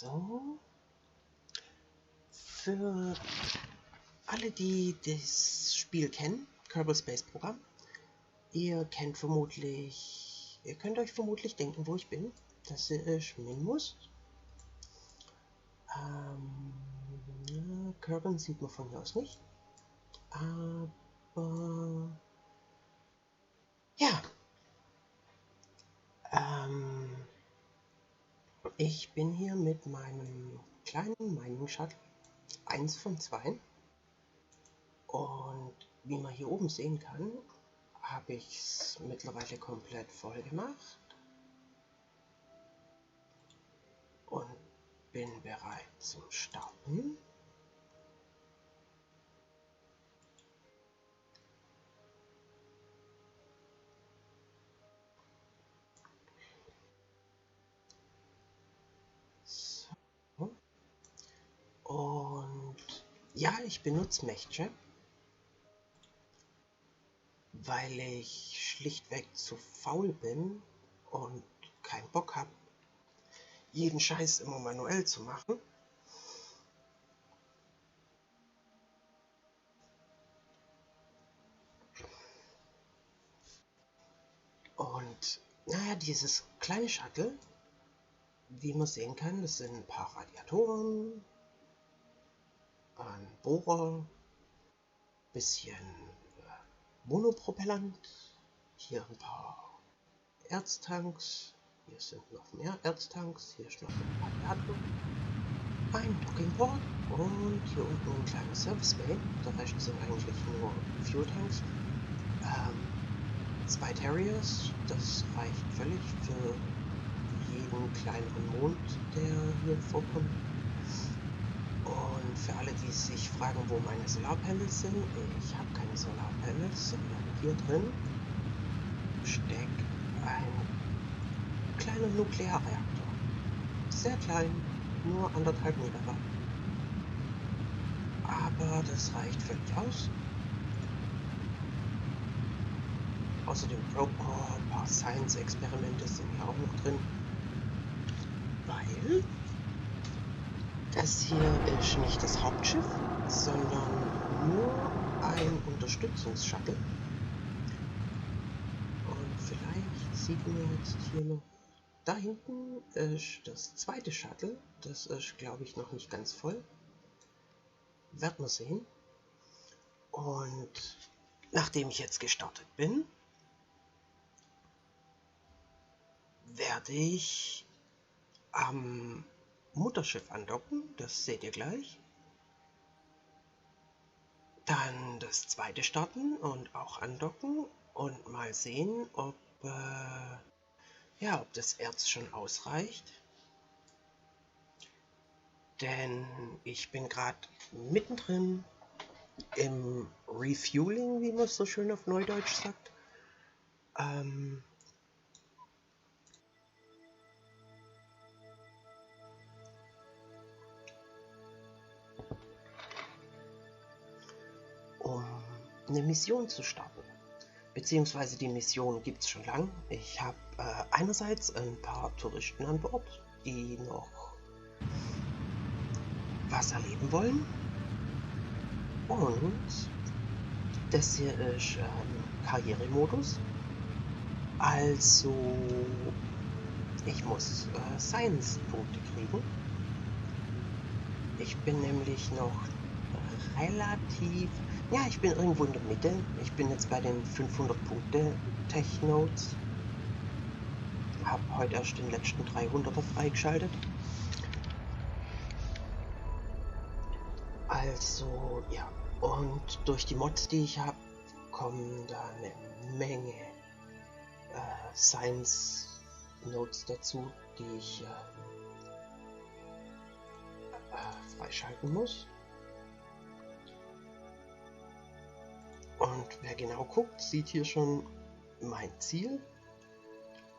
So, für alle, die das Spiel kennen, Kerbal Space Program, ihr könnt euch vermutlich denken, wo ich bin. Das ist Minmus. Kerbal sieht man von hier aus nicht. Aber ja, ich bin hier mit meinem kleinen Mining Shuttle, 1 von 2. Und wie man hier oben sehen kann, habe ich es mittlerweile komplett voll gemacht und bin bereit zum Starten. So. Und ja, ich benutze MechChat, weil ich schlichtweg zu faul bin und keinen Bock habe, jeden Scheiß immer manuell zu machen. Und naja, dieses kleine Shuttle, wie man sehen kann, das sind ein paar Radiatoren, ein Bohrer, bisschen Monopropellant, hier ein paar Erztanks, hier sind noch mehr Erztanks, hier ist noch ein Radiator, ein Dockingport und hier unten ein kleines Service Bay. Der Rest sind eigentlich nur Fuel Tanks. 2 Terriers, das reicht völlig für jeden kleineren Mond, der hier vorkommt. Und für alle, die sich fragen, wo meine Solarpanels sind, ich habe keine Solarpanels, sondern hier drin steckt ein kleiner Nuklearreaktor. Sehr klein, nur 1,5 Megawatt. Aber das reicht völlig aus. Außerdem Probe-Core, ein paar Science-Experimente sind hier auch noch drin. Weil das hier ist nicht das Hauptschiff, sondern nur ein Unterstützungsshuttle. Und vielleicht sieht man jetzt hier noch, da hinten ist das zweite Shuttle. Das ist, glaube ich, noch nicht ganz voll. Werden wir sehen. Und nachdem ich jetzt gestartet bin, werde ich am Mutterschiff andocken. Das seht ihr gleich. Dann das zweite starten und auch andocken und mal sehen, ob das Erz schon ausreicht. Denn ich bin gerade mittendrin im Refueling, wie man es so schön auf Neudeutsch sagt. Um eine Mission zu starten. Beziehungsweise die Mission gibt es schon lang. Ich habe einerseits ein paar Touristen an Bord, die noch was erleben wollen. Und das hier ist Karrieremodus. Also ich muss Science-Punkte kriegen. Ich bin nämlich noch relativ... Ja, ich bin irgendwo in der Mitte. Ich bin jetzt bei den 500 Punkte Tech-Nodes. Habe heute erst den letzten 300er freigeschaltet. Also, ja. Und durch die Mods, die ich habe, kommen da eine Menge Science-Nodes dazu, die ich freischalten muss. Und wer genau guckt, sieht hier schon, mein Ziel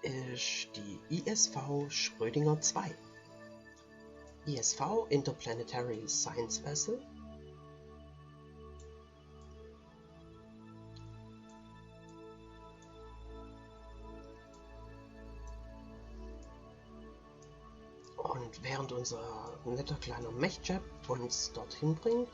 ist die ISV Schrödinger 2. ISV, Interplanetary Science Vessel. Und Und während unser netter kleiner Mech-Jab uns dorthin bringt,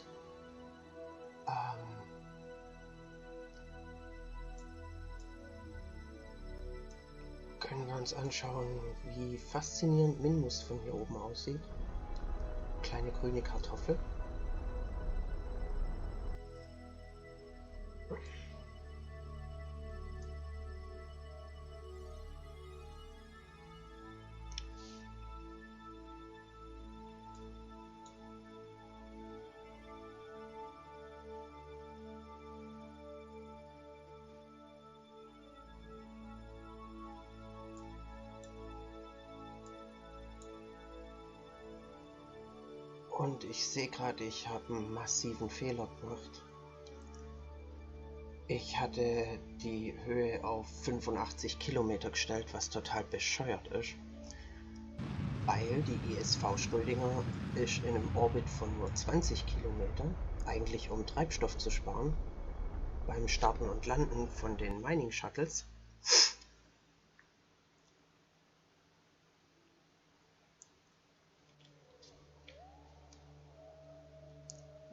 können wir uns anschauen, wie faszinierend Minmus von hier oben aussieht. Kleine grüne Kartoffel. Und ich sehe gerade, ich habe einen massiven Fehler gemacht. Ich hatte die Höhe auf 85 Kilometer gestellt, was total bescheuert ist. Weil die ISV Schrödinger ist in einem Orbit von nur 20 Kilometern, eigentlich um Treibstoff zu sparen, beim Starten und Landen von den Mining Shuttles.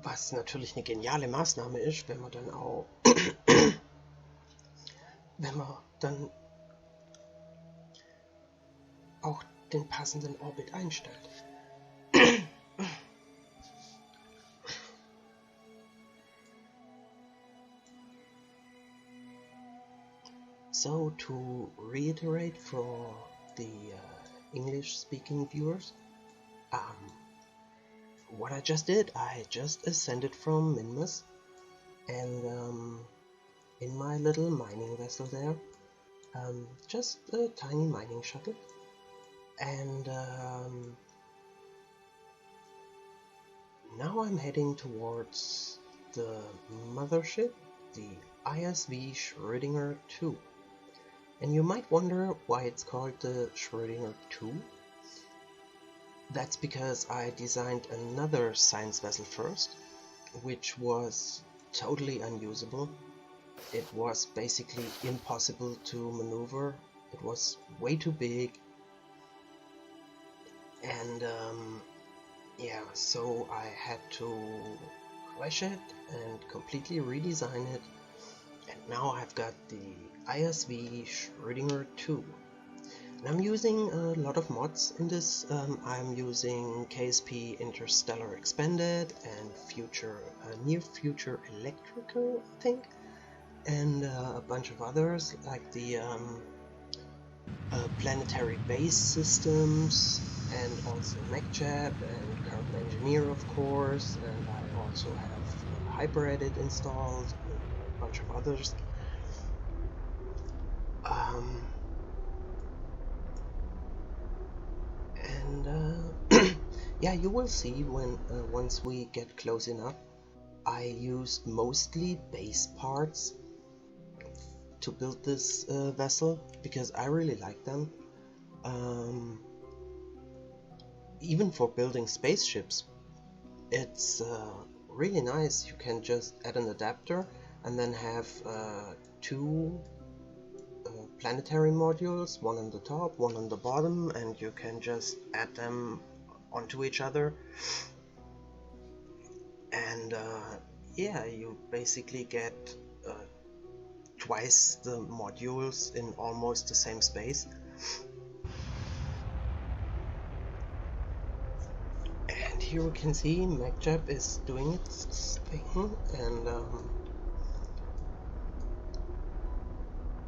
Was natürlich eine geniale Maßnahme ist, wenn man dann auch den passenden Orbit einstellt. So, to reiterate for the English-speaking viewers, what I just did, I just ascended from Minmus, and in my little mining vessel there, just a tiny mining shuttle, and now I'm heading towards the mothership, the ISV Schrödinger 2. And you might wonder why it's called the Schrödinger 2. That's because I designed another science vessel first, which was totally unusable. It was basically impossible to maneuver. It was way too big. And yeah, so I had to crash it and completely redesign it. And now I've got the ISV Schrödinger 2. And I'm using a lot of mods in this. I'm using KSP Interstellar Expanded and Near Future Electrical, I think, and a bunch of others like the planetary base systems, and also MechJab and Current Engineer, of course, and I also have HyperEdit installed and a bunch of others. Yeah, you will see when once we get close enough. I used mostly base parts to build this vessel because I really like them. Even for building spaceships, it's really nice. You can just add an adapter and then have two planetary modules, one on the top, one on the bottom, and you can just add them onto each other, and yeah, you basically get twice the modules in almost the same space. And here we can see MechJab is doing its thing, and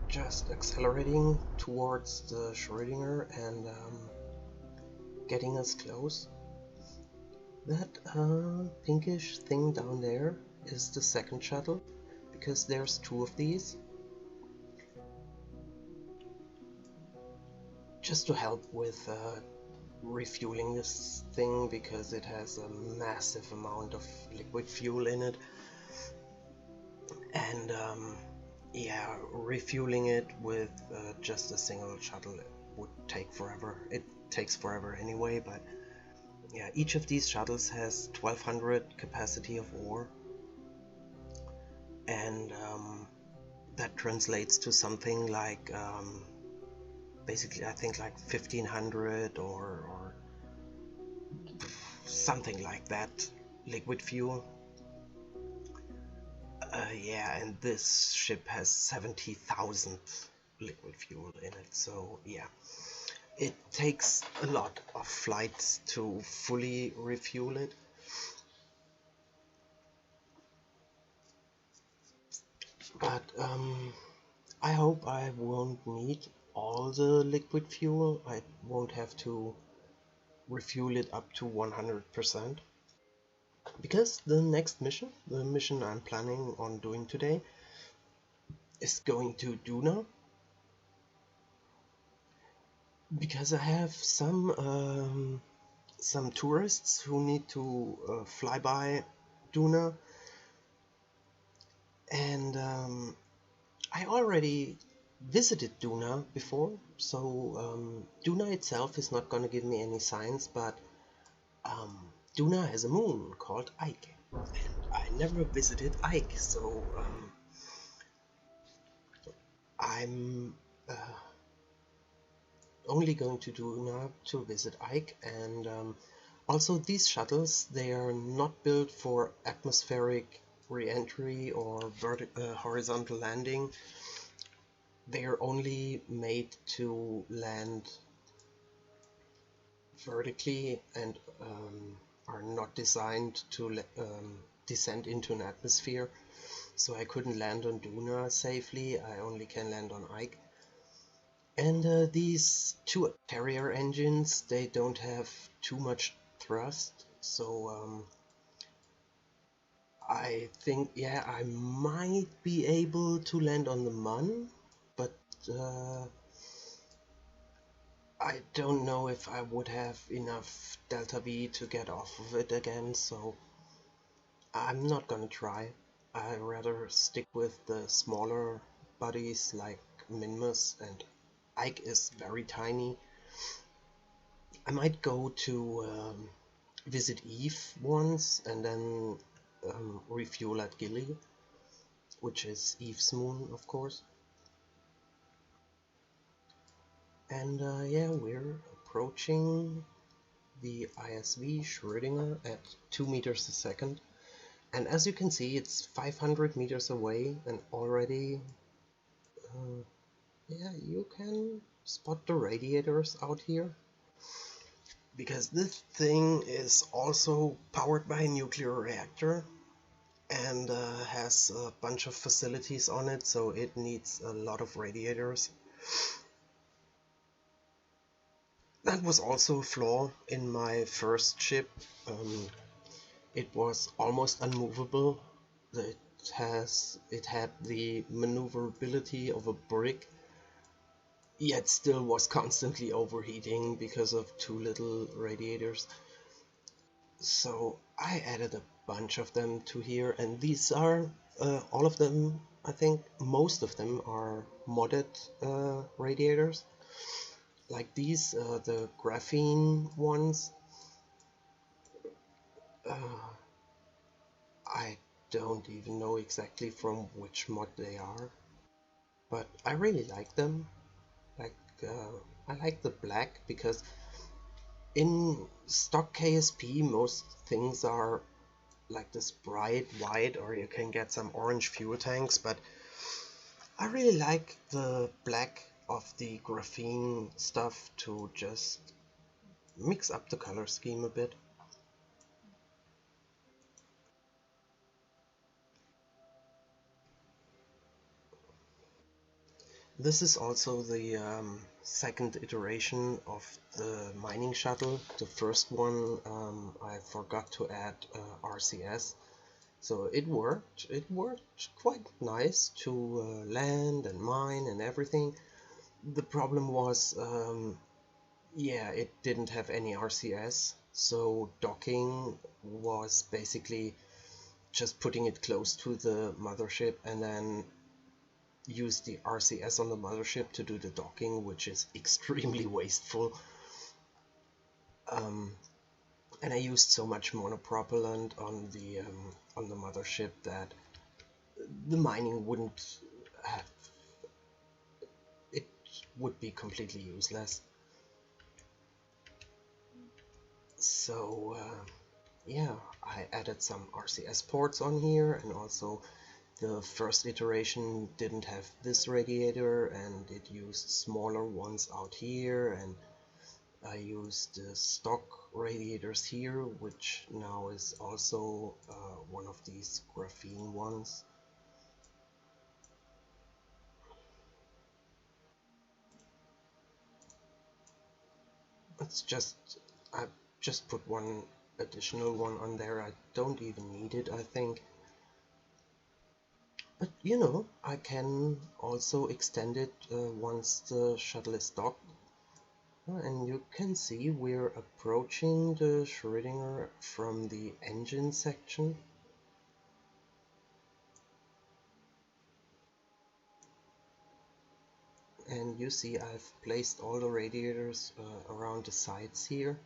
just accelerating towards the Schrödinger and getting us close. That pinkish thing down there is the second shuttle, because there's two of these, just to help with refueling this thing, because it has a massive amount of liquid fuel in it, and yeah, refueling it with just a single shuttle would take forever. It takes forever anyway, but yeah, each of these shuttles has 1200 capacity of ore, and that translates to something like basically I think like 1500 or something like that liquid fuel. Yeah, and this ship has 70,000 liquid fuel in it, so yeah. It takes a lot of flights to fully refuel it. But I hope I won't need all the liquid fuel. I won't have to refuel it up to 100%. Because the next mission, the mission I'm planning on doing today, is going to Duna. Because I have some tourists who need to fly by Duna, and I already visited Duna before, so Duna itself is not gonna give me any signs, but Duna has a moon called Ike, and I never visited Ike, so I'm only going to Duna to visit Ike, and also these shuttles, they are not built for atmospheric re-entry or horizontal landing. They are only made to land vertically and are not designed to descend into an atmosphere. So I couldn't land on Duna safely, I only can land on Ike. And these two carrier engines, they don't have too much thrust, so I think, yeah, I might be able to land on the Mun, but I don't know if I would have enough Delta V to get off of it again, so I'm not gonna try. I'd rather stick with the smaller buddies like Minmus, and Ike is very tiny. I might go to visit Eve once and then refuel at Gilly, which is Eve's moon, of course. And yeah, we're approaching the ISV Schrödinger at 2 meters a second. And as you can see, it's 500 meters away, and already, yeah, you can spot the radiators out here. Because this thing is also powered by a nuclear reactor and has a bunch of facilities on it, so it needs a lot of radiators. That was also a flaw in my first ship. It was almost unmovable. It had the maneuverability of a brick, yet still was constantly overheating because of too little radiators. So I added a bunch of them to here, and these are all of them, I think most of them are modded radiators. Like these, the graphene ones, I don't even know exactly from which mod they are, but I really like them. Like, I like the black because in stock KSP most things are like this bright white, or you can get some orange fuel tanks, but I really like the black of the graphene stuff to just mix up the color scheme a bit. This is also the second iteration of the mining shuttle. The first one I forgot to add RCS, so it worked. It worked quite nice to land and mine and everything. The problem was, yeah, it didn't have any RCS, so docking was basically just putting it close to the mothership and then use the RCS on the mothership to do the docking, which is extremely wasteful. And I used so much monopropellant on the mothership that the mining wouldn't have, it would be completely useless. So yeah, I added some RCS ports on here, and also the first iteration didn't have this radiator and it used smaller ones out here, and I used the stock radiators here, which now is also one of these graphene ones. It's just, I just put one additional one on there. I don't even need it, I think. But you know, I can also extend it once the shuttle is docked. And you can see we're approaching the Schrödinger from the engine section. And you see I've placed all the radiators around the sides here.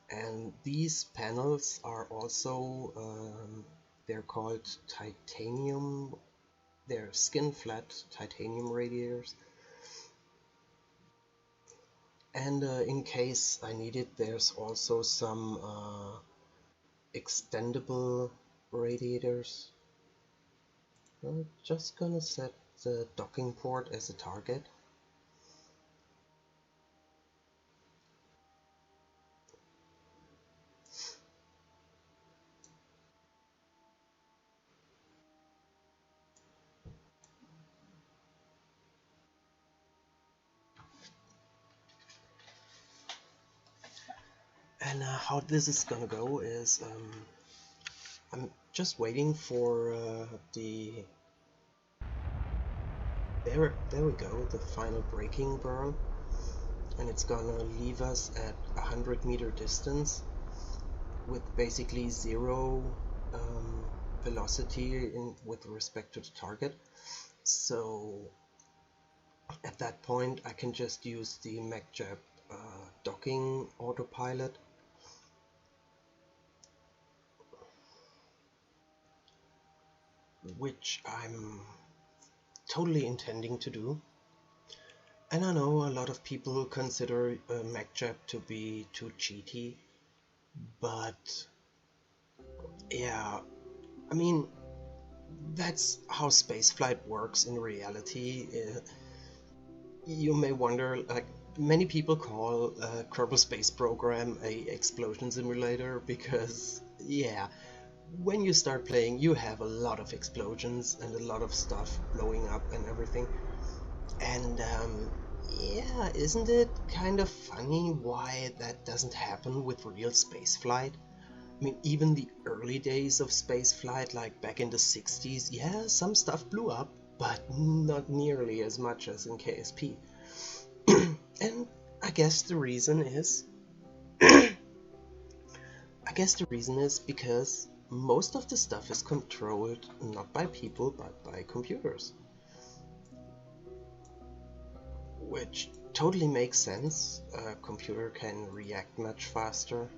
And these panels are also, they're called titanium, they're skin flat titanium radiators. And in case I need it, there's also some extendable radiators. I'm just gonna set the docking port as a target. And how this is gonna go is I'm just waiting for there we go, the final braking burn, and it's gonna leave us at 100-meter distance with basically zero velocity with respect to the target. So at that point I can just use the MacJab docking autopilot, which I'm totally intending to do. And I know a lot of people consider MacJab to be too cheaty, but yeah, I mean, that's how spaceflight works in reality. You may wonder, like, many people call Kerbal Space Program a explosion simulator because, yeah, when you start playing you have a lot of explosions and a lot of stuff blowing up and everything. And yeah, isn't it kind of funny why that doesn't happen with real spaceflight? I mean, even the early days of spaceflight, like back in the 60s, yeah, some stuff blew up, but not nearly as much as in KSP. And I guess the reason is because most of the stuff is controlled not by people but by computers. Which totally makes sense. A computer can react much faster.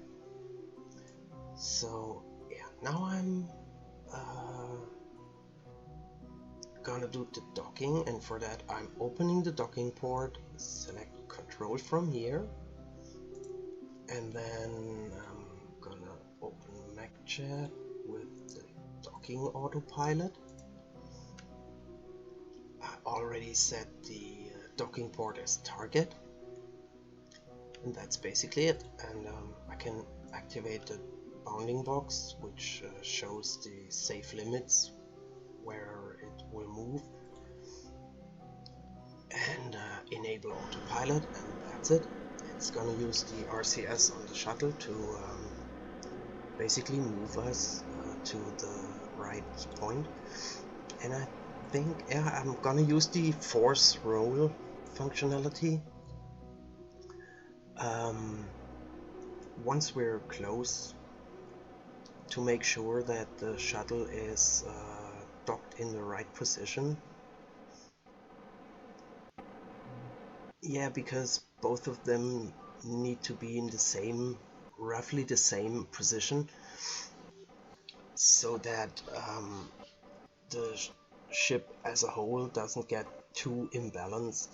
So yeah, now I'm gonna do the docking, and for that I'm opening the docking port, select control from here, and then I'm gonna open MacJab with the docking autopilot. I already set the docking port as target, and that's basically it. And I can activate the bounding box, which shows the safe limits where it will move, and enable autopilot, and that's it. It's gonna use the RCS on the shuttle to basically move us to the right point. And I think, yeah, I'm gonna use the force roll functionality. Once we're close, to make sure that the shuttle is docked in the right position. Yeah, because both of them need to be in the same, roughly the same position, so that the ship as a whole doesn't get too imbalanced.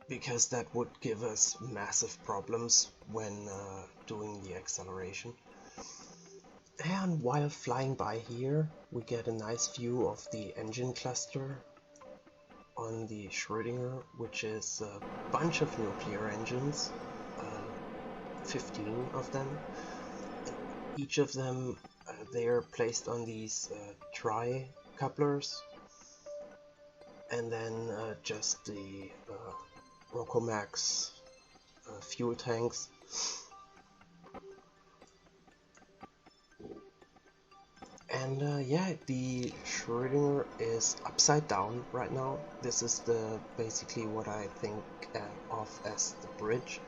because that would give us massive problems when doing the acceleration. And while flying by here, we get a nice view of the engine cluster on the Schrödinger, which is a bunch of nuclear engines, 15 of them. And each of them, they are placed on these tri-couplers, and then just the Rockomax fuel tanks. And yeah, the Schrödinger is upside down right now. This is basically what I think of as the bridge,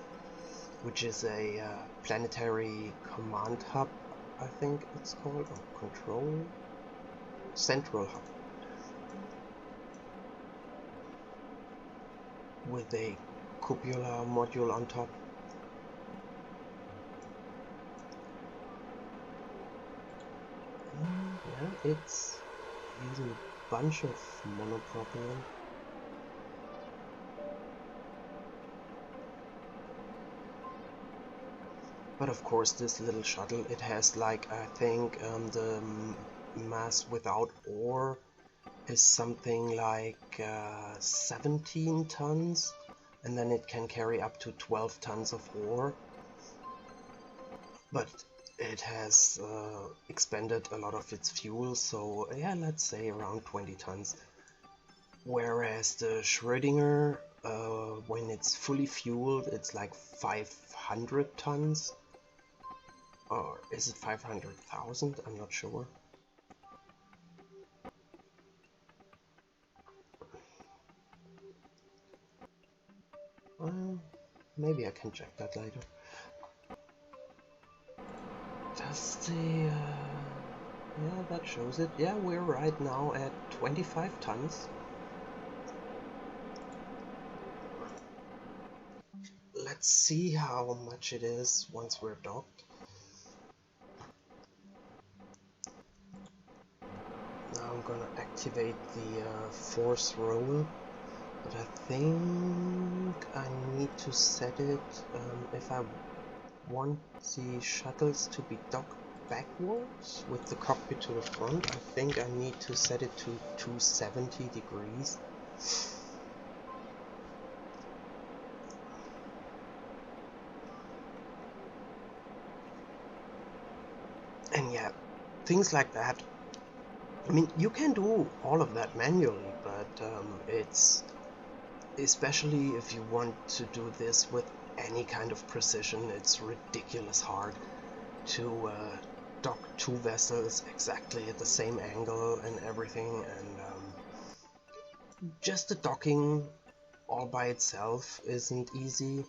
which is a planetary command hub, I think it's called, or control central hub, with a cupola module on top. Yeah, it's using a bunch of monopropylene. But of course, this little shuttle, it has like, I think the mass without ore is something like 17 tons, and then it can carry up to 12 tons of ore. But it has expended a lot of its fuel, so yeah, let's say around 20 tons. Whereas the Schrödinger, when it's fully fueled, it's like 500 tons. Or is it 500,000? I'm not sure. Maybe I can check that later. Does the... yeah, that shows it. Yeah, we're right now at 25 tons. Let's see how much it is once we're docked. Now I'm gonna activate the force roll, but I think I need to set it, if I want the shuttles to be docked backwards with the cockpit to the front, I think I need to set it to 270 degrees. And yeah, things like that. I mean, you can do all of that manually, but it's, especially if you want to do this with any kind of precision, it's ridiculous hard to dock two vessels exactly at the same angle and everything, and just the docking all by itself isn't easy,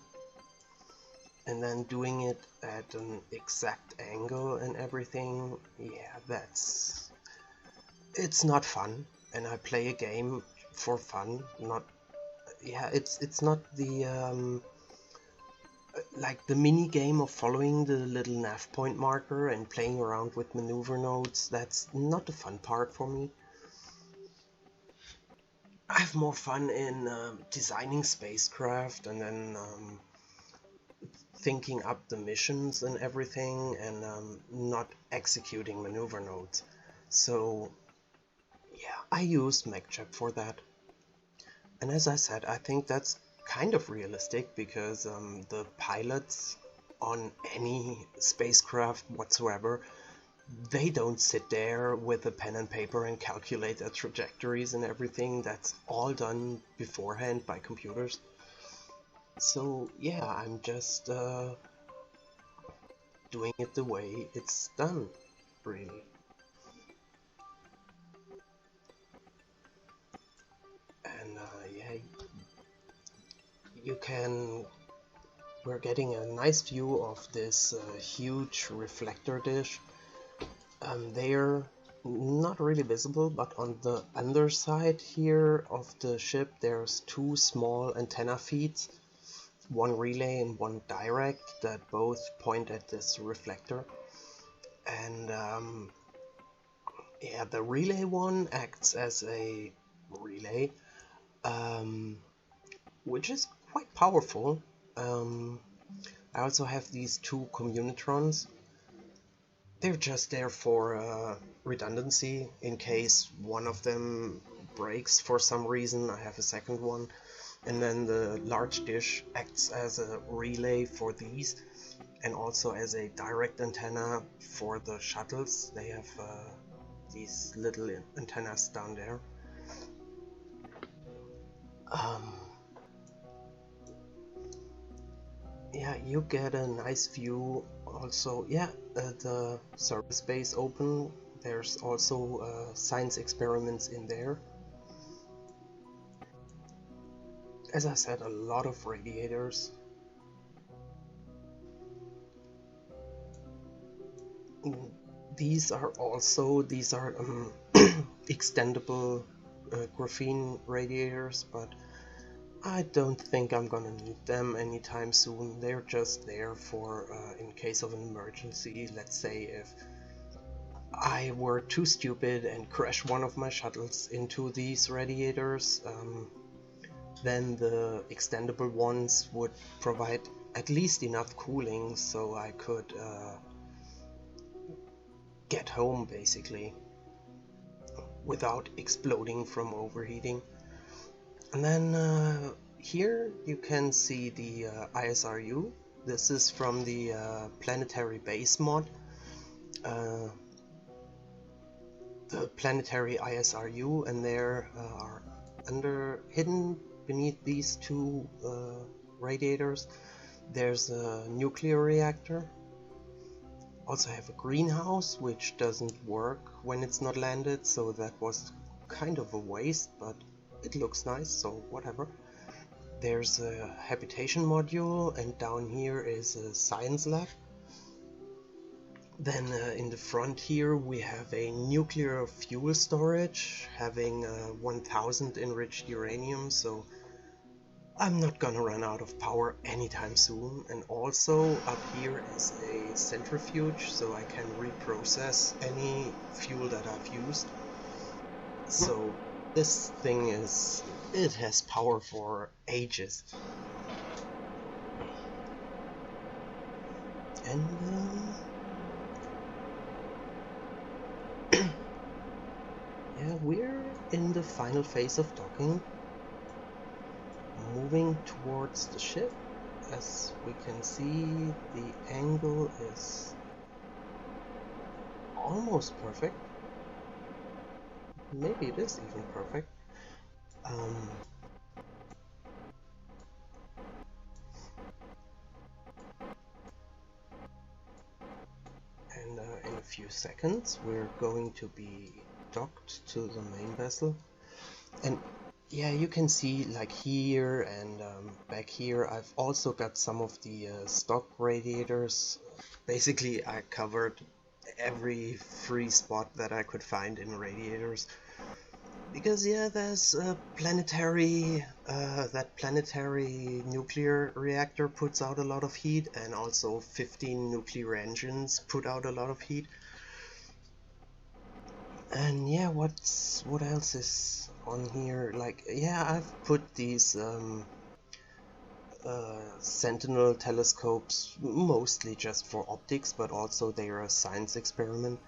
and then doing it at an exact angle and everything, yeah, it's not fun. And I play a game for fun, not, yeah, it's not the like the mini game of following the little nav point marker and playing around with maneuver nodes. That's not the fun part for me. I have more fun in designing spacecraft and then thinking up the missions and everything, and not executing maneuver nodes. So yeah, I used MechChap for that. And as I said, I think that's kind of realistic, because the pilots on any spacecraft whatsoever, they don't sit there with a pen and paper and calculate their trajectories and everything. That's all done beforehand by computers. So yeah, I'm just doing it the way it's done, really. And yeah, you can... we're getting a nice view of this huge reflector dish. They're not really visible, but on the underside here of the ship there's two small antenna feeds, one relay and one direct, that both point at this reflector. And yeah, the relay one acts as a relay, which is quite powerful. I also have these two communitrons. They're just there for redundancy. In case one of them breaks for some reason, I have a second one. And then the large dish acts as a relay for these, and also as a direct antenna for the shuttles. They have these little antennas down there. Yeah, you get a nice view. Also, yeah, the service base open. There's also science experiments in there. As I said, a lot of radiators. These are extendable graphene radiators, but I don't think I'm gonna need them anytime soon. They're just there for in case of an emergency. Let's say if I were too stupid and crashed one of my shuttles into these radiators, then the extendable ones would provide at least enough cooling so I could get home basically without exploding from overheating. And then here you can see the ISRU. This is from the planetary base mod. The planetary ISRU, and there are hidden beneath these two radiators, there's a nuclear reactor. Also have a greenhouse, which doesn't work when it's not landed, so that was kind of a waste, but it looks nice, so whatever. There's a habitation module, and down here is a science lab. Then in the front here we have a nuclear fuel storage, having 1000 enriched uranium, so I'm not gonna run out of power anytime soon. And also up here is a centrifuge, so I can reprocess any fuel that I've used. So this thing it has power for ages. And yeah, we're in the final phase of docking, moving towards the ship. As we can see, the angle is almost perfect. Maybe it is even perfect. And in a few seconds we're going to be docked to the main vessel. And yeah, you can see like here and back here I've also got some of the stock radiators. Basically I covered every free spot that I could find in radiators, because yeah, there's a planetary that planetary nuclear reactor puts out a lot of heat, and also 15 nuclear engines put out a lot of heat. And yeah, what else is on here? Like, yeah, I've put these Sentinel telescopes mostly just for optics, but also they are a science experiment.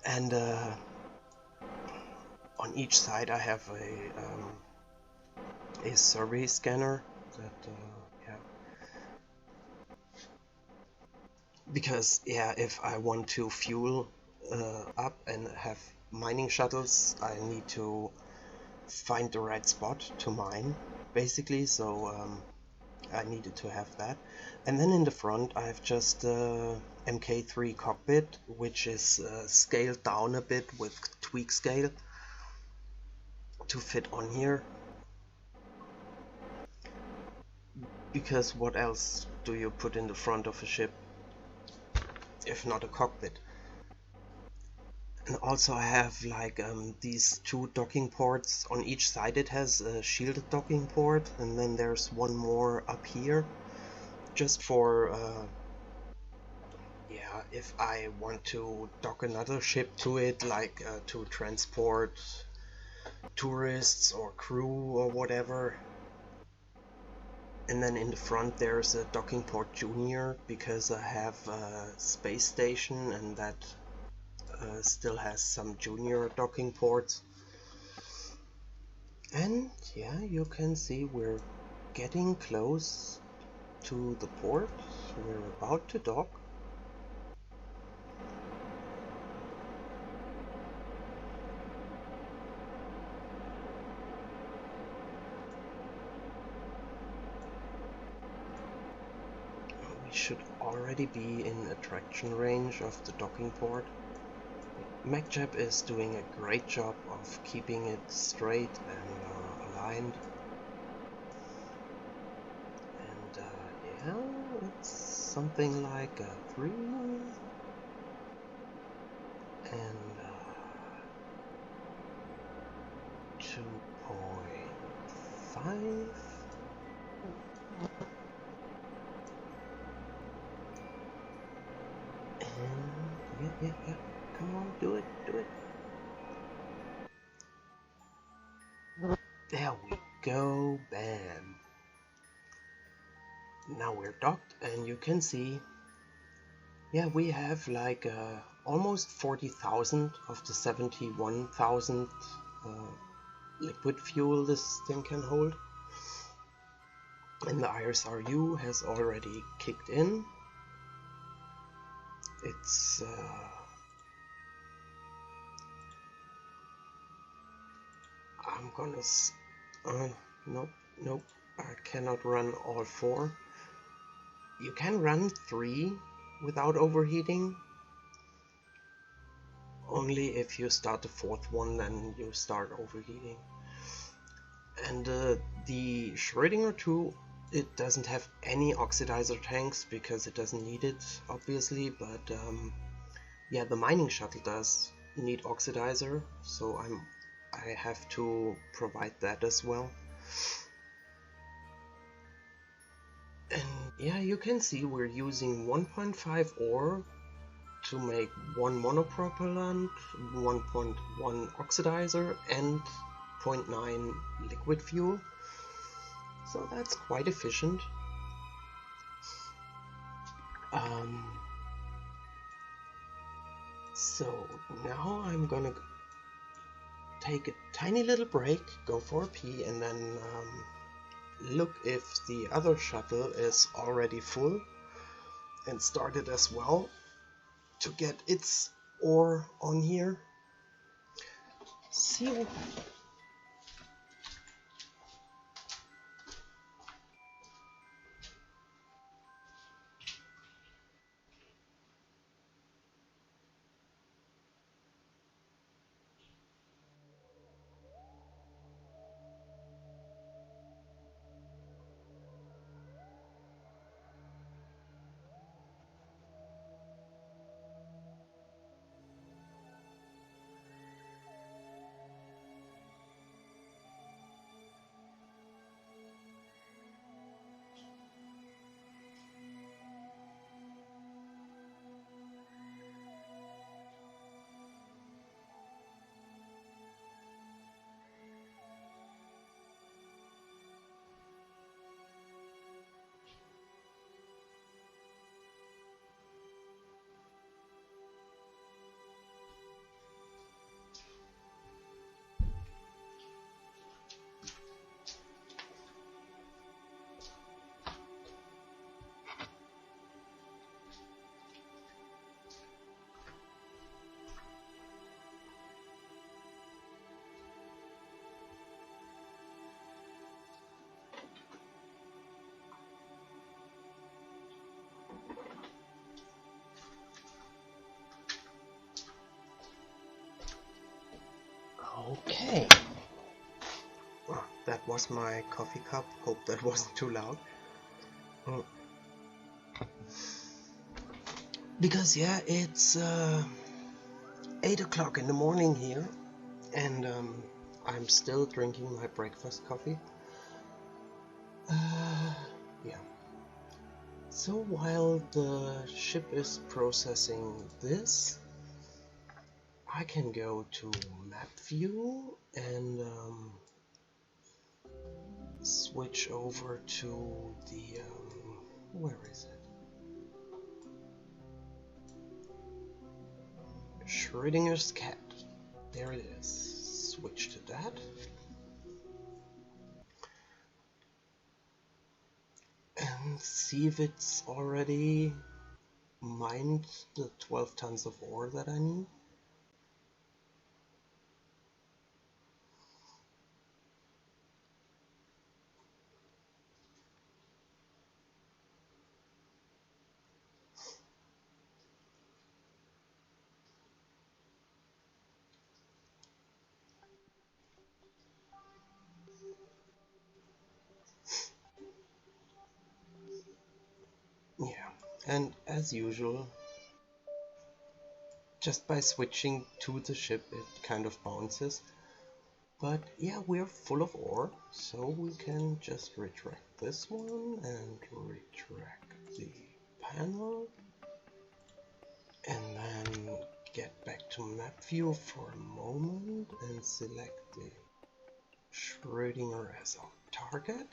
And on each side I have a survey scanner that yeah, because yeah, if I want to fuel up and have mining shuttles, I need to find the right spot to mine basically, so I needed to have that. And then in the front I have just MK3 cockpit, which is scaled down a bit with tweak scale to fit on here, because what else do you put in the front of a ship if not a cockpit? And also I have like these two docking ports on each side. It has a shielded docking port, and then there's one more up here just for yeah, if I want to dock another ship to it, like to transport tourists or crew or whatever. And then in the front there's a docking port junior, because I have a space station and that still has some junior docking ports. And yeah, you can see we're getting close to the port. We're about to dock. We should already be in attraction range of the docking port. MacJab is doing a great job of keeping it straight and aligned. And yeah, it's something like a 3 and 2.5. And yeah, come on, do it. There we go, bam. Now we're docked, and you can see, yeah, we have like almost 40,000 of the 71,000 liquid fuel this thing can hold. And the ISRU has already kicked in. It's I'm gonna nope, I cannot run all 4. You can run 3 without overheating. Only if you start the 4th one, then you start overheating. And the Schrödinger 2, it doesn't have any oxidizer tanks because it doesn't need it, obviously, but yeah, the mining shuttle does need oxidizer, so I have to provide that as well. And yeah, you can see we're using 1.5 ore to make 1 monopropellant, 1.1 oxidizer, and 0.9 liquid fuel. So that's quite efficient. So now I'm gonna take a tiny little break, go for a pee, and then look if the other shuttle is already full and start it as well to get its ore on here. See you. Okay. Oh, that was my coffee cup. Hope that wasn't too loud. Because yeah, it's 8 o'clock in the morning here, and I'm still drinking my breakfast coffee. Yeah. So while the ship is processing this, I can go to map view and switch over to the where is it? Schrödinger's cat. There it is. Switch to that. And see if it's already mined the 12 tons of ore that I need. Yeah, and as usual, just by switching to the ship it kind of bounces. But yeah, we're full of ore, so we can just retract this one and retract the panel. And then get back to map view for a moment and select the Schrödinger as our target.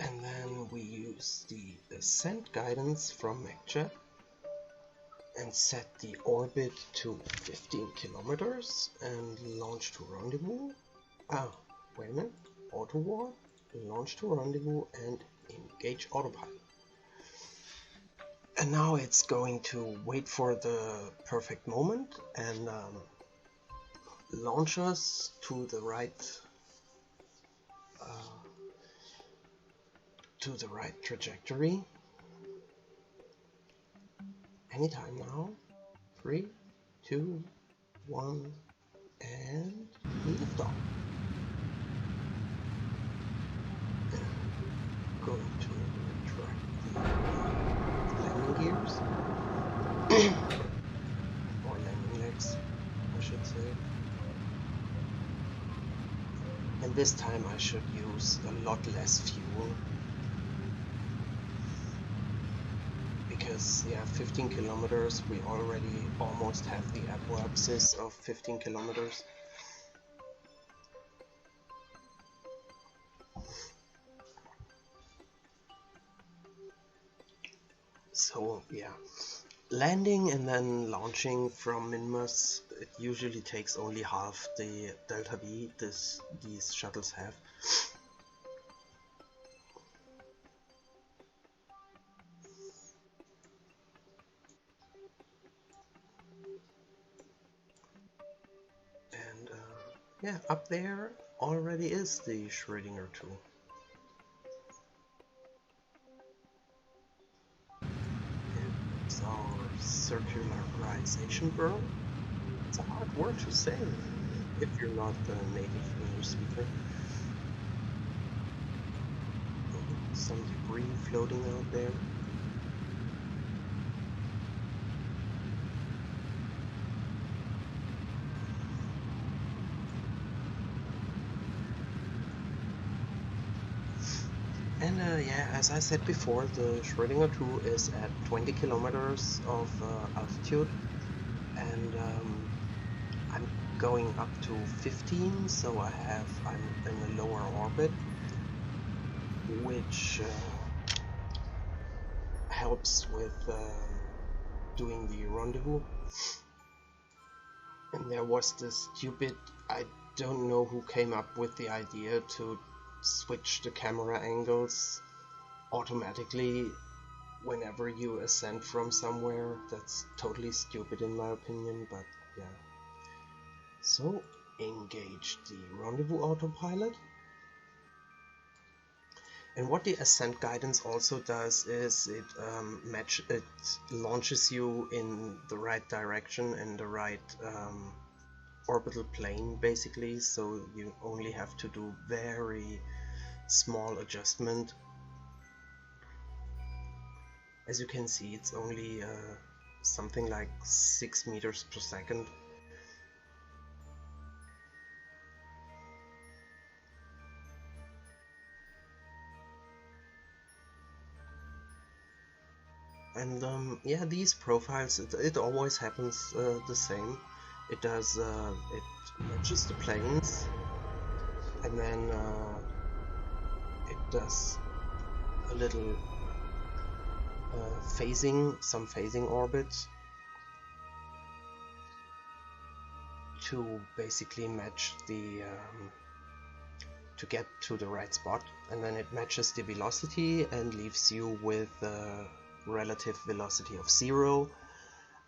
And then we use the ascent guidance from MacJet and set the orbit to 15 kilometers and launch to rendezvous. Ah, wait a minute. Auto warp, launch to rendezvous and engage autopilot. And now it's going to wait for the perfect moment and launch us to the right trajectory. Anytime now. 3, 2, 1, and lift off. Going to retract the landing gears. Or landing legs, I should say. And this time I should use a lot less fuel. Because, yeah, 15 kilometers, we already almost have the apoapsis of 15 kilometers. So, yeah, landing and then launching from Minmus, it usually takes only half the delta V these shuttles have. And yeah, up there already is the Schrödinger 2. It's our circularization girl. It's a hard word to say if you're not a native English speaker. Some debris floating out there. And yeah, as I said before, the Schrödinger 2 is at 20 kilometers of altitude, and I'm going up to 15, so I'm in a lower orbit, which helps with doing the rendezvous. And there was this stupid, I don't know who came up with the idea to switch the camera angles automatically whenever you ascend from somewhere. That's totally stupid in my opinion, but yeah. So engage the rendezvous autopilot. And what the ascent guidance also does is it launches you in the right direction and the right orbital plane, basically, so you only have to do very small adjustment. As you can see, it's only something like 6 meters per second. And yeah, these profiles, it always happens the same. It does, it matches the planes and then it does a little some phasing orbits to basically match the to get to the right spot, and then it matches the velocity and leaves you with a relative velocity of 0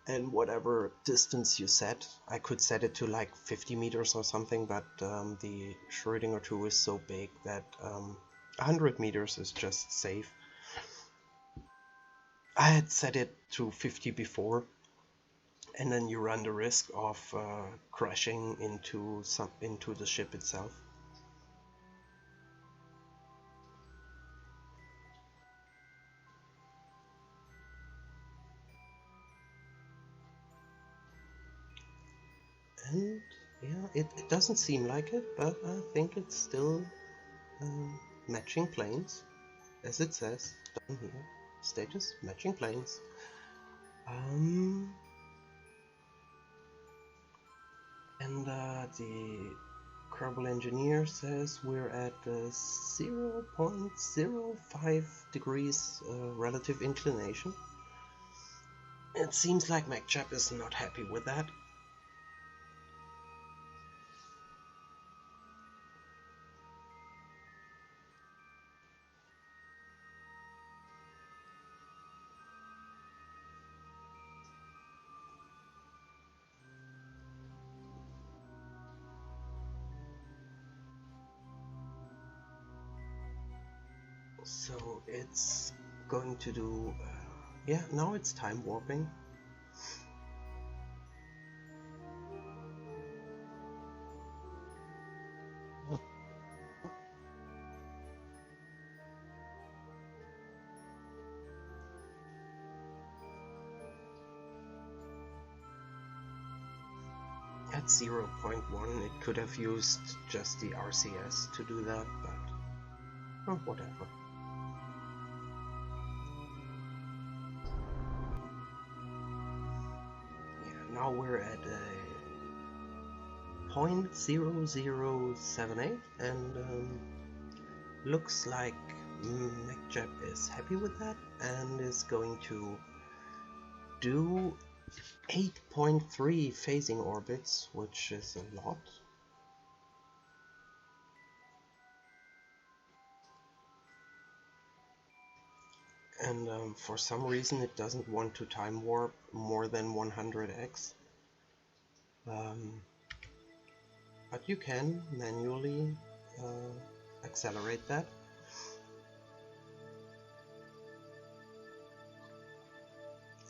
and whatever distance you set. I could set it to like 50 meters or something, but the Schrödinger 2 is so big that 100 meters is just safe. I had set it to 50 before, and then you run the risk of crashing into the ship itself. And yeah, it doesn't seem like it, but I think it's still matching planes, as it says down here. Status matching planes. And the Kerbal engineer says we're at 0.05 degrees relative inclination. It seems like MacJap is not happy with that. So it's going to do, yeah, now it's time warping. At 0.1 it could have used just the RCS to do that, but oh, whatever. Yeah, now we're at a 0.0078 and looks like MacJap is happy with that and is going to do 8.3 phasing orbits, which is a lot. And for some reason it doesn't want to time warp more than 100x. But you can manually accelerate that.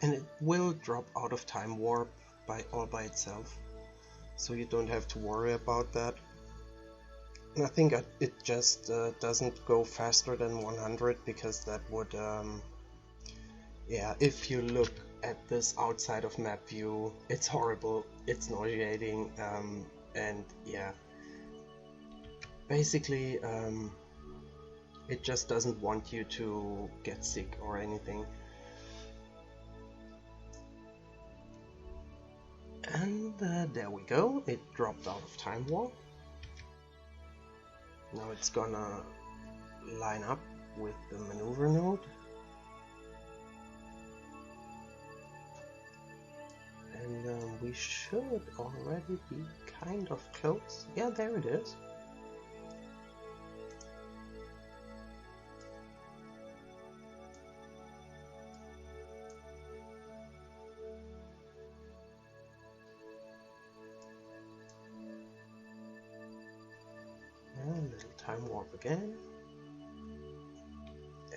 And it will drop out of time warp all by itself, so you don't have to worry about that. And I think it just doesn't go faster than 100 because that would, yeah, if you look at this outside of map view, it's horrible, it's nauseating, and yeah, basically it just doesn't want you to get sick or anything. And there we go, it dropped out of time warp. Now it's gonna line up with the maneuver node. And we should already be kind of close. Yeah, there it is. A little time warp again,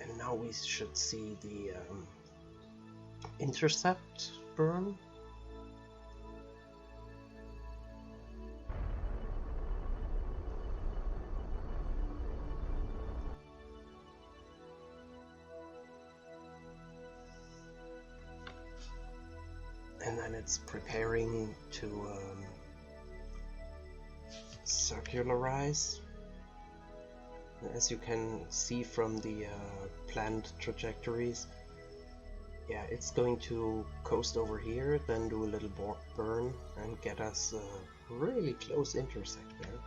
and now we should see the intercept burn. And then it's preparing to circularize. As you can see from the planned trajectories, yeah, it's going to coast over here, then do a little burn and get us a really close intersect there.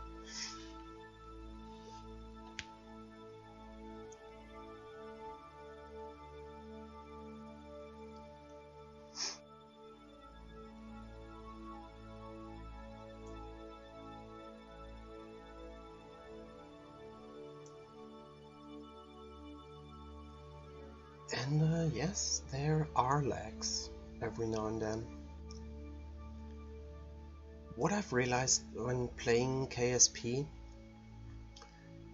And yes, there are lags every now and then. What I've realized when playing KSP,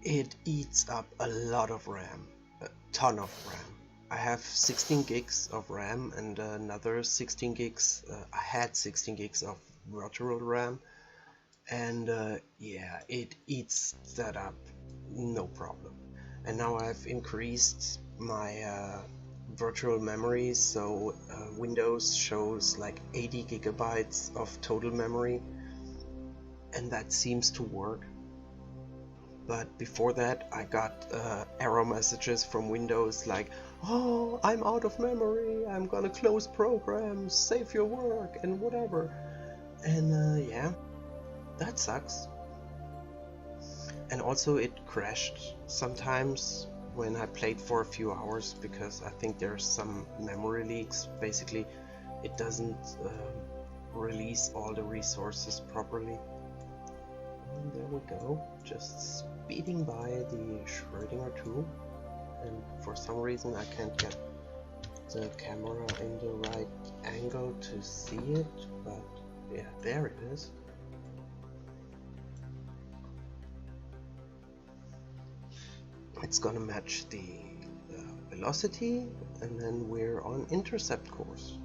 it eats up a lot of RAM, a ton of RAM. I have 16 gigs of RAM and another 16 gigs, I had 16 gigs of virtual RAM, and yeah, it eats that up, no problem. And now I've increased my virtual memory, so Windows shows like 80 gigabytes of total memory, and that seems to work. But before that I got error messages from Windows like, oh, I'm out of memory, I'm gonna close programs, save your work and whatever. And yeah, that sucks. And also it crashed sometimes when I played for a few hours, because I think there's some memory leaks. Basically it doesn't release all the resources properly. And there we go, just speeding by the Schrödinger 2, and for some reason I can't get the camera in the right angle to see it, but yeah, there it is. It's gonna match the velocity, and then we're on intercept course.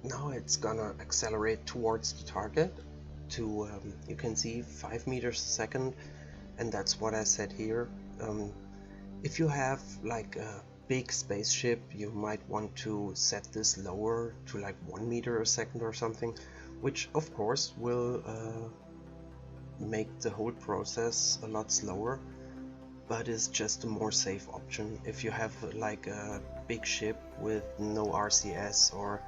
Now it's gonna accelerate towards the target to, you can see 5 meters a second, and that's what I said here. If you have like a big spaceship, you might want to set this lower to like 1 meter a second or something, which of course will make the whole process a lot slower, but is just a more safe option. If you have like a big ship with no RCS or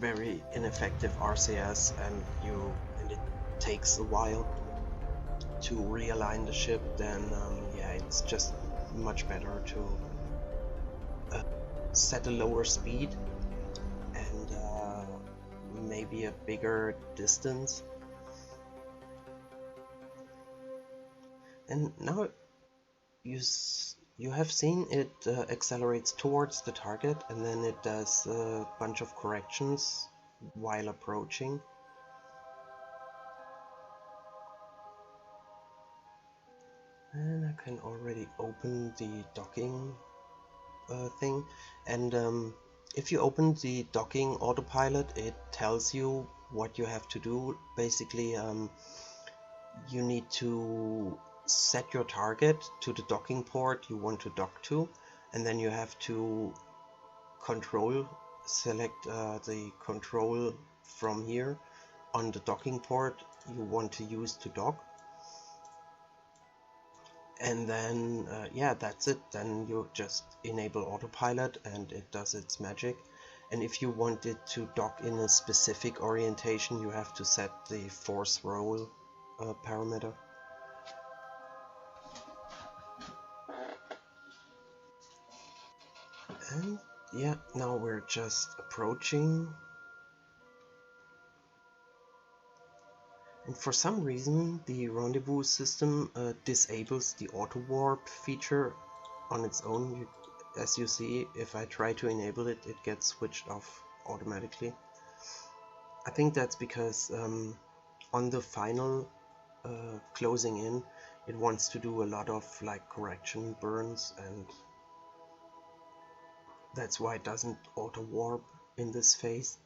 very ineffective RCS, and it takes a while to realign the ship, then yeah, it's just much better to set a lower speed and maybe a bigger distance. And now you have seen it accelerates towards the target, and then it does a bunch of corrections while approaching. And I can already open the docking thing, and if you open the docking autopilot, it tells you what you have to do. Basically, you need to set your target to the docking port you want to dock to, and then you have to select the control from here on the docking port you want to use to dock. And then yeah, that's it. Then you just enable autopilot and it does its magic. And if you want it to dock in a specific orientation, you have to set the force roll parameter. And yeah, now we're just approaching. And for some reason the rendezvous system disables the auto warp feature on its own. As you see, if I try to enable it, it gets switched off automatically. I think that's because on the final closing in, it wants to do a lot of like correction burns, and that's why it doesn't auto warp in this phase.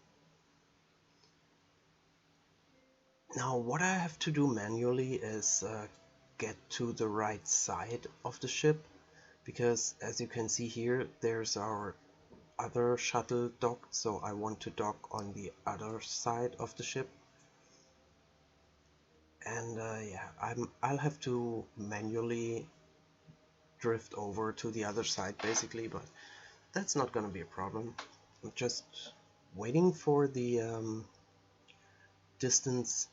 Now what I have to do manually is get to the right side of the ship, because as you can see here, there's our other shuttle docked, so I want to dock on the other side of the ship. And yeah, I'll have to manually drift over to the other side basically, but that's not gonna be a problem. I'm just waiting for the distance,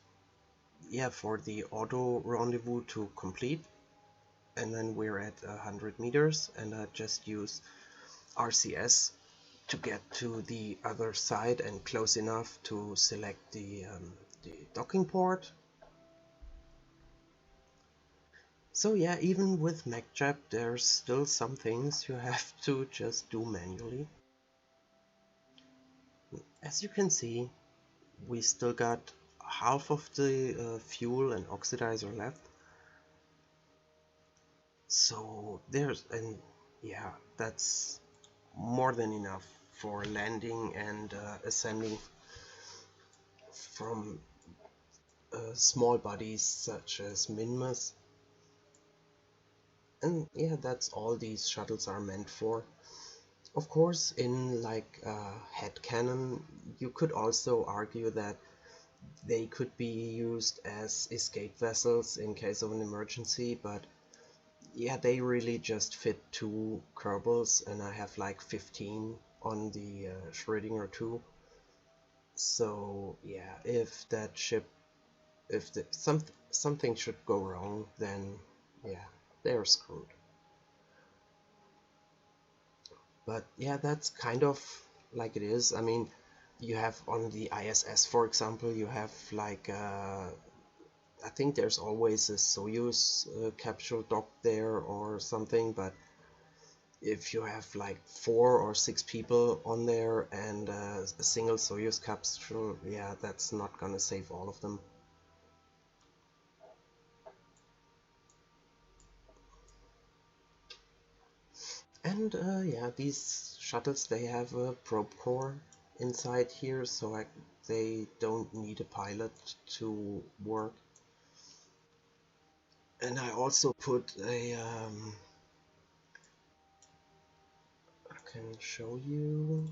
for the auto rendezvous to complete, and then we're at 100 meters, and I just use RCS to get to the other side and close enough to select the docking port. So yeah, even with MacJab there's still some things you have to just do manually. As you can see, we still got half of the fuel and oxidizer left. So that's more than enough for landing and ascending from small bodies such as Minmas. And yeah, that's all these shuttles are meant for. Of course, in like headcanon, you could also argue that they could be used as escape vessels in case of an emergency, but yeah, they really just fit 2 Kerbals, and I have like 15 on the Schrödinger 2. So yeah, if that ship, something should go wrong, then yeah, they're screwed. But yeah, that's kind of like it is. I mean, you have on the ISS, for example, you have like I think there's always a Soyuz capsule docked there or something, but if you have like 4 or 6 people on there and a single Soyuz capsule, yeah, that's not gonna save all of them. And yeah, these shuttles, they have a probe core inside here, so they don't need a pilot to work. And I also put a I can show you.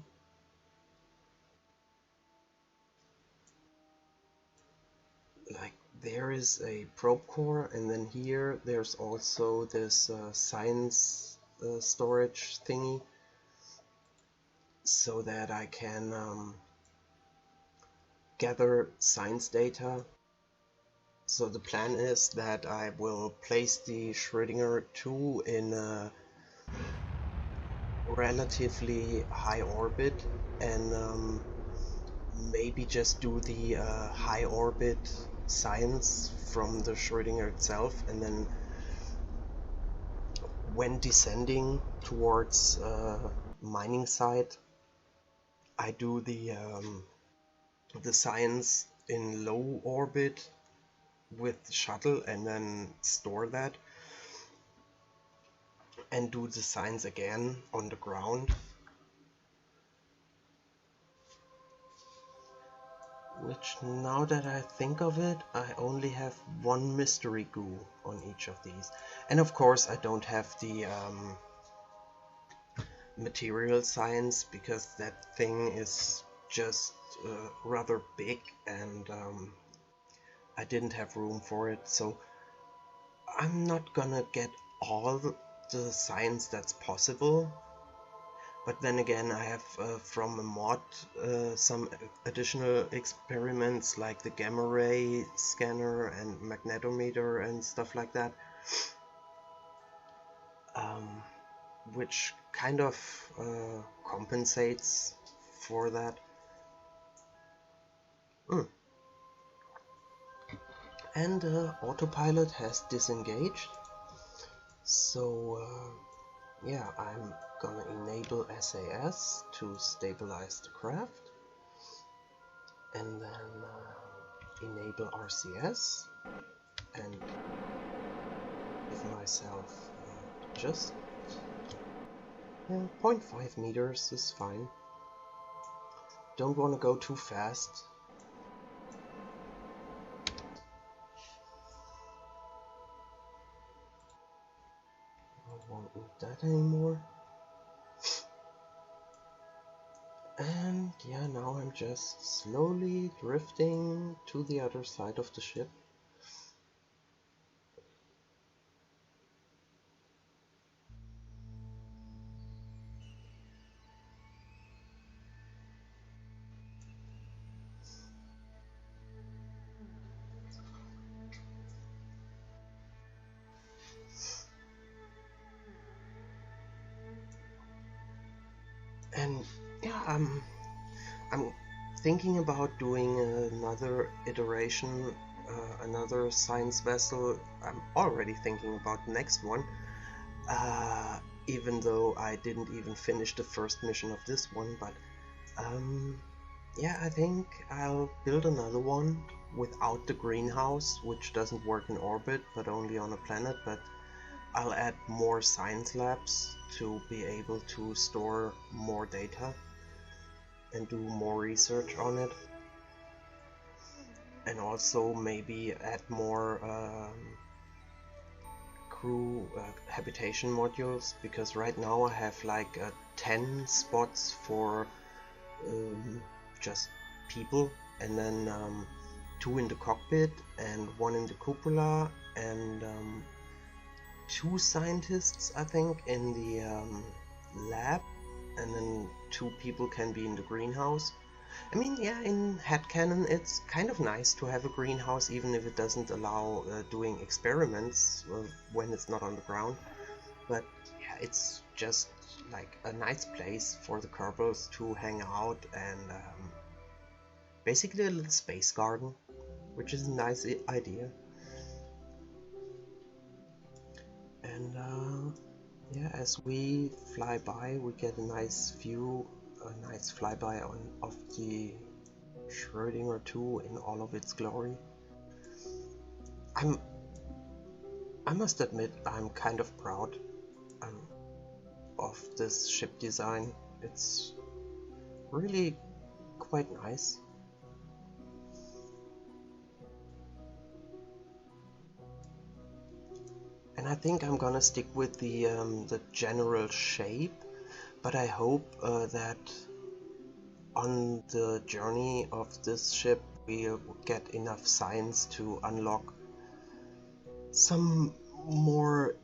Like, there is a probe core, and then here there's also this science storage thingy, so that I can gather science data. So the plan is that I will place the Schrödinger 2 in a relatively high orbit, and maybe just do the high orbit science from the Schrödinger itself, and then when descending towards mining site, I do the science in low orbit with the shuttle, and then store that and do the science again on the ground. Which, now that I think of it, I only have 1 mystery goo on each of these. And of course I don't have the material science, because that thing is just rather big, and I didn't have room for it, so I'm not gonna get all the science that's possible. But then again, I have from a mod some additional experiments like the gamma ray scanner and magnetometer and stuff like that, which kind of compensates for that. And autopilot has disengaged, so yeah, I'm gonna enable SAS to stabilize the craft, and then enable RCS, and give myself just 0.5 meters is fine. Don't want to go too fast. I won't need that anymore. And yeah, now I'm just slowly drifting to the other side of the ship. And yeah, I'm thinking about doing another iteration, another science vessel. I'm already thinking about the next one, even though I didn't even finish the first mission of this one. But yeah, I think I'll build another one without the greenhouse, which doesn't work in orbit but only on a planet. But I'll add more science labs to be able to store more data and do more research on it, and also maybe add more crew habitation modules, because right now I have like 10 spots for just people, and then 2 in the cockpit and 1 in the cupola, and 2 scientists I think in the lab, and then 2 people can be in the greenhouse. I mean, yeah, in headcanon it's kind of nice to have a greenhouse, even if it doesn't allow doing experiments when it's not on the ground. But yeah, it's just like a nice place for the Kerbals to hang out, and basically a little space garden, which is a nice idea. And yeah, as we fly by, we get a nice view, a nice flyby of the Schrödinger 2 in all of its glory. I must admit, I'm kind of proud of this ship design. It's really quite nice. And I think I'm gonna stick with the general shape, but I hope that on the journey of this ship we'll get enough science to unlock some more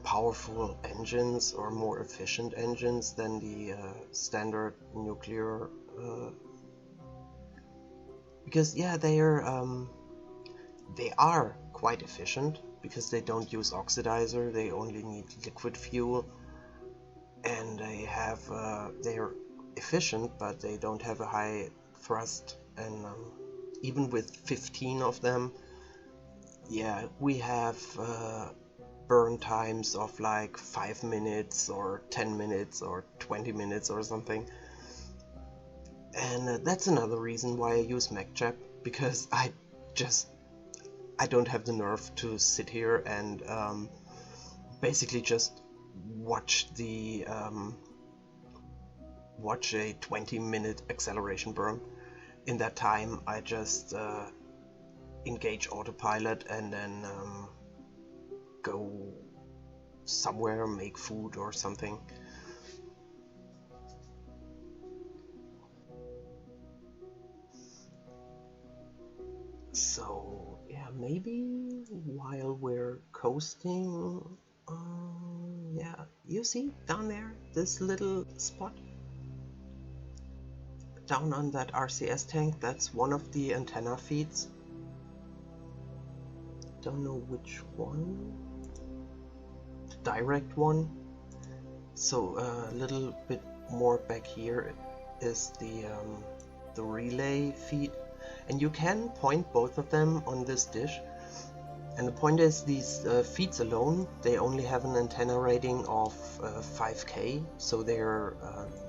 powerful engines, or more efficient engines than the standard nuclear, because yeah, they are quite efficient, because they don't use oxidizer, they only need liquid fuel, and they're efficient, but they don't have a high thrust. And even with 15 of them, yeah, we have burn times of like 5 minutes or 10 minutes or 20 minutes or something. And that's another reason why I use MacJap, because I don't have the nerve to sit here and basically just watch a 20-minute acceleration burn. In that time I just engage autopilot and then go somewhere, make food or something. So yeah, maybe while we're coasting, yeah, you see down there this little spot down on that RCS tank? That's one of the antenna feeds. Don't know which one, the direct one. So a little bit more back here is the relay feed, and you can point both of them on this dish. And the point is, these feeds alone, they only have an antenna rating of 5K, so they're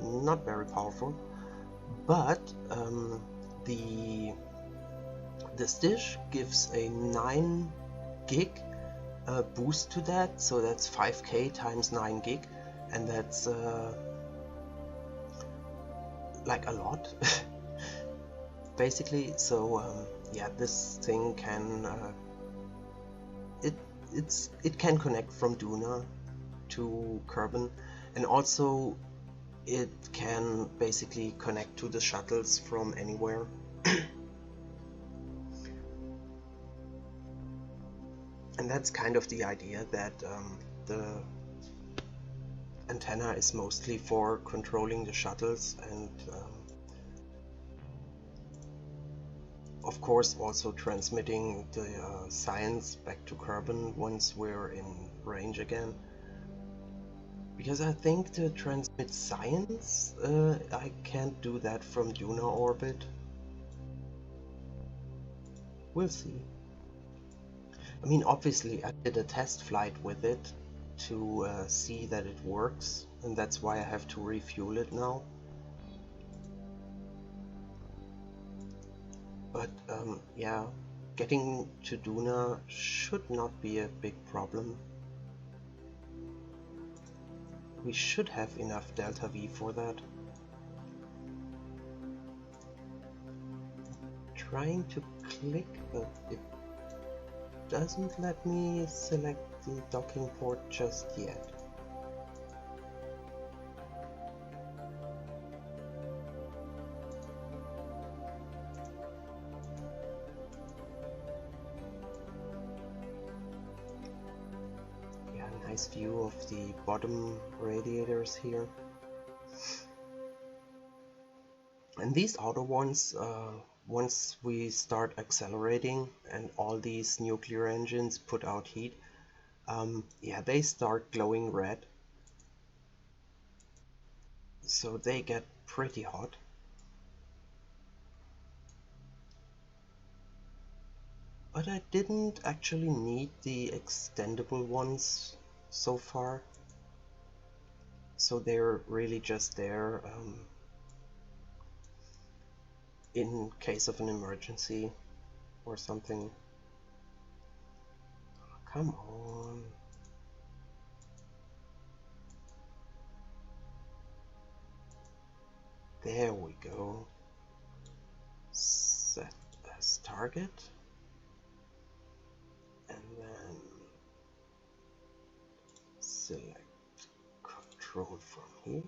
not very powerful. But this dish gives a 9 gig boost to that, so that's 5K times 9 gig, and that's like a lot, basically. So yeah, this thing can it can connect from Duna to Kerbin, and also it can basically connect to the shuttles from anywhere. And that's kind of the idea, that the antenna is mostly for controlling the shuttles, and of course also transmitting the science back to Kerbin once we're in range again. Because I think to transmit science, I can't do that from Duna orbit. We'll see. I mean, obviously I did a test flight with it to see that it works, and that's why I have to refuel it now. But yeah, getting to Duna should not be a big problem. We should have enough Delta V for that. Trying to click, but it doesn't let me select the docking port just yet. Yeah, nice view of the bottom radiators here. And these outer ones, once we start accelerating and all these nuclear engines put out heat, yeah, they start glowing red. So they get pretty hot. But I didn't actually need the extendable ones so far. So they're really just there in case of an emergency or something. Come on. There we go. Set as target. And then select control from here.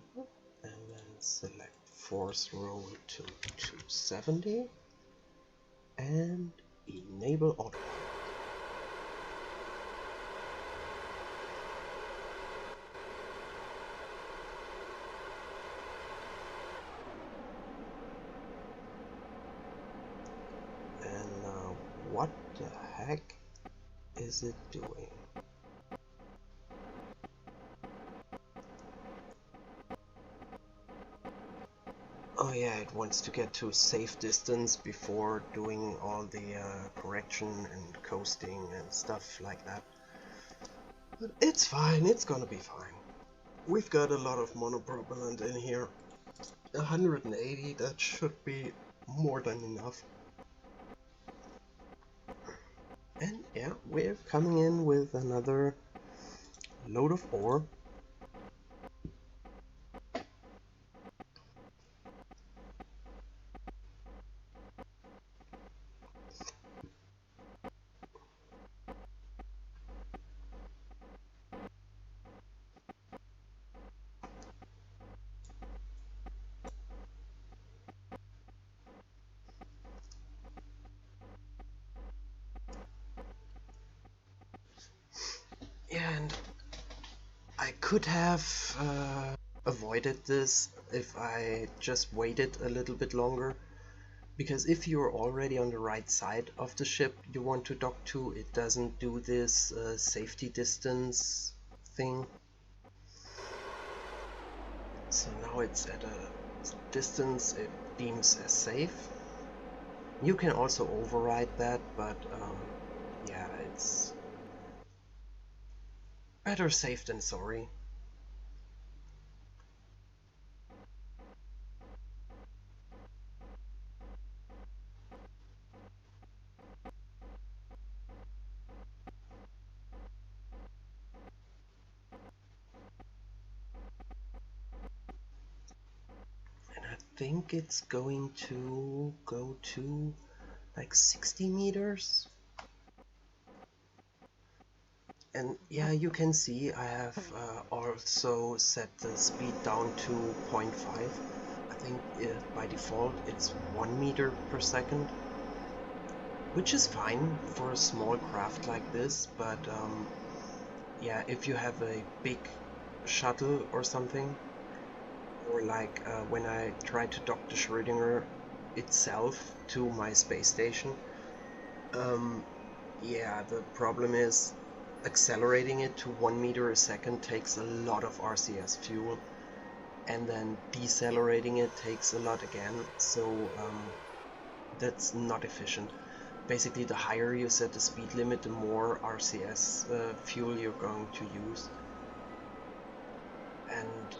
And then select force roll to 270. And enable autopilot. And now what the heck is it doing? Oh yeah, it wants to get to a safe distance before doing all the correction and coasting and stuff like that. But it's fine, it's gonna be fine. We've got a lot of monopropellant in here. 180, that should be more than enough. And yeah, we're coming in with another load of ore. And I could have avoided this if I just waited a little bit longer, because if you're already on the right side of the ship you want to dock to, it doesn't do this safety distance thing. So now it's at a distance it deems as safe. You can also override that, but yeah, it's better safe than sorry. And I think it's going to go to like 60 meters. And yeah, you can see I have also set the speed down to 0.5. I think by default it's 1 meter per second, which is fine for a small craft like this, but yeah, if you have a big shuttle or something, or like when I tried to dock the Schrödinger itself to my space station, yeah, the problem is accelerating it to 1 meter a second takes a lot of RCS fuel, and then decelerating it takes a lot again, so that's not efficient. Basically, the higher you set the speed limit, the more RCS fuel you're going to use. And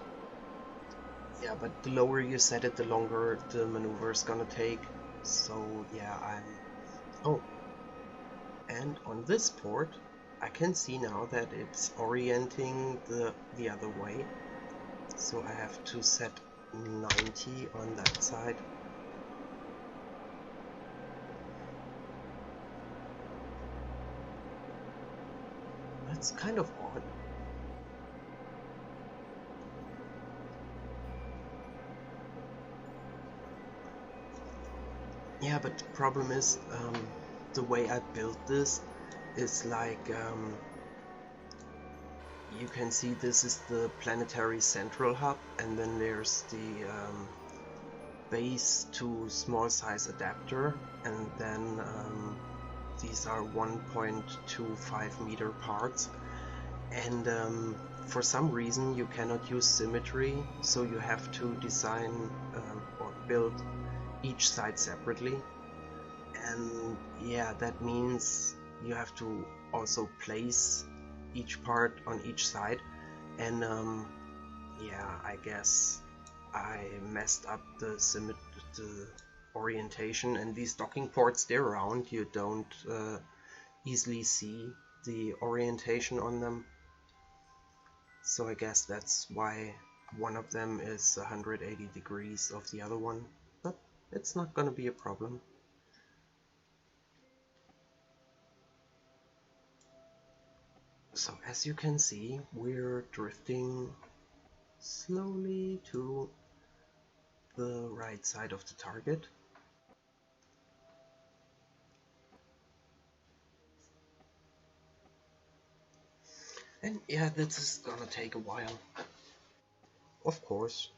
yeah, but the lower you set it, the longer the maneuver is gonna take. So yeah, oh, and on this port, I can see now that it's orienting the other way. So I have to set 90 on that side. That's kind of odd. Yeah, but the problem is, the way I built this is like, you can see this is the planetary central hub, and then there's the base to small size adapter, and then these are 1.25 meter parts, and for some reason you cannot use symmetry, so you have to design or build each side separately. And yeah, that means you have to also place each part on each side, and yeah, I guess I messed up the orientation, and these docking ports, they're round, you don't easily see the orientation on them, so I guess that's why one of them is 180 degrees of the other one, but it's not gonna be a problem. So as you can see, we're drifting slowly to the right side of the target. And yeah, this is gonna take a while, of course.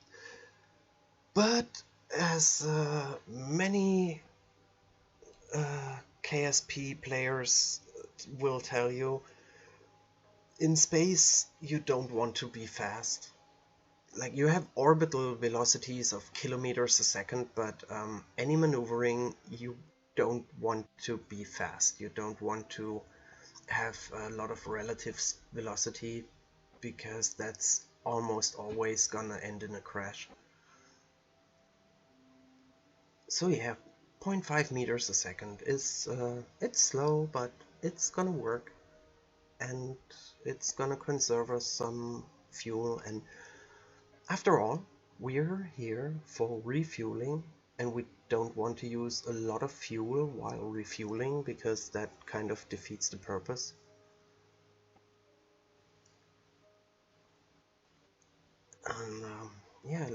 But as many KSP players will tell you, in space you don't want to be fast. Like, you have orbital velocities of kilometers a second, but any maneuvering, you don't want to be fast. You don't want to have a lot of relative velocity, because that's almost always gonna end in a crash. So yeah, 0.5 meters a second is it's slow, but it's gonna work, and it's gonna conserve us some fuel. And after all, we're here for refueling, and we don't want to use a lot of fuel while refueling, because that kind of defeats the purpose. And yeah,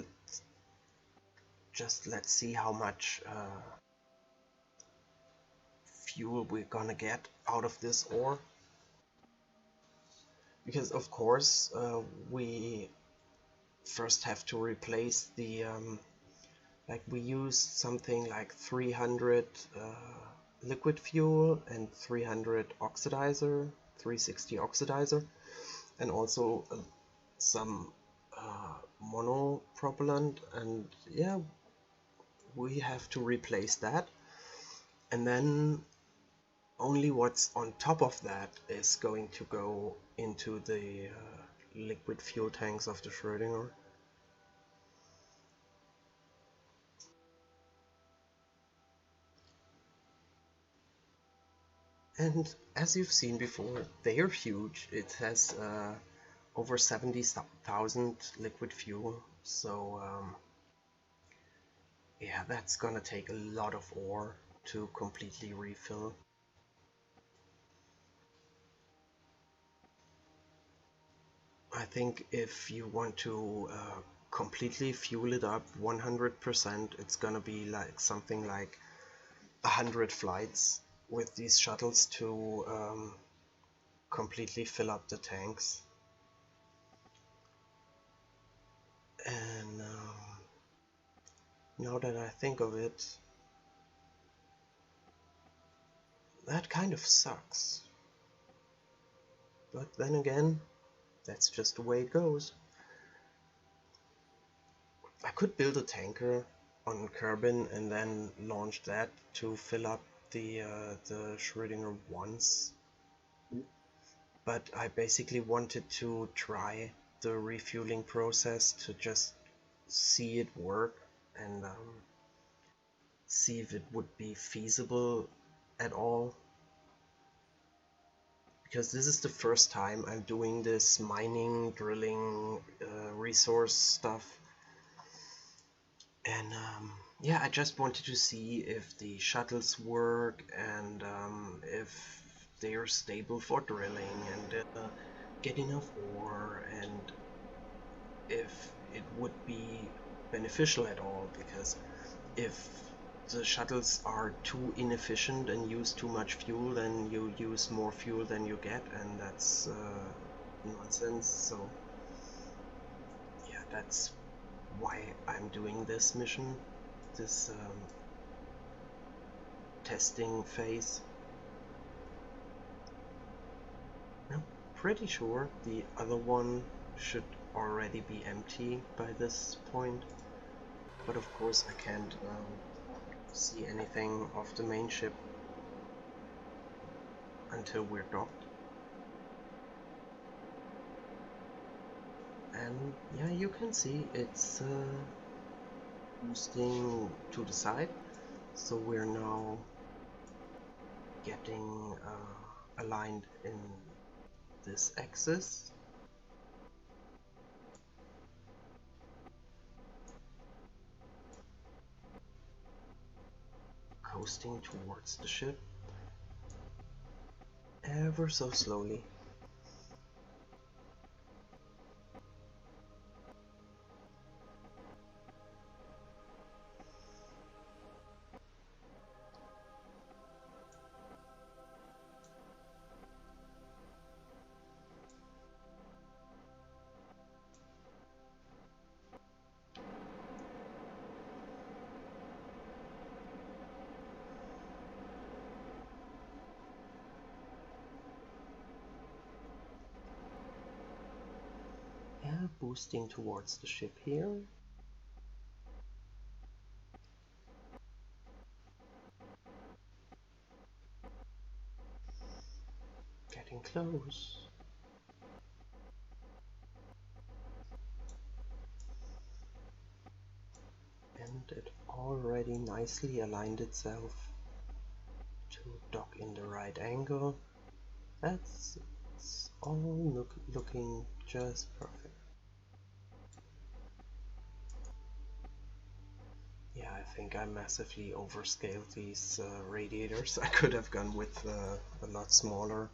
let's see how much fuel we're gonna get out of this ore. Because of course we first have to replace the like, we used something like 300 liquid fuel and 300 oxidizer, 360 oxidizer, and also some monopropellant, and yeah, we have to replace that, and then only what's on top of that is going to go into the liquid fuel tanks of the Schrödinger. And as you've seen before, they are huge. It has over 70,000 liquid fuel, so yeah, that's gonna take a lot of ore to completely refill. I think if you want to completely fuel it up 100%, it's gonna be like something like 100 flights with these shuttles to completely fill up the tanks. And now that I think of it, that kind of sucks. But then again, that's just the way it goes. I could build a tanker on Kerbin and then launch that to fill up the Schrödinger once. But I basically wanted to try the refueling process to just see it work and see if it would be feasible at all. Because this is the first time I'm doing this mining, drilling, resource stuff. And yeah, I just wanted to see if the shuttles work and if they are stable for drilling and get enough ore, and if it would be beneficial at all, because if the shuttles are too inefficient and use too much fuel, then you use more fuel than you get, and that's nonsense. So yeah, that's why I'm doing this mission, this testing phase. I'm pretty sure the other one should already be empty by this point, but of course I can't see anything of the main ship until we're docked. And yeah, you can see it's boosting to the side, so we're now getting aligned in this axis. Coasting towards the ship ever so slowly. Yeah, boosting towards the ship here. Getting close. And it already nicely aligned itself to dock in the right angle. That's all looking just perfect. Yeah, I think I massively overscaled these radiators. I could have gone with a lot smaller.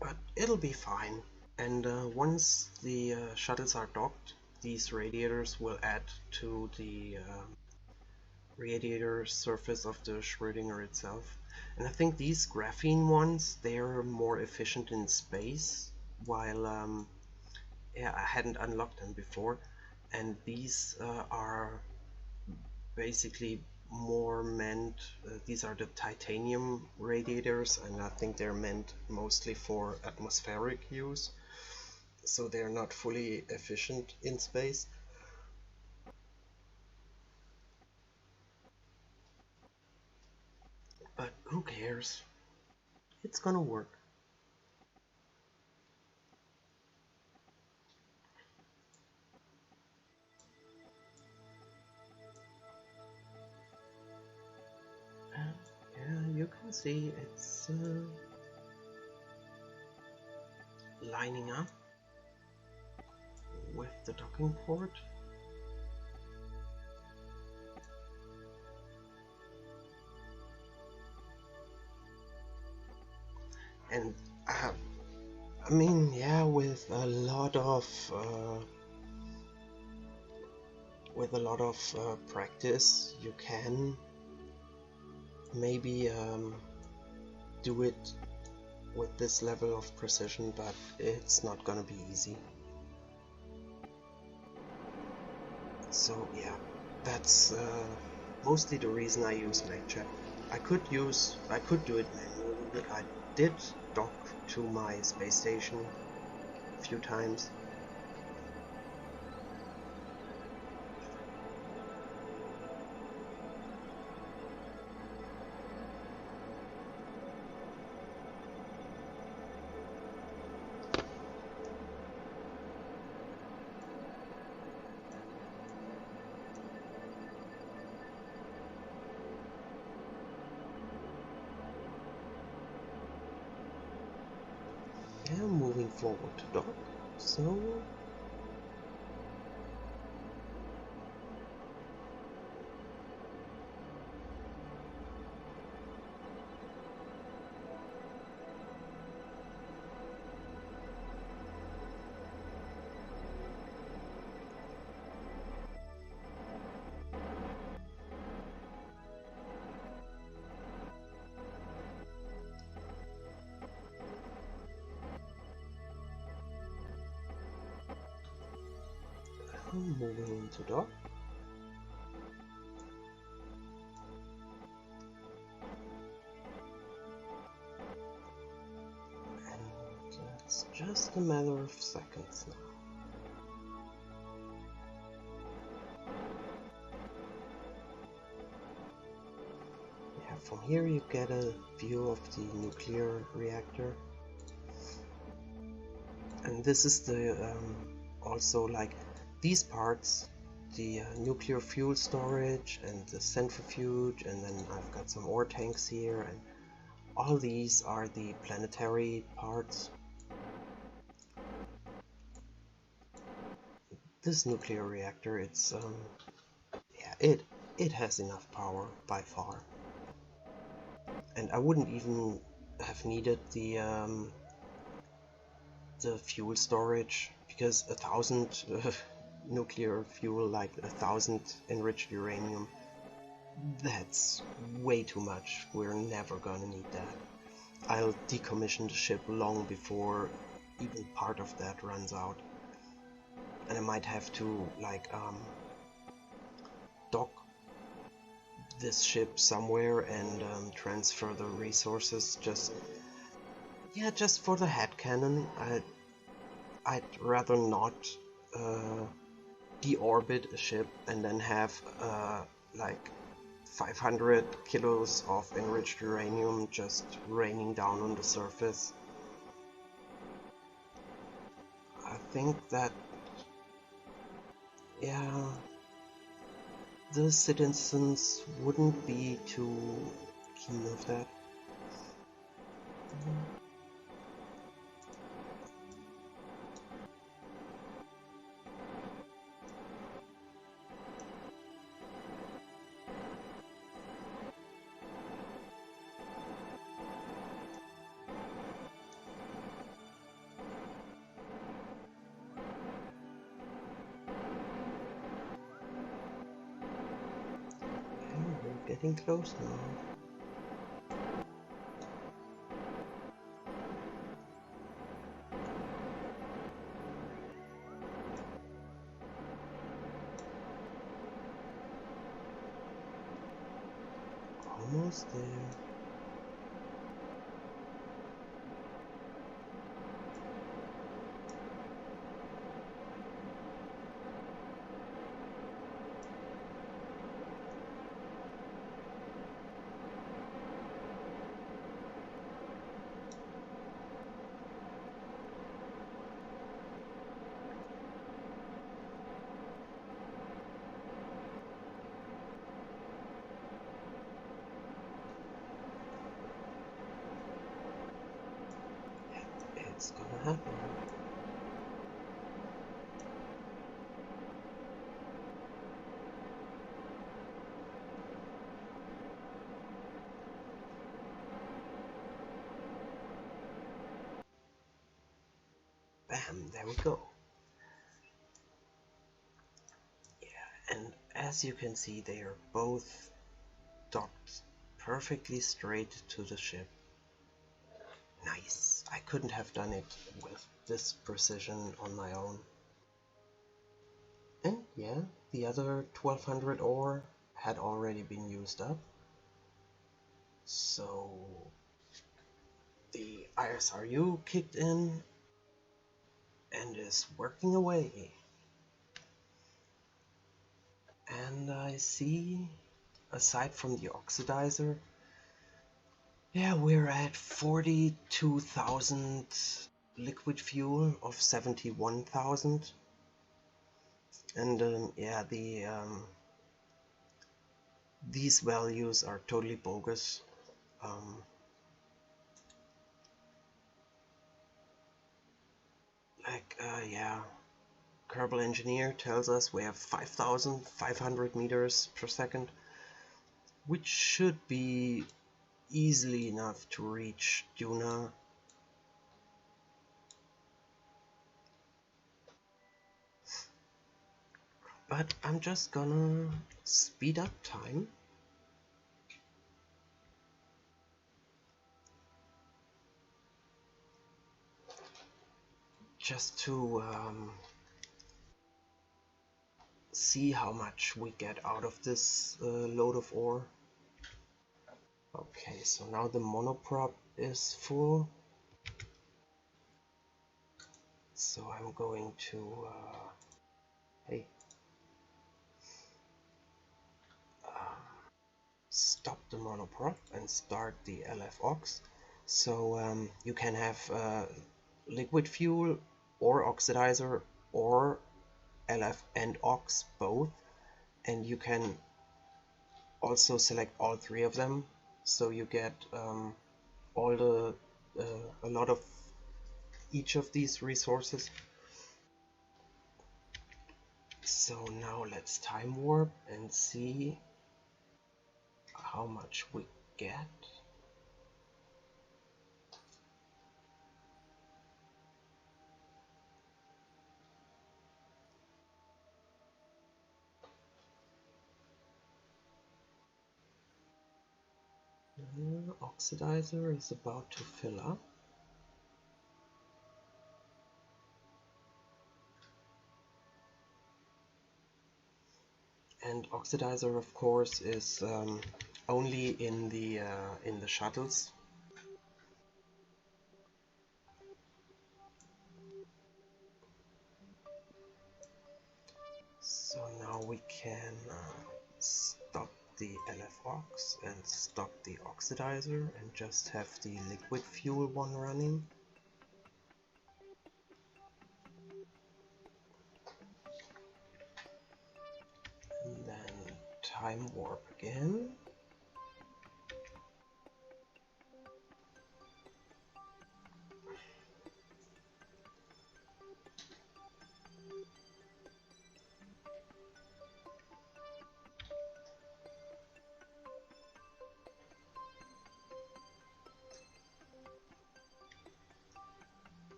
But it'll be fine. And once the shuttles are docked, these radiators will add to the radiator surface of the Schrödinger itself. And I think these graphene ones, they're more efficient in space, while yeah, I hadn't unlocked them before. And these are basically more meant, these are the titanium radiators, and I think they're meant mostly for atmospheric use, so they're not fully efficient in space. But who cares? It's gonna work. Yeah, you can see it's lining up with the docking port. And I mean, yeah, with a lot of practice, you can maybe do it with this level of precision, but it's not gonna be easy. So yeah, that's mostly the reason I use MagChat. I could do it manually. I did dock to my space station a few times. Yeah, moving forward to dock. So moving into dock. And it's just a matter of seconds now. Yeah, from here you get a view of the nuclear reactor. And this is the also like these parts, the nuclear fuel storage and the centrifuge, and then I've got some ore tanks here, and all these are the planetary parts. This nuclear reactor, it's yeah, it has enough power by far, and I wouldn't even have needed the fuel storage, because 1,000 nuclear fuel, like 1,000 enriched uranium, that's way too much. We're never gonna need that. I'll decommission the ship long before even part of that runs out, and I might have to like dock this ship somewhere and transfer the resources, just for the headcanon. I'd rather not deorbit a ship and then have like 500 kilos of enriched uranium just raining down on the surface. I think that, yeah, the citizens wouldn't be too keen of that. Getting close now. Almost there. It's gonna happen. Bam, there we go. Yeah, and as you can see, they are both docked perfectly straight to the ship. Nice. I couldn't have done it with this precision on my own. And yeah, the other 1200 ore had already been used up. So the ISRU kicked in and is working away. And I see, aside from the oxidizer, yeah, we're at 42,000 liquid fuel of 71,000. And yeah, these values are totally bogus. Yeah, Kerbal Engineer tells us we have 5,500 meters per second, which should be easily enough to reach Duna. But I'm just gonna speed up time. Just to see how much we get out of this load of ore. Okay, so now the monoprop is full. So I'm going to hey, stop the monoprop and start the LF Ox. So you can have liquid fuel or oxidizer or LF and Ox both, and you can also select all three of them, so you get all the a lot of each of these resources. So now let's time warp and see how much we get. Oxidizer is about to fill up. And oxidizer, of course, is only in the shuttles. So now we can stop the LF Ox and stop the oxidizer and just have the liquid fuel one running. And then time warp again.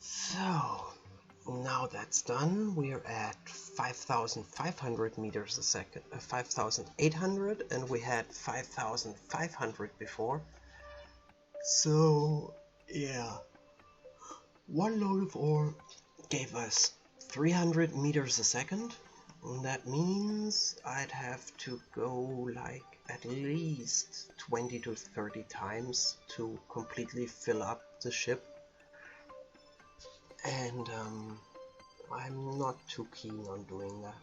So now that's done, we're at 5,500 meters a second, 5,800, and we had 5,500 before. So yeah, one load of ore gave us 300 meters a second. And that means I'd have to go like at least 20 to 30 times to completely fill up the ship. And I'm not too keen on doing that.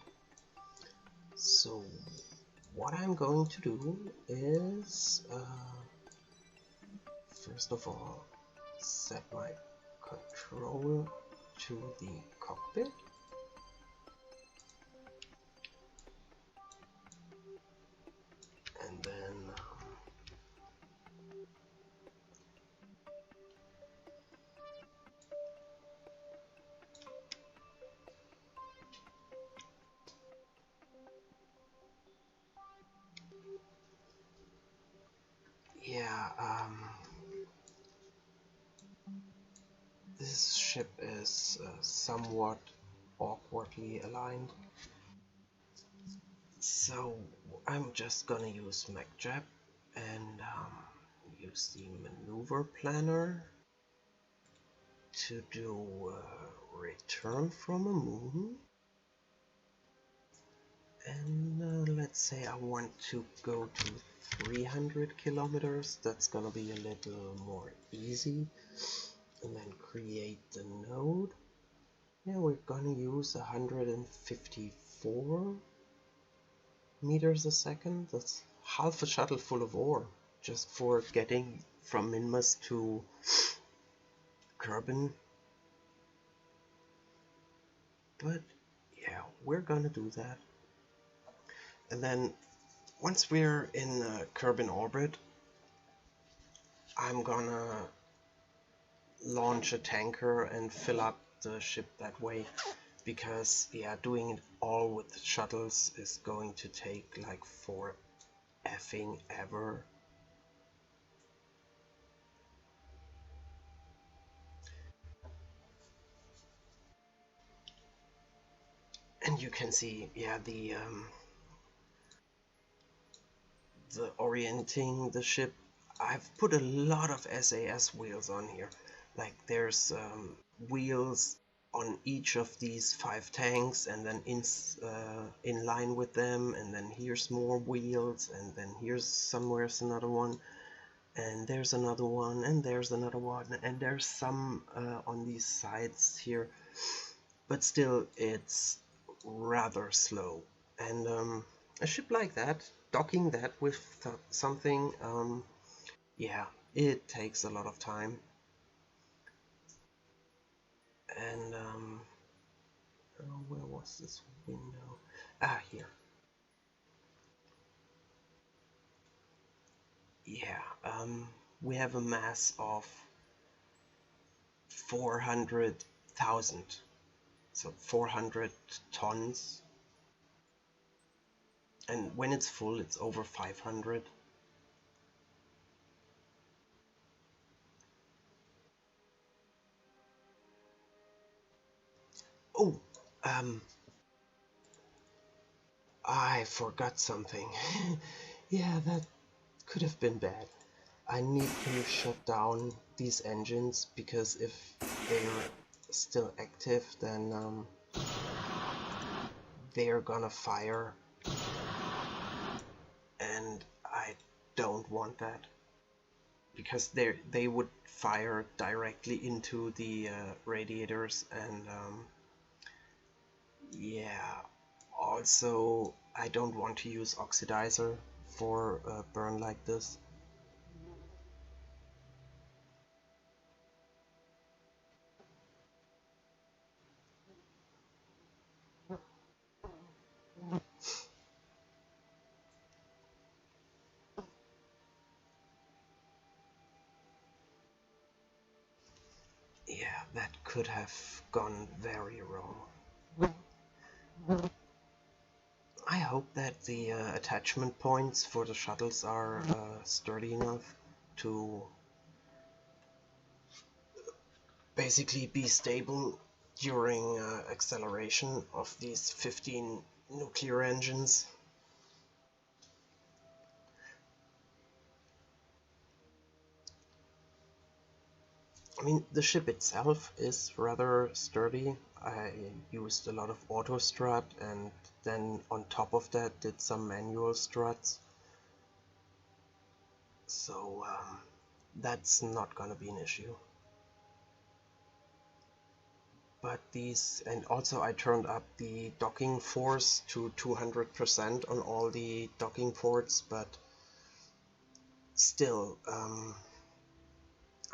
So what I'm going to do is first of all set my control to the cockpit. And then yeah, This ship is somewhat awkwardly aligned, so I'm just gonna use MacJab and use the maneuver planner to do return from a moon. And let's say I want to go to 300 kilometers. That's gonna be a little more easy. And then create the node. Yeah, we're gonna use 154 meters a second. That's half a shuttle full of ore just for getting from Minmus to Kerbin. But yeah, we're gonna do that. And then once we're in Kerbin orbit, I'm gonna launch a tanker and fill up the ship that way, because yeah, doing it all with the shuttles is going to take like for effing ever. And you can see, yeah, the orienting the ship. I've put a lot of SAS wheels on here. Like there's wheels on each of these 5 tanks, and then in line with them, and then here's more wheels, and then here's somewhere's another one, and there's another one, and there's another one, and there's some on these sides here, but still it's rather slow. And a ship like that, docking that with something, yeah, it takes a lot of time. And oh, where was this window? Ah, here. Yeah, we have a mass of 400,000, so 400 tons, and when it's full it's over 500. Oh, I forgot something. Yeah, that could have been bad. I need to shut down these engines, because if they're still active, then they're gonna fire, and I don't want that, because they would fire directly into the radiators, and yeah, also I don't want to use oxidizer for a burn like this. Yeah, that could have gone very wrong. I hope that the attachment points for the shuttles are sturdy enough to basically be stable during acceleration of these 15 nuclear engines. I mean, the ship itself is rather sturdy. I used a lot of auto strut, and then on top of that did some manual struts. So that's not gonna be an issue. But these, and also I turned up the docking force to 200% on all the docking ports, but still, I'm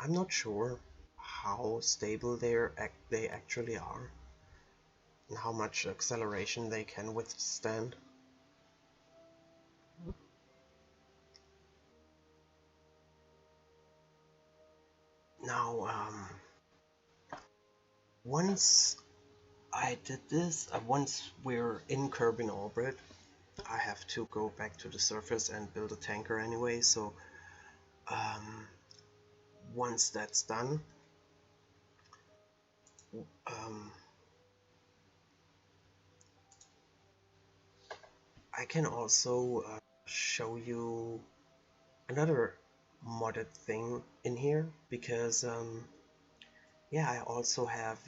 not sure how stable they actually are, and how much acceleration they can withstand. Now, once I did this, once we're in Kerbin orbit, I have to go back to the surface and build a tanker anyway, so once that's done, I can also show you another modded thing in here, because yeah, I also have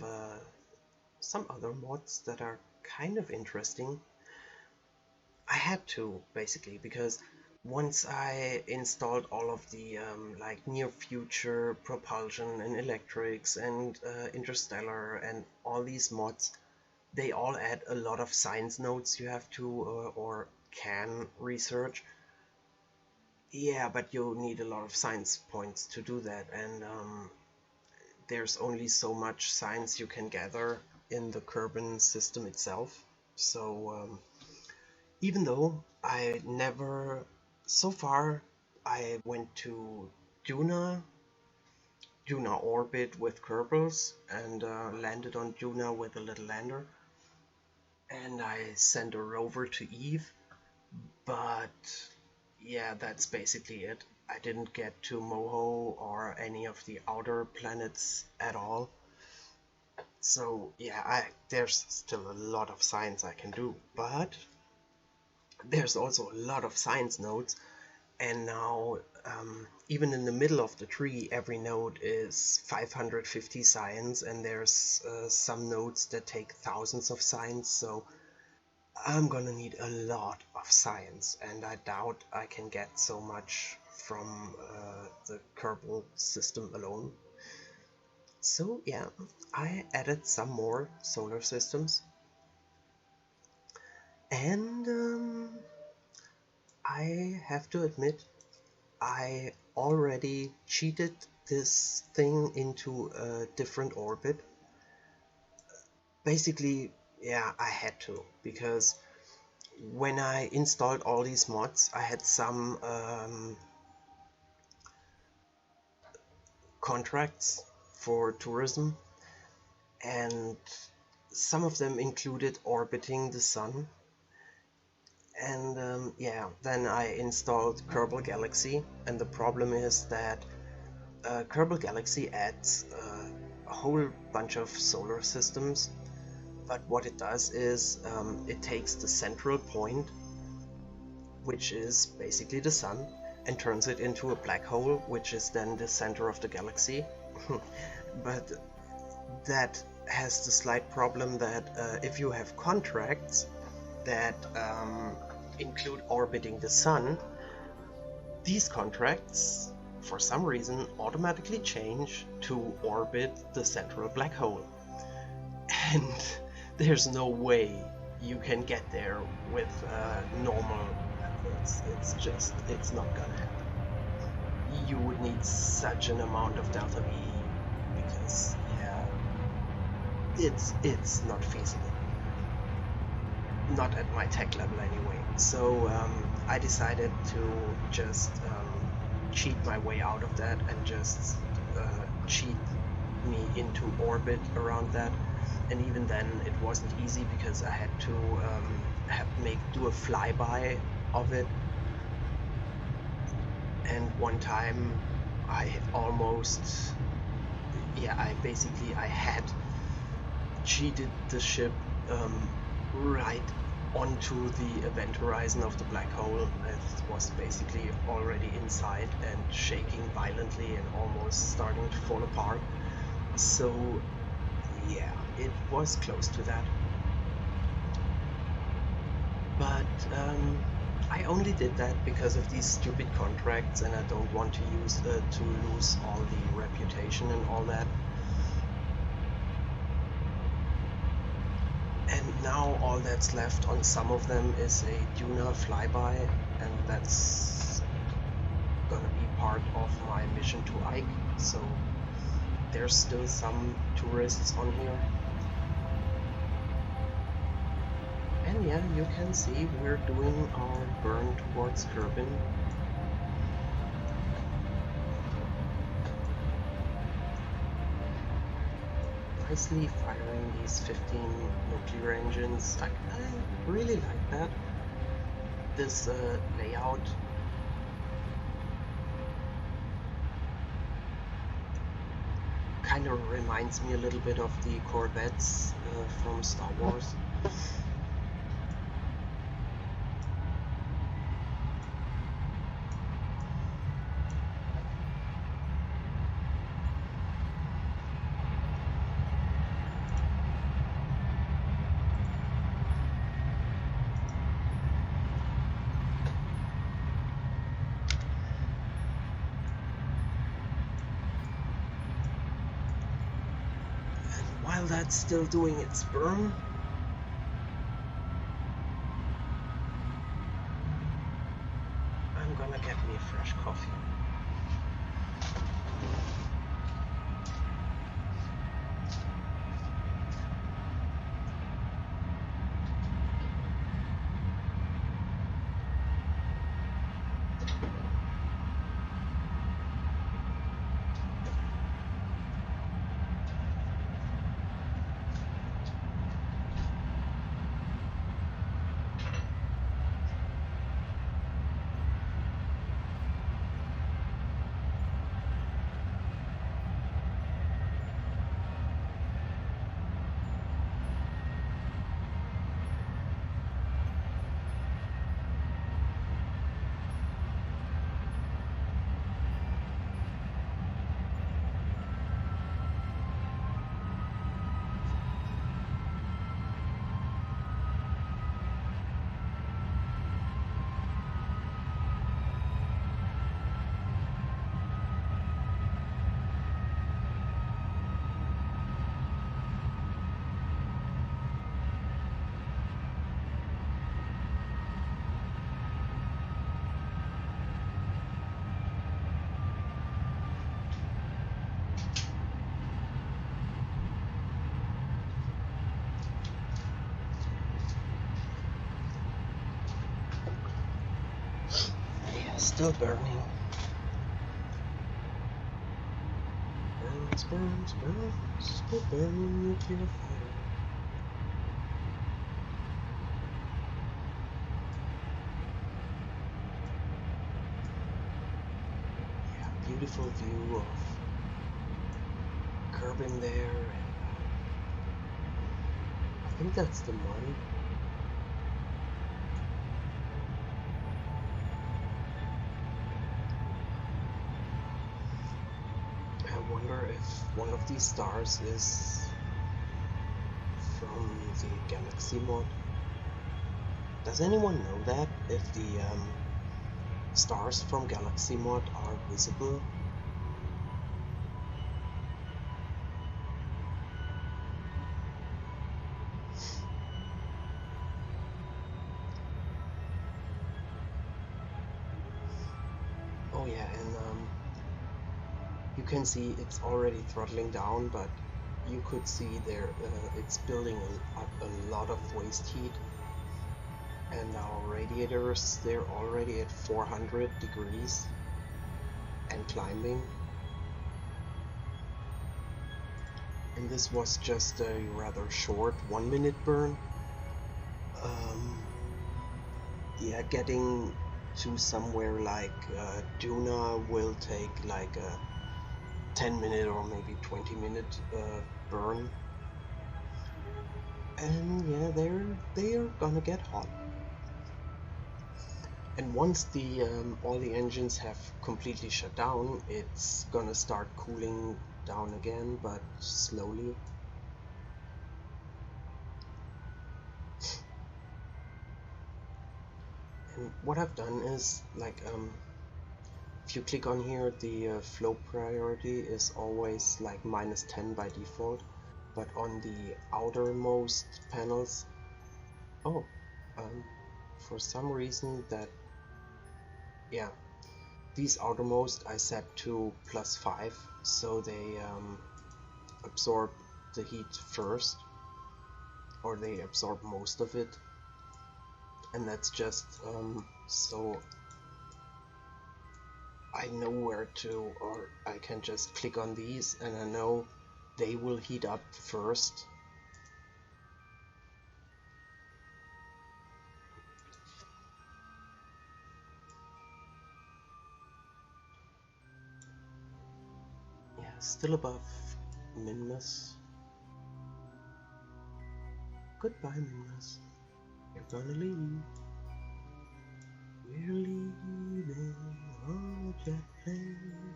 some other mods that are kind of interesting. I had to, basically, because once I installed all of the like near future propulsion and electrics and interstellar and all these mods, they all add a lot of science nodes you have to or can research. Yeah, but you need a lot of science points to do that, and there's only so much science you can gather in the Kerbin system itself. So even though I never, so far, I went to Juna orbit with Kerbals and landed on Juna with a little lander, and I sent a rover to Eve, but yeah, that's basically it. I didn't get to Moho or any of the outer planets at all. So yeah, there's still a lot of science I can do, but there's also a lot of science nodes, and now even in the middle of the tree, every node is 550 science, and there's some nodes that take thousands of science, so I'm gonna need a lot of science, and I doubt I can get so much from the Kerbal system alone. So yeah, I added some more solar systems, and I have to admit, I already cheated this thing into a different orbit. Basically, yeah, I had to, because when I installed all these mods, I had some contracts for tourism, and some of them included orbiting the sun. And yeah, then I installed Kerbal Galaxy, and the problem is that Kerbal Galaxy adds a whole bunch of solar systems, but what it does is it takes the central point, which is basically the sun, and turns it into a black hole, which is then the center of the galaxy. But that has the slight problem that if you have contracts that include orbiting the sun, these contracts, for some reason, automatically change to orbit the central black hole. And there's no way you can get there with normal methods. It's not gonna happen. You would need such an amount of delta V, because yeah, it's not feasible. Not at my tech level anyway. So I decided to just cheat my way out of that, and just cheat me into orbit around that. And even then it wasn't easy, because I had to do a flyby of it. And one time I almost, yeah, I had cheated the ship right onto the event horizon of the black hole. It was basically already inside and shaking violently and almost starting to fall apart. So yeah, it was close to that. But I only did that because of these stupid contracts, and I don't want to lose all the reputation and all that. And now all that's left on some of them is a Duna flyby, and that's gonna be part of my mission to Ike. So there's still some tourists on here. And yeah, you can see we're doing our burn towards Kerbin. Nicely firing these 15 nuclear engines. I really like that. This layout. kind of reminds me a little bit of the Corvettes from Star Wars. While that's still doing its burn, I'm gonna get me a fresh coffee. Still burning. Burns, burns, burns, still burning nuclear fire. Yeah, beautiful view of curbing there, and I think that's the mine. I wonder if one of these stars is from the Galaxy mod. Does anyone know that? If the stars from Galaxy mod are visible? Oh yeah, and you can see it's already throttling down, but you could see there it's building up a lot of waste heat, and our radiators, they're already at 400 degrees and climbing, and this was just a rather short 1-minute burn. Yeah, getting to somewhere like Duna will take like a 10-minute or maybe 20-minute burn, and yeah, they're gonna get hot. And once the all the engines have completely shut down, it's gonna start cooling down again, but slowly. And what I've done is, like, if you click on here, the flow priority is always like -10 by default, but on the outermost panels, oh, for some reason that, yeah, these outermost I set to +5, so they absorb the heat first, or they absorb most of it, and that's just so I know where to, or I can just click on these and I know they will heat up first. Yeah, still above Minmus. Goodbye, Minmus. We're gonna leave. We're leaving on a jet plane.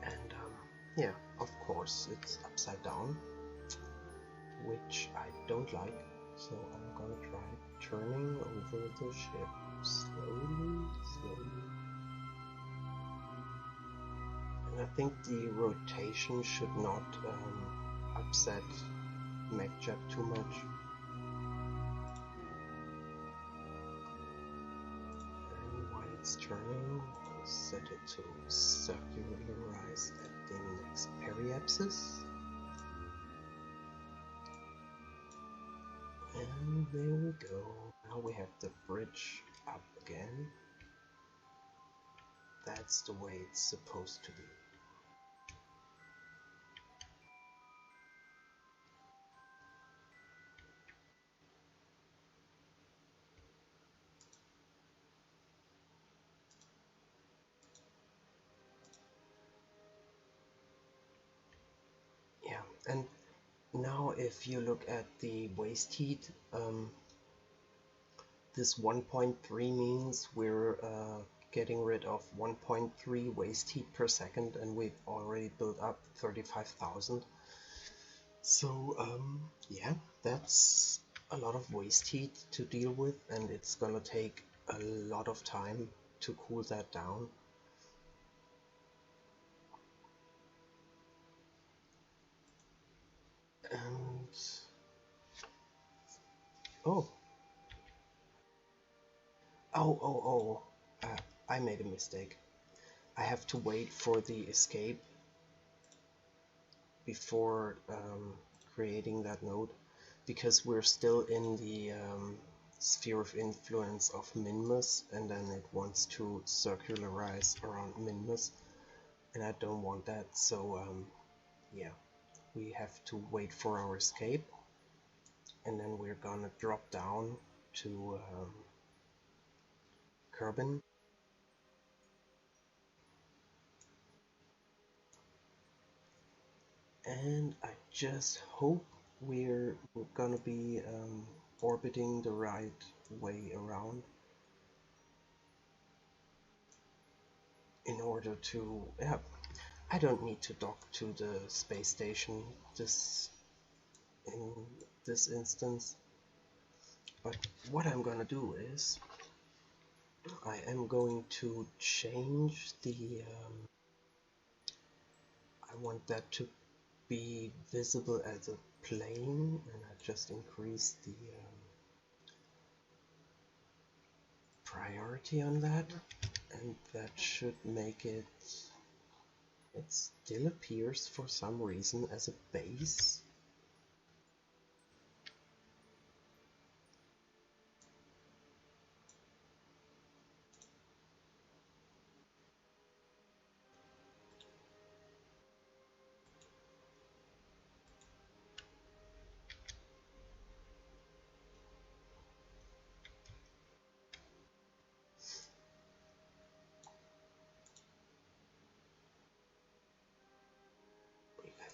And yeah, of course it's upside down, which I don't like. So I'm gonna try turning over the ship slowly. And I think the rotation should not upset MacJet too much. And while it's turning, I'll set it to circularize at the next periapsis. And there we go. Now we have the bridge up again. That's the way it's supposed to be. Yeah, and now if you look at the waste heat, this 1.3 means we're getting rid of 1.3 waste heat per second, and we've already built up 35,000. So yeah, that's a lot of waste heat to deal with, and it's gonna take a lot of time to cool that down. And oh, I made a mistake. I have to wait for the escape before creating that node, because we're still in the sphere of influence of Minmus, and then it wants to circularize around Minmus, and I don't want that. So yeah, we have to wait for our escape, and then we're gonna drop down to Kerbin. And I just hope we're gonna be orbiting the right way around in order to, yeah, I don't need to dock to the space station in this instance, but what I'm gonna do is I am going to change the I want that to be visible as a plane, and I just increase the priority on that, and that should make it still appears for some reason as a base.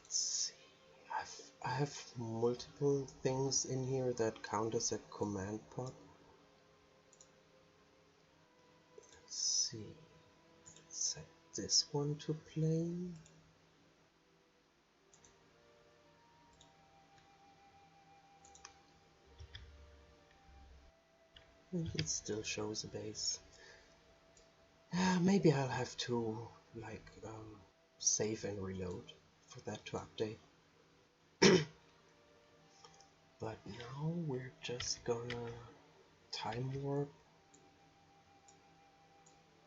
Let's see. I have multiple things in here that count as a command pod. Let's see. Set this one to plane. And it still shows a base. Maybe I'll have to like save and reload for that to update. But now we're just gonna time warp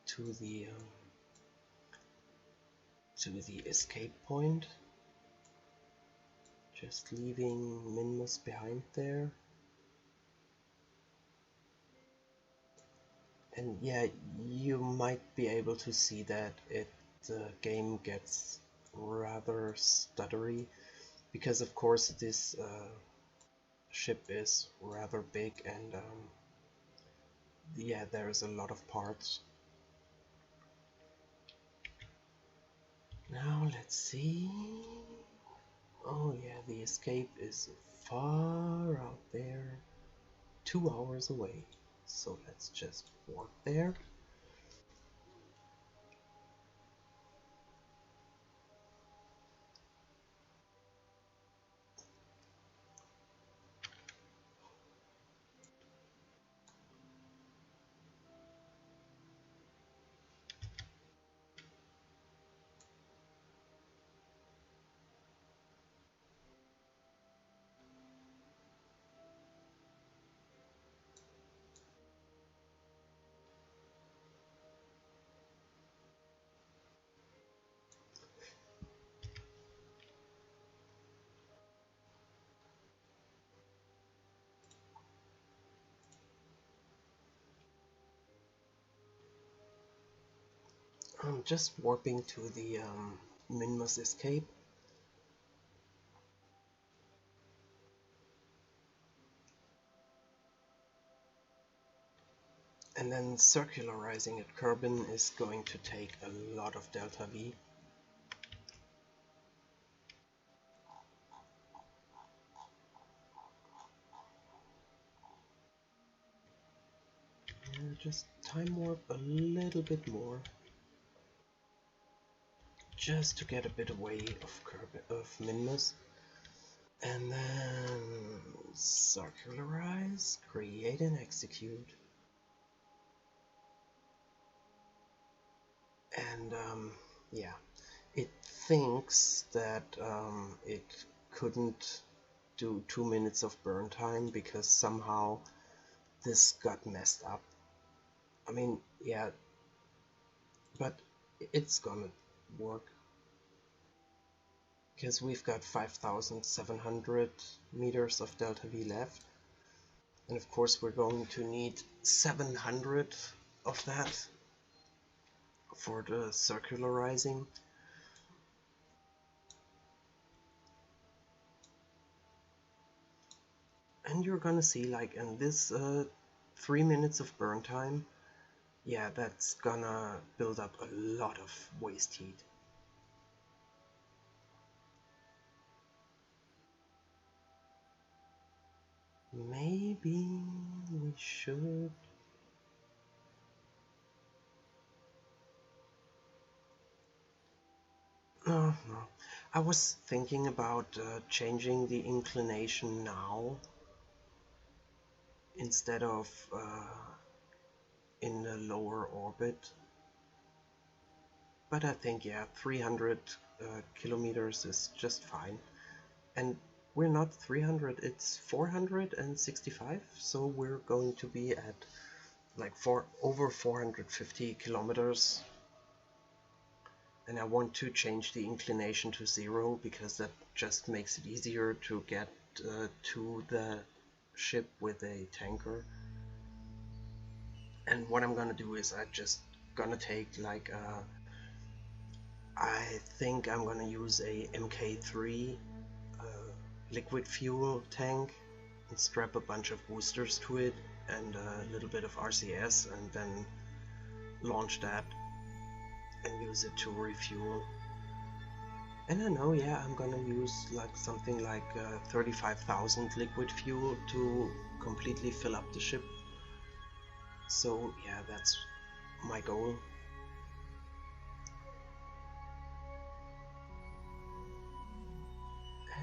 to the escape point, just leaving Minmus behind there. And yeah, you might be able to see that the game gets rather stuttery, because of course this ship is rather big, and yeah, there's a lot of parts. Now let's see. Oh yeah, the escape is far out there, 2 hours away. So let's just walk there. I'm just warping to the Minmus escape. And then circularizing at Kerbin is going to take a lot of delta V. Just time warp a little bit more, just to get a bit away of Minmus. And then circularize, create and execute. And yeah, it thinks that it couldn't do 2 minutes of burn time because somehow this got messed up. I mean, yeah, but it's gonna work because we've got 5,700 meters of delta V left, and of course we're going to need 700 of that for the circularizing. And you're gonna see, like, in this 3 minutes of burn time, yeah, that's gonna build up a lot of waste heat. Maybe we should... No. I was thinking about changing the inclination now instead of in the lower orbit. But I think, yeah, 300 kilometers is just fine. And we're not 300, it's 465, so we're going to be at like over 450 kilometers. And I want to change the inclination to 0 because that just makes it easier to get to the ship with a tanker. And what I'm gonna do is I'm just gonna take like I think I'm gonna use a MK3 liquid fuel tank and strap a bunch of boosters to it and a little bit of RCS and then launch that and use it to refuel. And I know, yeah, I'm gonna use like something like 35,000 liquid fuel to completely fill up the ship. So yeah, that's my goal.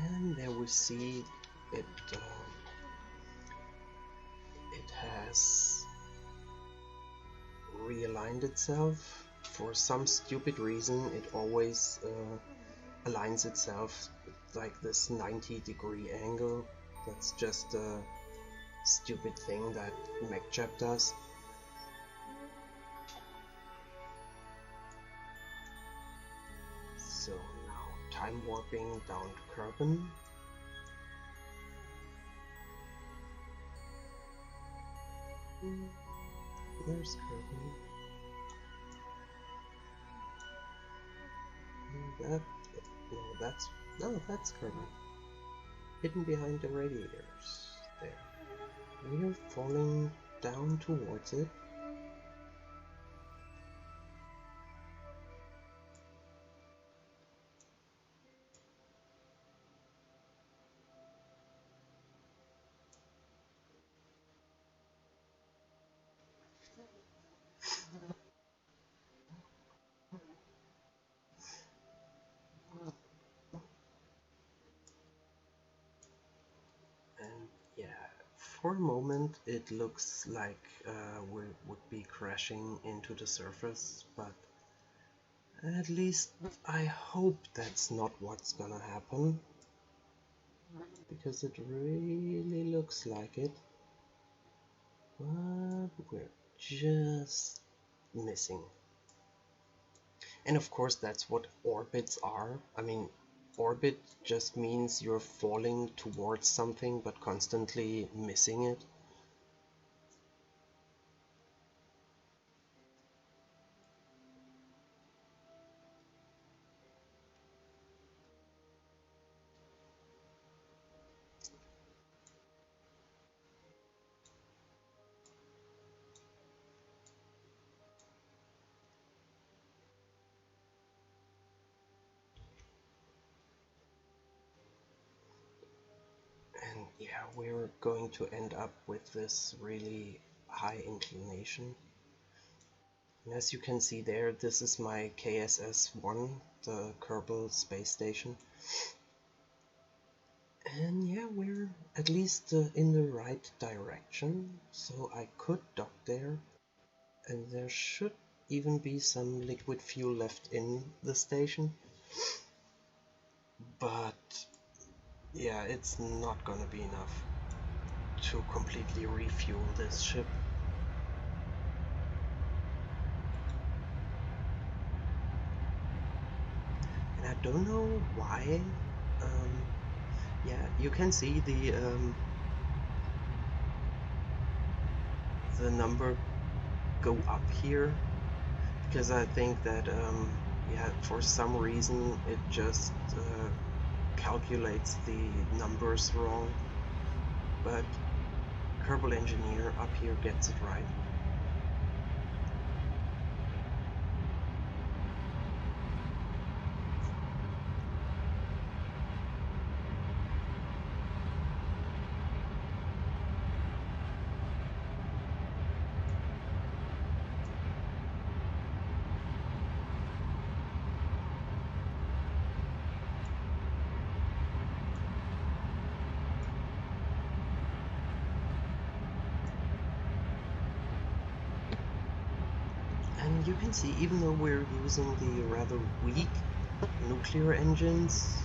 And there we see it. It has realigned itself. For some stupid reason, it always aligns itself with like this 90-degree angle. That's just a stupid thing that MacJab does. So now time warping down to Kerbin. There's Kerbin. That's Kerbin. Hidden behind the radiators. There. We're falling down towards it. for a moment it looks like we would be crashing into the surface, but at least I hope that's not what's gonna happen, because it really looks like it, but we're just missing. And of course that's what orbits are. I mean, orbit just means you're falling towards something but constantly missing it. And yeah, we're going to end up with this really high inclination. And as you can see there, this is my KSS-1, the Kerbal space station. And yeah, we're at least in the right direction, so I could dock there. And there should even be some liquid fuel left in the station. But yeah, it's not gonna be enough to completely refuel this ship. And I don't know why. Yeah, you can see the number go up here, because I think that yeah, for some reason it just calculates the numbers wrong, but Kerbal Engineer up here gets it right. And you can see, even though we're using the rather weak nuclear engines,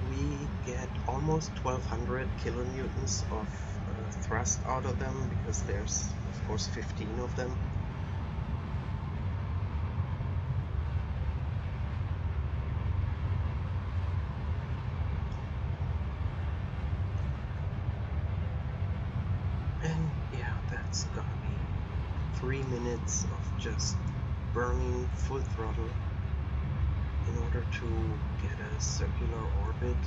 we get almost 1200 kilonewtons of thrust out of them, because there's of course 15 of them. And yeah, that's gonna be 3 minutes of just burning full throttle in order to get a circular orbit.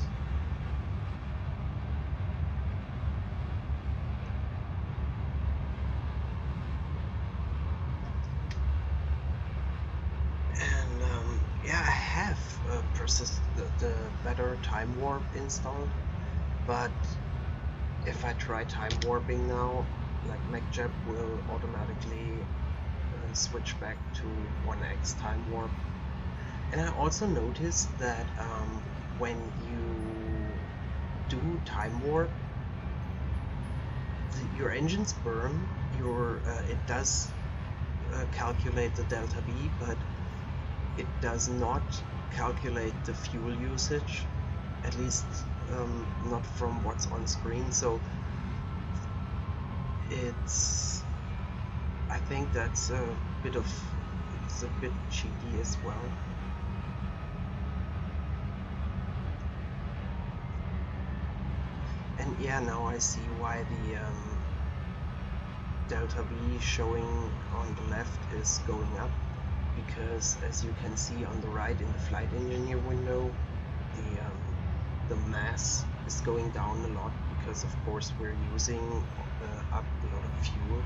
And yeah, I have the better time warp installed, but if I try time warping now, like MacJeb will automatically switch back to 1x time warp. And I also noticed that when you do time warp, your engines burn. It does calculate the delta V, but it does not calculate the fuel usage, at least not from what's on screen. So I think that's it's a bit cheaty as well. And yeah, now I see why the delta V showing on the left is going up, because as you can see on the right in the flight engineer window, the mass is going down a lot, because of course we're using up a lot of fuel.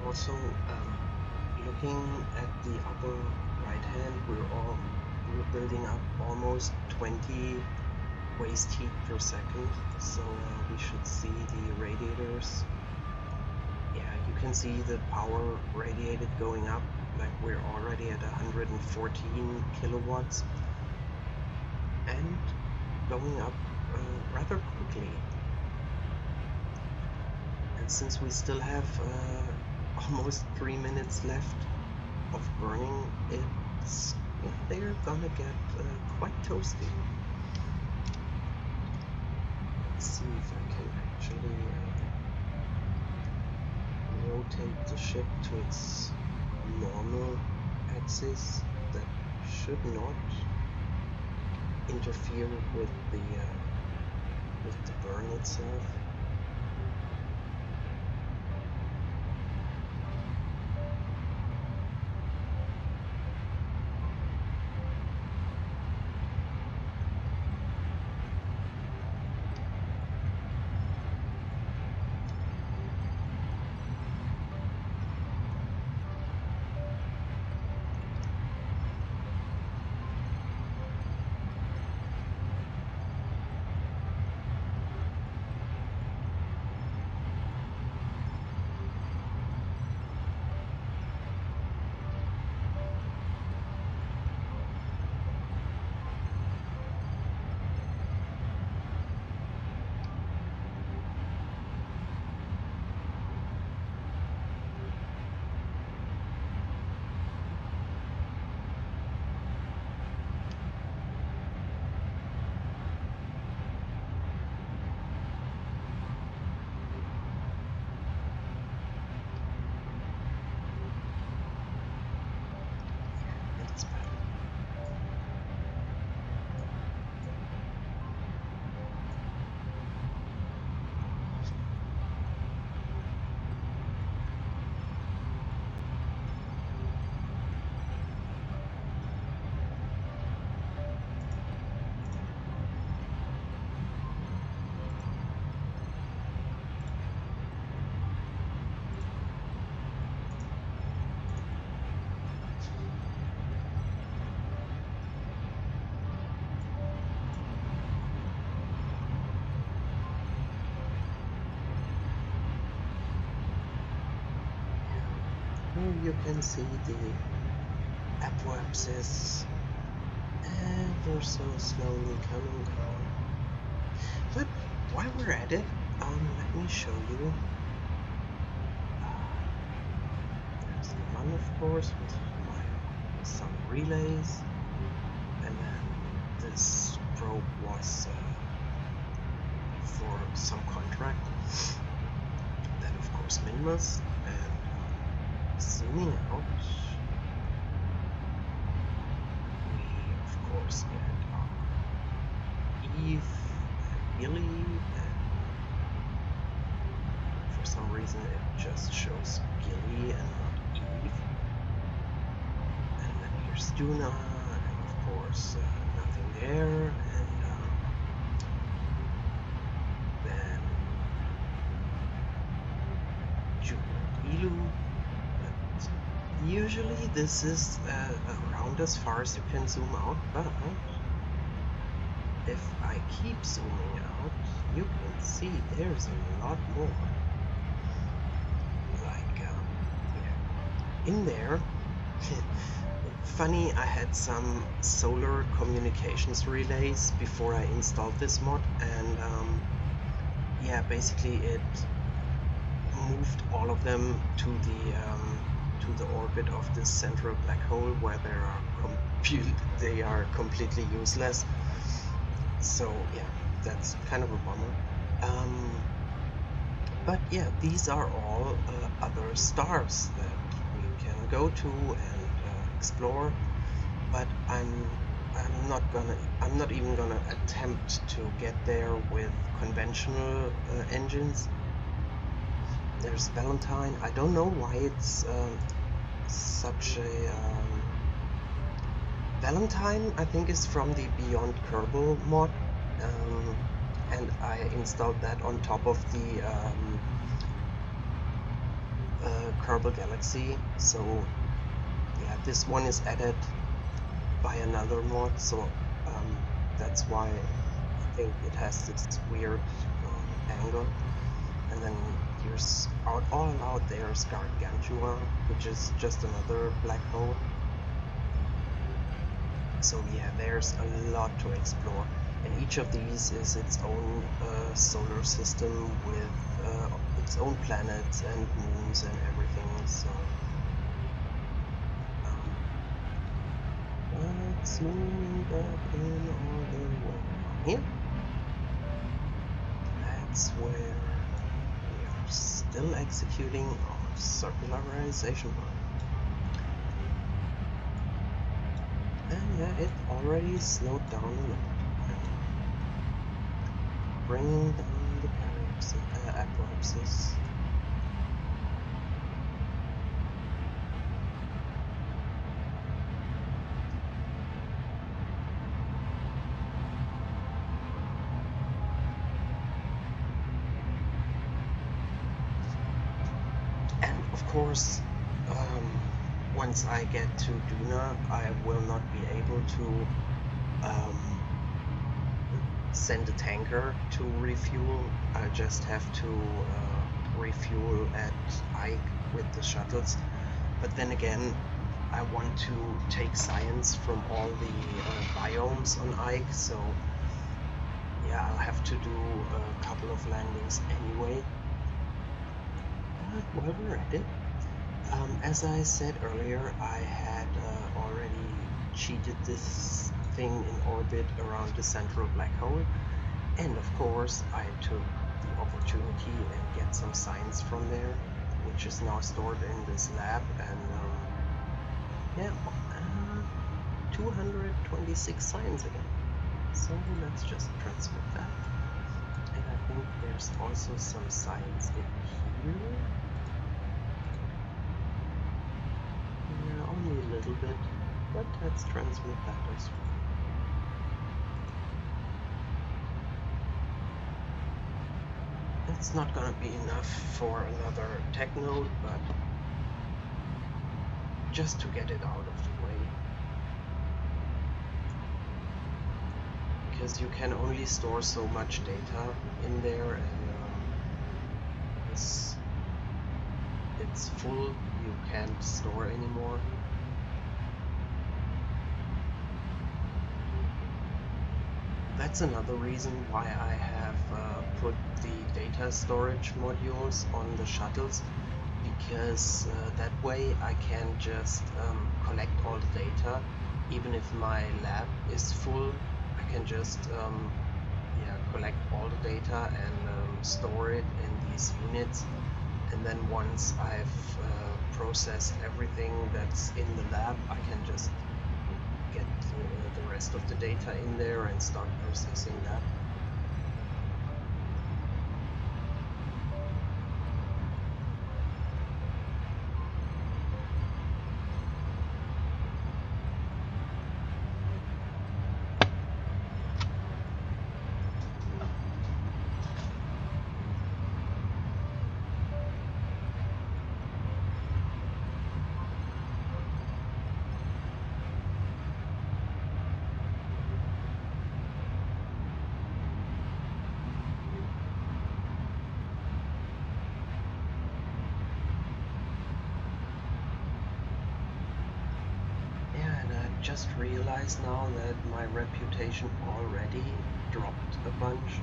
Also, looking at the upper right hand, we're building up almost 20 waste heat per second, so we should see the radiators. Yeah, you can see the power radiated going up, like we're already at 114 kilowatts and going up rather quickly. And since we still have almost 3 minutes left of burning, it's, yeah, they're gonna get quite toasty. Let's see if I can actually rotate the ship to its normal axis. That should not interfere with the burn itself. Here you can see the apoapsis ever so slowly coming down. But while we're at it, let me show you. There's the one, of course, with some relays, and then this probe was for some contract. Then, of course, Minmus, and zooming out, we of course get Eve and Billy, and for some reason it just shows Gilly and not Eve. And then here's Duna, and of course nothing there, and then Junior Ilu. Usually this is around as far as you can zoom out, but if I keep zooming out, you can see there's a lot more. Like, yeah, in there. Funny, I had some solar communications relays before I installed this mod, and yeah, basically it moved all of them to the orbit of this central black hole, where they are completely useless. So yeah, that's kind of a bummer. But yeah, these are all other stars that we can go to and explore. But I'm not even gonna attempt to get there with conventional engines. There's Valentine. I don't know why it's such a Valentine. I think is from the Beyond Kerbal mod, and I installed that on top of the Kerbal Galaxy. So yeah, this one is added by another mod, so that's why I think it has this weird angle. And then here's all out there's Gargantua, which is just another black hole. So yeah, there's a lot to explore, and each of these is its own solar system with its own planets and moons and everything. So let's zoom back in all the way here. That's where we are still executing our circularization work. And yeah, it already slowed down a lot, bringing down the apoapsis. And of course, once I get to Duna, I will not be able to send a tanker to refuel. I just have to refuel at Ike with the shuttles. But then again, I want to take science from all the biomes on Ike, so yeah, I'll have to do a couple of landings anyway. But while we're at it, as I said earlier, I had already cheated this thing in orbit around the central black hole, and of course I took the opportunity and get some science from there, which is now stored in this lab, and yeah, 226 science again. So let's just transmit that, and I think there's also some science in here. Only a little bit, but let's transmit that as well. It's not gonna be enough for another tech node, but just to get it out of the way. Because you can only store so much data in there, and it's full, you can't store anymore. That's another reason why I have put the data storage modules on the shuttles, because that way I can just collect all the data. Even if my lab is full, I can just collect all the data and store it in these units. And then once I've processed everything that's in the lab, I can just get the rest of the data in there and start processing that. Just realized now that my reputation already dropped a bunch,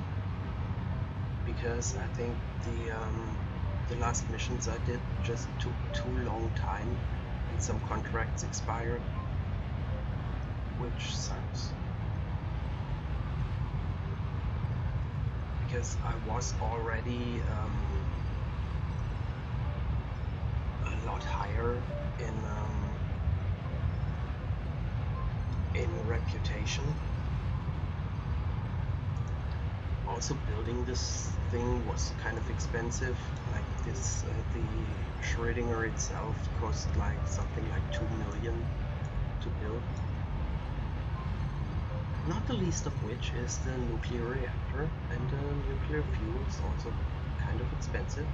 because I think the last missions I did just took too long time and some contracts expired, which sucks, because I was already a lot higher in reputation. Also, building this thing was kind of expensive. Like this, the Schrödinger itself cost like something like 2 million to build. Not the least of which is the nuclear reactor, and nuclear fuel is also kind of expensive.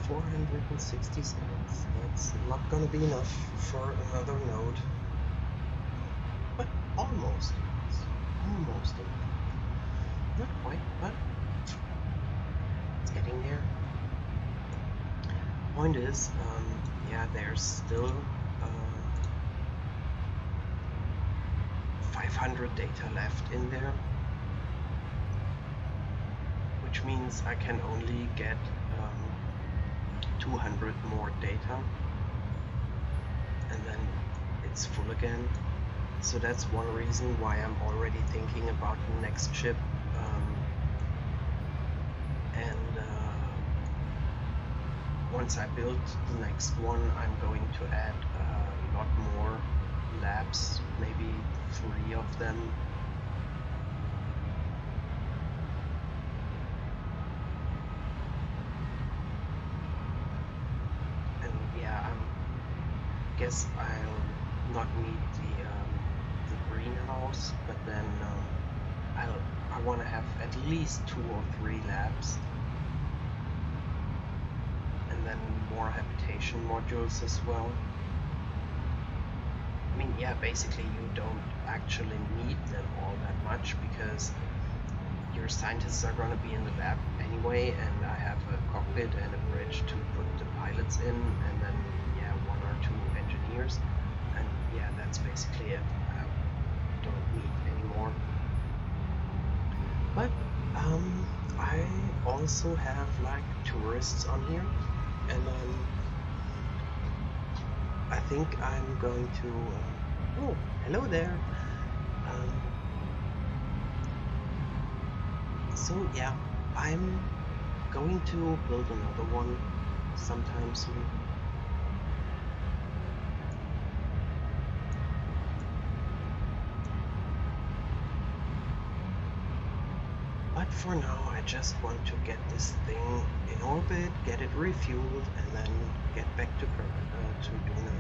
460 seconds. That's not gonna be enough for another node. But almost. It's almost enough. Not quite, but it's getting there. Point is, yeah, there's still 500 data left in there, which means I can only get 200 more data, and then it's full again. So that's one reason why I'm already thinking about the next chip, and once I build the next one, I'm going to add a lot more labs, maybe 3 of them. And yeah, I guess I'll not need the greenhouse, but then I want to have at least 2 or 3 labs, and then more habitation modules as well. I mean, yeah, basically you don't actually need them all that much, because your scientists are going to be in the lab anyway, and I have a cockpit and a bridge to put the pilots in, and then yeah, 1 or 2 engineers, and yeah, that's basically it. I don't need any more. But I also have like tourists on here, and I think I'm going to oh, hello there. So yeah, I'm going to build another one sometime soon. But for now, I just want to get this thing in orbit, get it refueled, and then get back to Luna.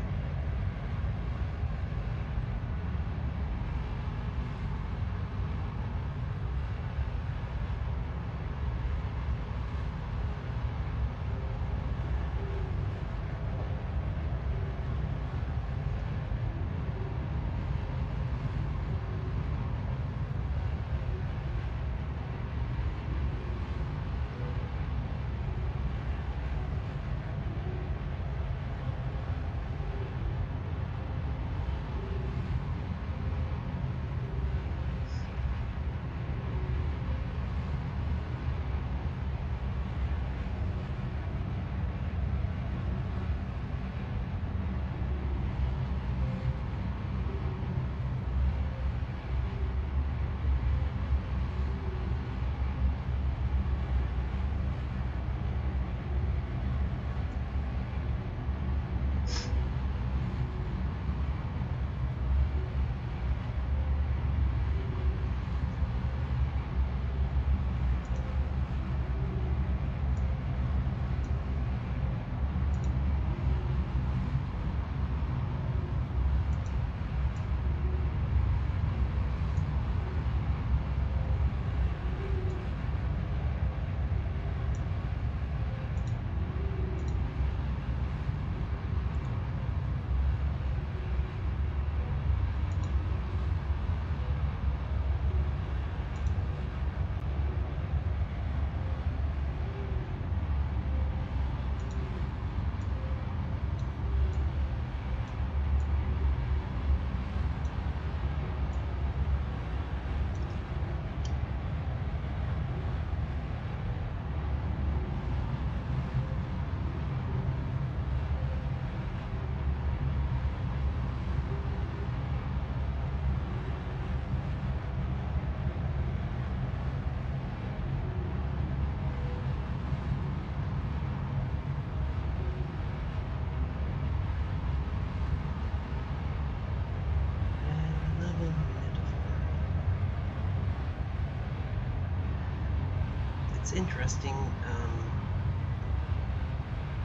It's interesting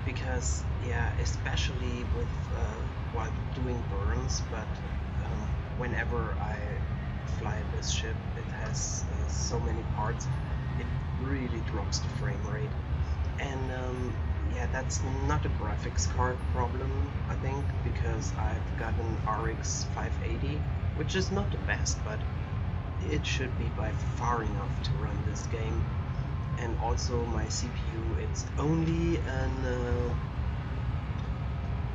because yeah, especially with while doing burns, but whenever I fly this ship, it has so many parts, it really drops the frame rate. And yeah, that's not a graphics card problem, I think, because I've got an RX 580, which is not the best, but it should be by far enough to run this game. And also my CPU, it's only an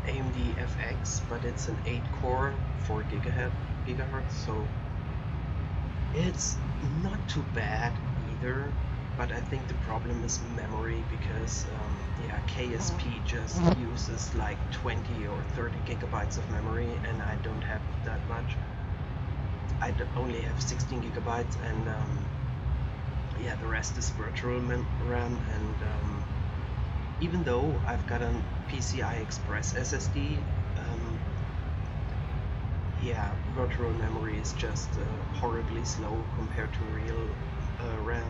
AMD FX, but it's an 8-core, 4 gigahertz, so it's not too bad either. But I think the problem is memory, because yeah, KSP just uses like 20 or 30 gigabytes of memory, and I don't have that much. I only have 16 gigabytes, and yeah, the rest is virtual RAM. And even though I've got a PCI Express SSD, yeah, virtual memory is just horribly slow compared to real RAM.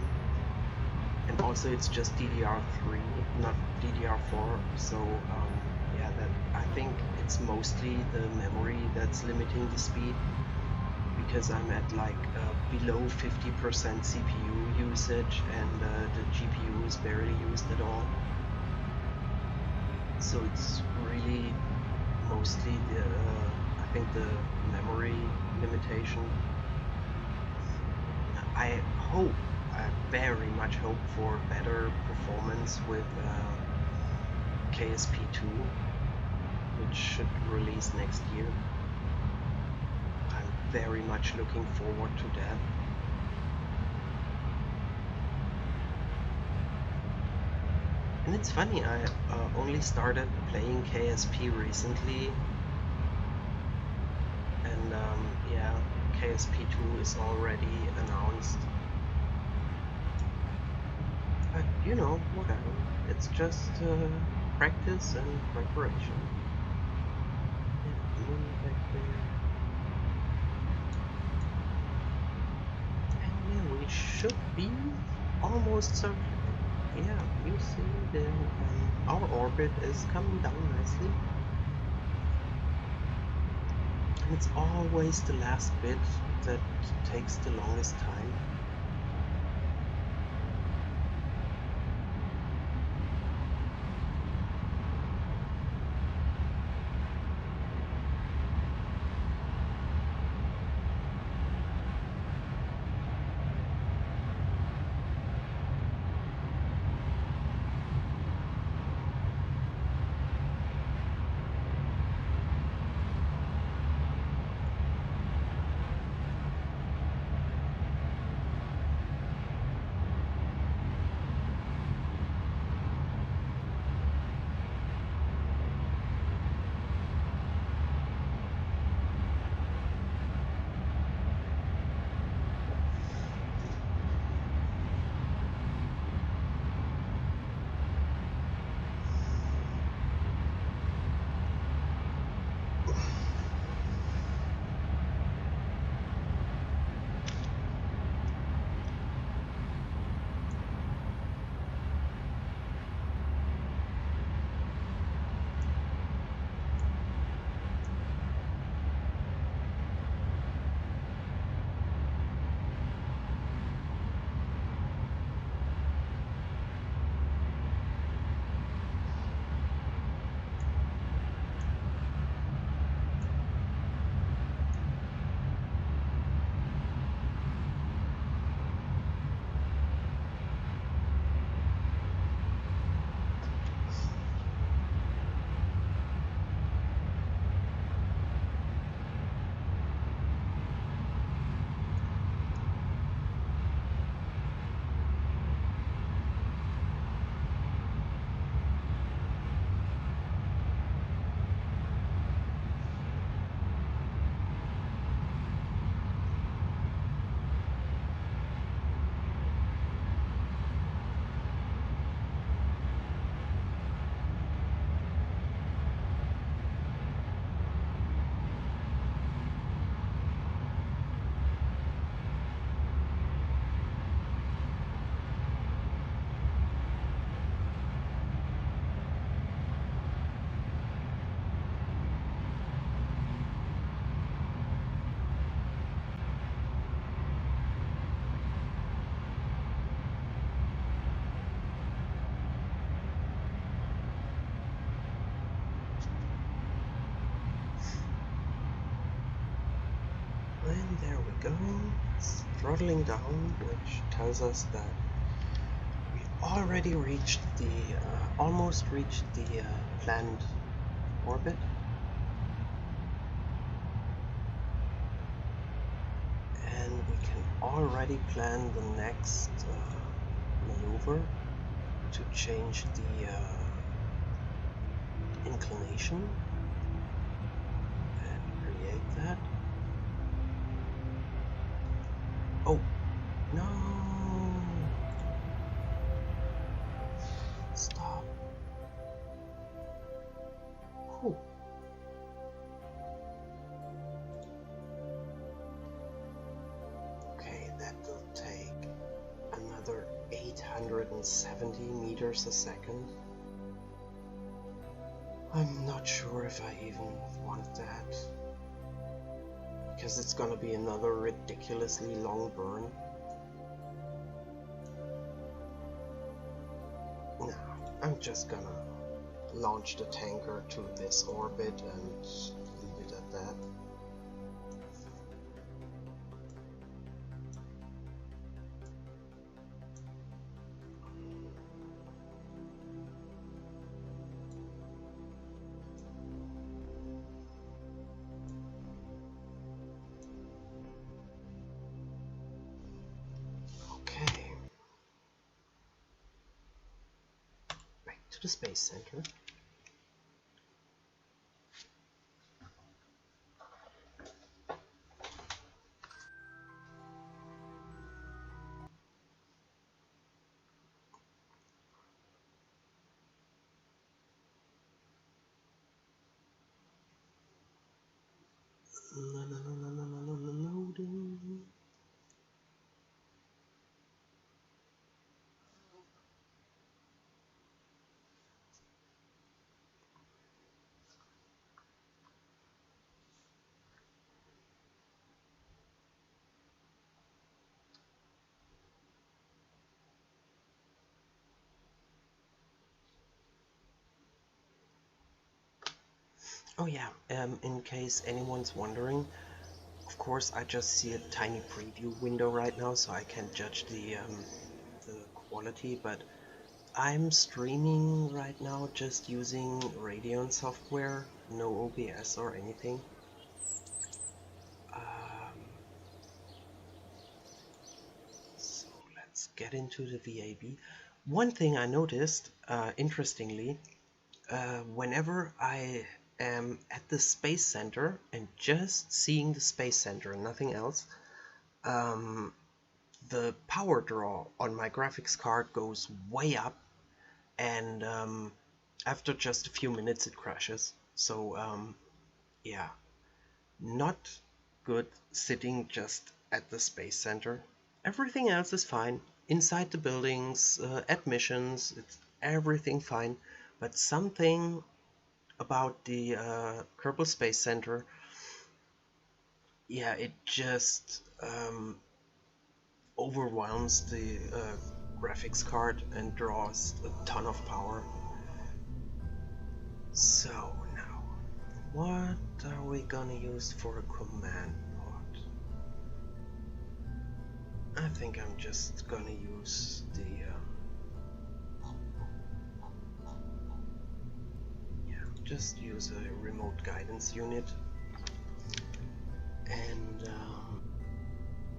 And also it's just DDR3, not DDR4, so yeah, that I think it's mostly the memory that's limiting the speed, because I'm at like below 50% CPU usage, and the GPU is barely used at all. So it's really mostly the I think the memory limitation. I very much hope for better performance with KSP2, which should release next year. I'm very much looking forward to that. And it's funny, I only started playing KSP recently, and yeah, KSP2 is already announced. But you know, whatever. It's just practice and preparation. Yeah, back there. And yeah, we should be almost circling. Yeah, you see the our orbit is coming down nicely. And it's always the last bit that takes the longest time. there we go. It's throttling down, which tells us that we already reached the, almost reached the planned orbit. And we can already plan the next maneuver to change the inclination and create that. Oh, no! Stop. Whew. Okay, that will take another 870 meters a second. I'm not sure if I even want that, because it's gonna be another ridiculously long burn. No, I'm just gonna launch the tanker to this orbit and leave it at that. To the Space Center. Loading. Oh yeah, in case anyone's wondering, of course I just see a tiny preview window right now, so I can't judge the quality, but I'm streaming right now just using Radeon software, no OBS or anything. So let's get into the VAB. One thing I noticed, interestingly, whenever I am at the Space Center and just seeing the Space Center and nothing else, the power draw on my graphics card goes way up, and after just a few minutes it crashes. So yeah, not good sitting just at the Space Center. Everything else is fine. Inside the buildings, admissions, it's everything fine. But something about the Kerbal Space Center, yeah, it just overwhelms the graphics card and draws a ton of power. So now, what are we gonna use for a command pod? I think I'm just gonna use the just use a remote guidance unit, and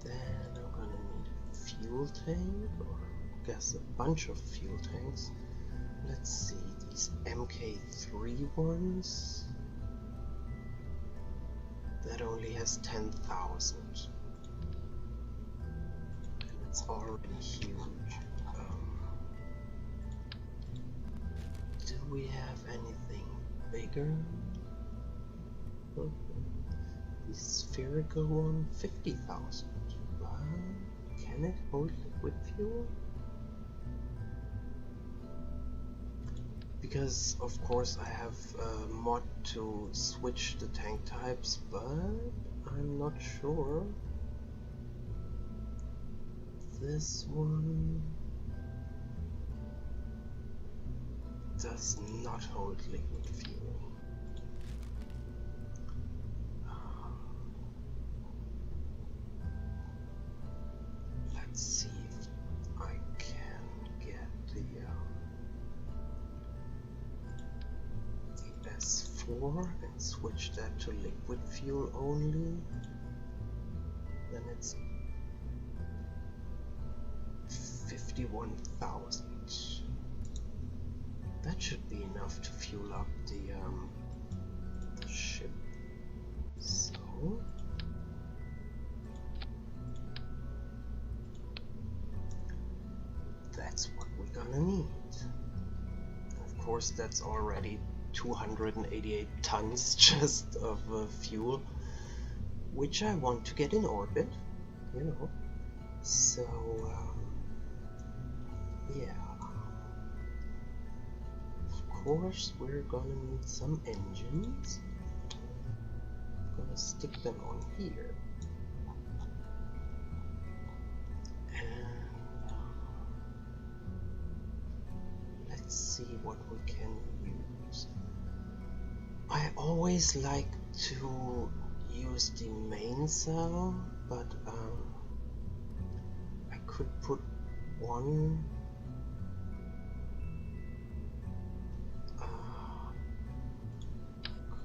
then I'm gonna need a fuel tank, or I guess a bunch of fuel tanks. Let's see, these MK3 ones, that only has 10,000, and it's already huge. Do we have anything bigger? The spherical one, 50,000. But can it hold liquid fuel? Because of course I have a mod to switch the tank types, but I'm not sure. This one does not hold liquid fuel. before and switch that to liquid fuel only, then it's 51,000. That should be enough to fuel up the ship. So that's what we're gonna need. Of course, that's already 288 tons just of fuel, which I want to get in orbit, you know. So yeah, of course we're gonna need some engines. I'm gonna stick them on here, and let's see what we can use. I always like to use the main cell, but I could put one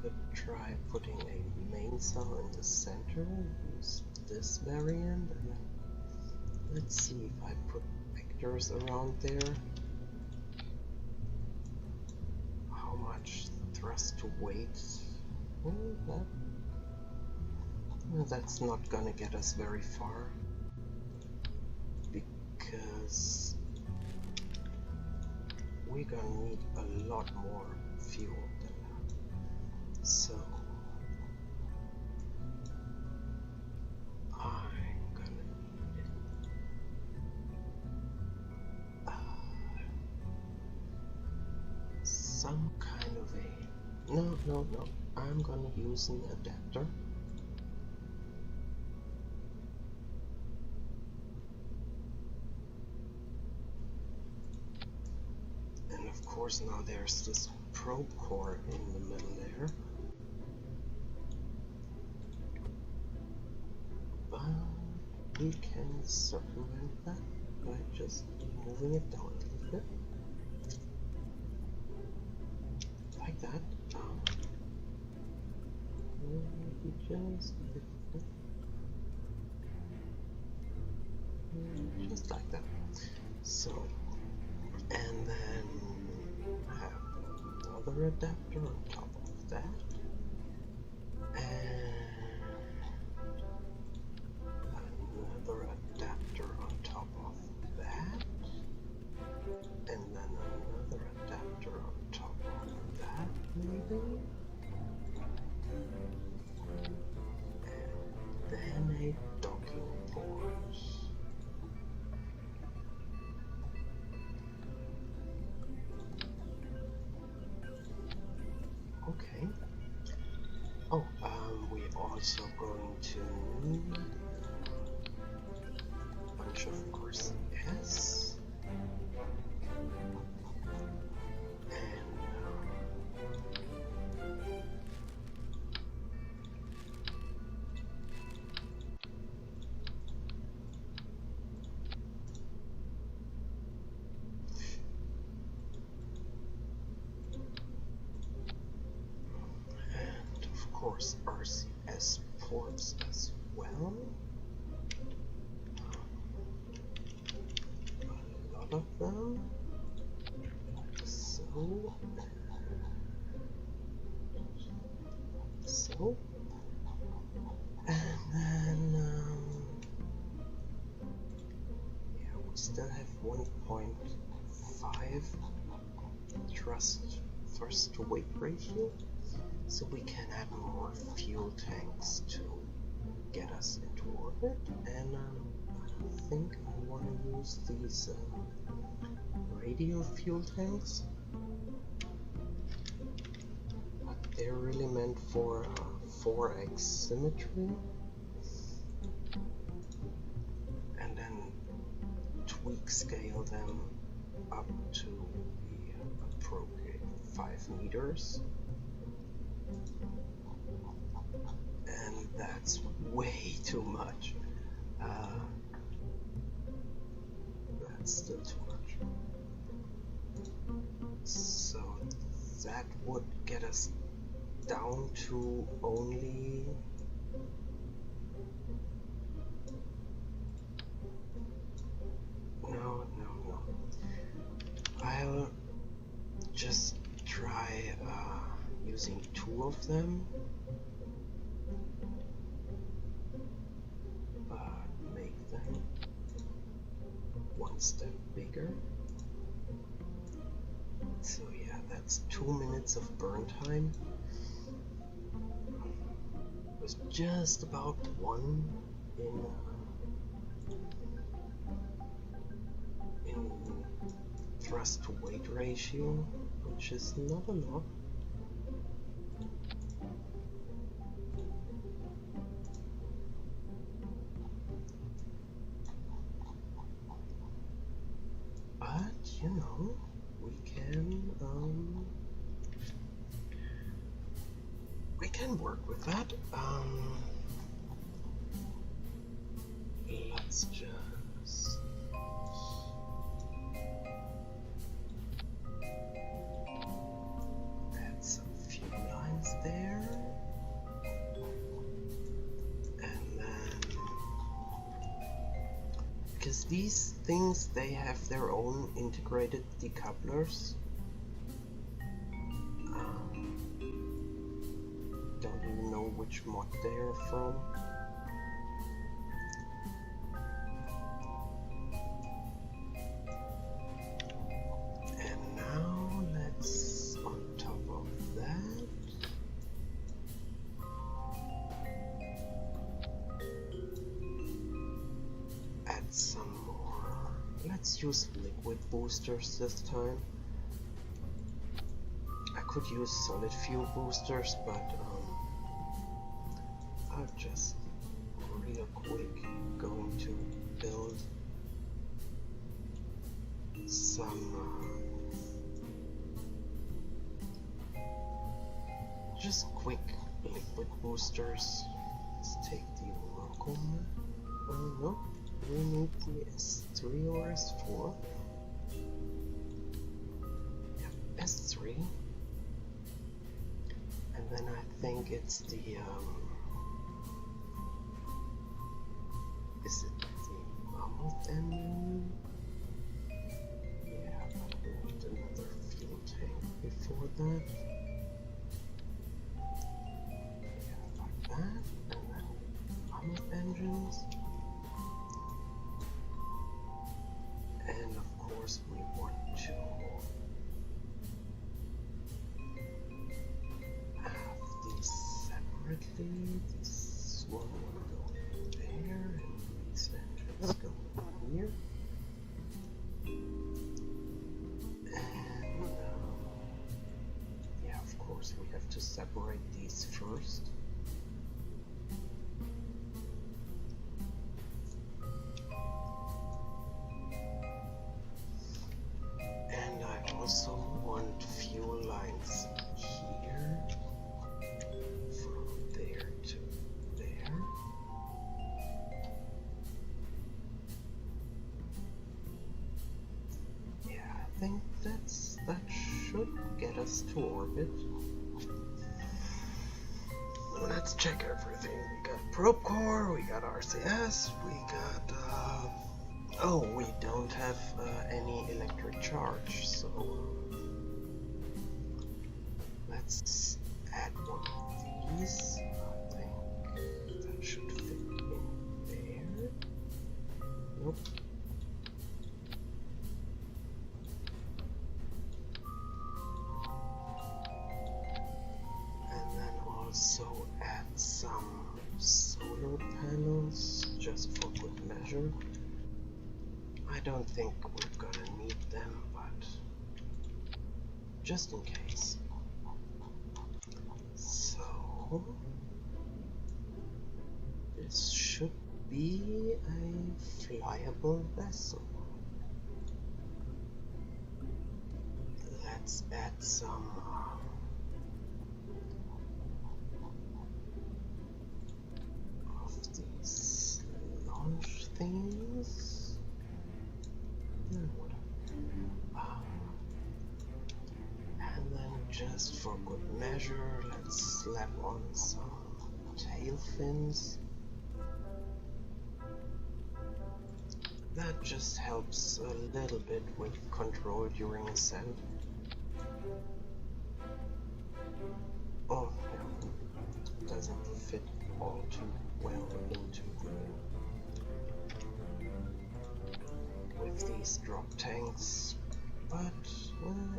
could try putting a main cell in the center, use this variant, and then let's see if I put vectors around there, how much thrust to weight. That's not gonna get us very far, because we're gonna need a lot more fuel than that. So I'm gonna need some kind of a no, I'm gonna use an adapter. And of course now there's this probe core in the middle there, but we can circumvent that by just moving it down a little bit, like that. Just like that. So, and then have another adapter on top of that, and another adapter on top of that, and then another adapter on top of that, maybe, and then a docking port. Okay. Oh, we're also going to need a bunch of course, yes. And of course RCS ports as well. A lot of them. So, and then yeah, we still have 1.5 thrust to weight ratio, so we can add more fuel tanks to get us into orbit. And I think I want to use these radial fuel tanks. They're really meant for 4x symmetry, and then tweak scale them up to the appropriate 5 meters, and that's way too much. That's still too much. So that would get us down to only no. I'll just try using 2 of them, but make them 1 step bigger. So yeah, that's 2 minutes of burn time. It was just about 1 in thrust to weight ratio, which is not a lot. But you know, we can work with that. Let's just add some few lines there, and then because these things, they have their own integrated decouplers. Don't even know which mod they are from. And now let's, on top of that, add some more. Let's use liquid boosters this time. I could use solid fuel boosters, but I'll just real quick going to build some just quick liquid boosters. Let's take the Oracle. No, we need the S3 or S4. Yeah, S3. And then I think it's the is it the mammoth engine? Yeah, but we need another fuel tank before that. Yeah, like that. And then mammoth engines. And of course we want to have these separately. This one will go there, and these engines go here. And yeah, of course we have to separate these first. And I also want fuel lines here, from there to there. Yeah, I think that should get us to orbit. Let's check everything. We got probe core, we got RCS, we got oh, we don't have any electric charge, so let's add one of these. I think that should fit in there. Nope. And then also add some solar panels just for good measure. I don't think we're gonna need them, but just in case. So this should be a flyable vessel. Let's add some of these launch things. And then just for good measure, let's slap on some tail fins. That just helps a little bit with control during ascent. Oh, yeah. Doesn't fit all too well into with these drop tanks, but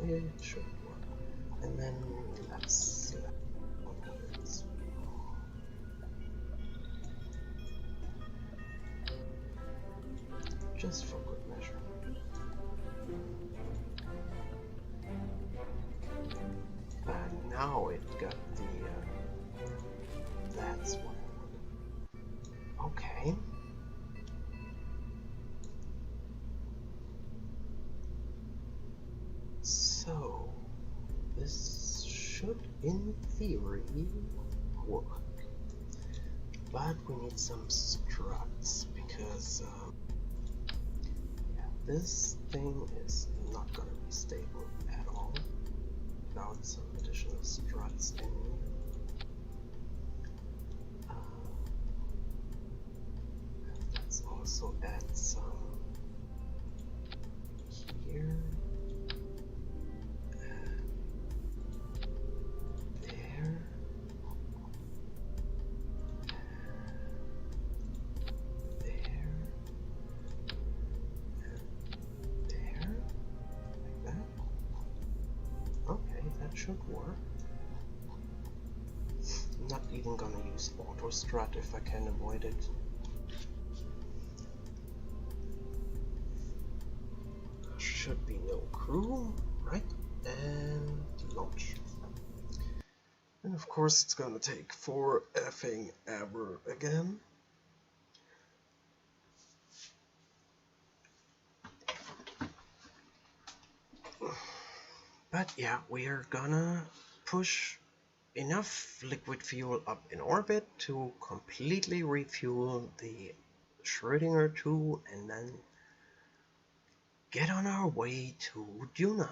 it should work. And then let's slap on here as well. Just for good measure. And now it got the that's what I wanted. Okay. So this should in theory work. But we need some struts because yeah, this thing is not gonna be stable at all without some additional struts in here. Let's also add some here and there. Should work. I'm not even gonna use auto strut if I can avoid it. Should be no crew, right? And launch. And of course it's gonna take forever again. But yeah, we are gonna push enough liquid fuel up in orbit to completely refuel the Schrödinger 2 and then get on our way to Duna.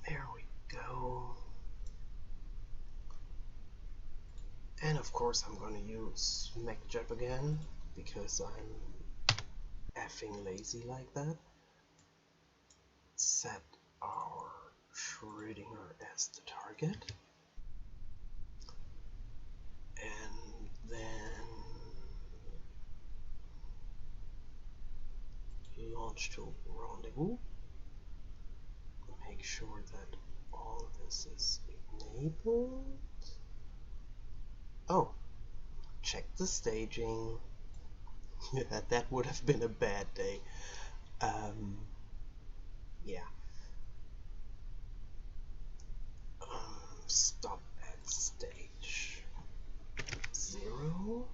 There we go. And of course I'm gonna use MacJab again because I'm effing lazy like that. Set our Schrödinger as the target. And then launch to rendezvous. Make sure that all this is enabled. Oh, check the staging. Yeah, that would have been a bad day. Yeah. Stop at stage 0.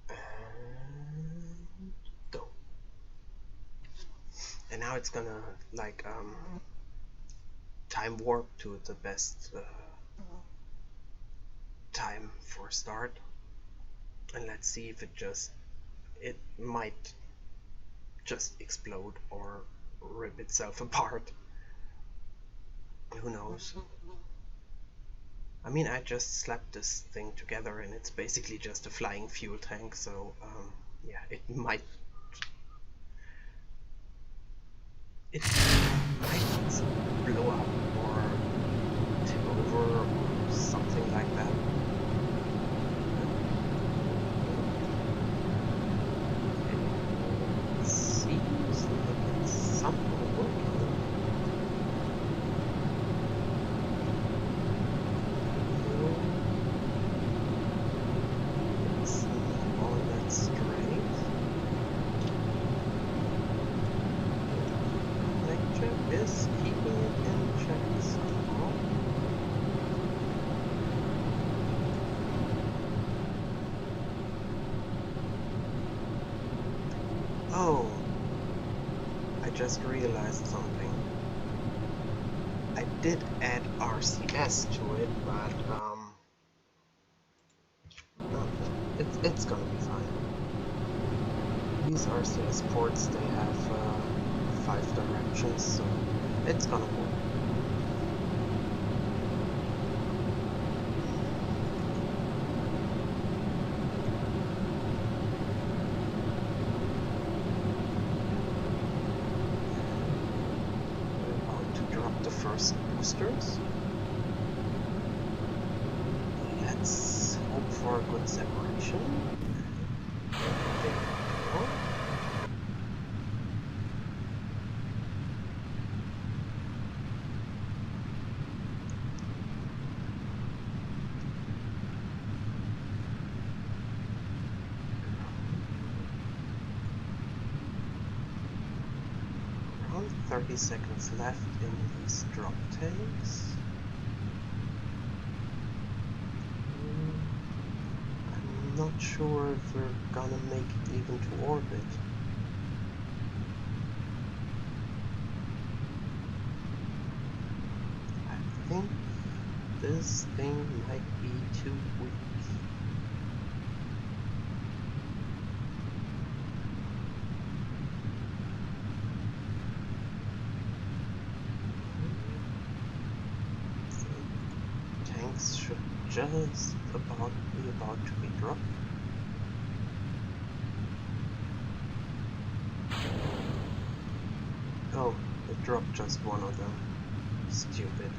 And go. And now it's gonna like time warp to the best time for start, and let's see if it might just explode or rip itself apart. Who knows? I mean, I just slapped this thing together and it's basically just a flying fuel tank, so yeah, it might blow up or tip over or something like that. Oh, I just realized something. I did add RCS to it, but no, it's gonna be fine. These RCS ports, they have 5 directions, so it's gonna work. The first boosters. Let's hope for a good separation. There we go. Around 30 seconds left in these drop tanks. I'm not sure if we're gonna make it even to orbit. I think this thing might be too weak. Tanks should just about to be dropped. Oh, it dropped just one of them. Stupid.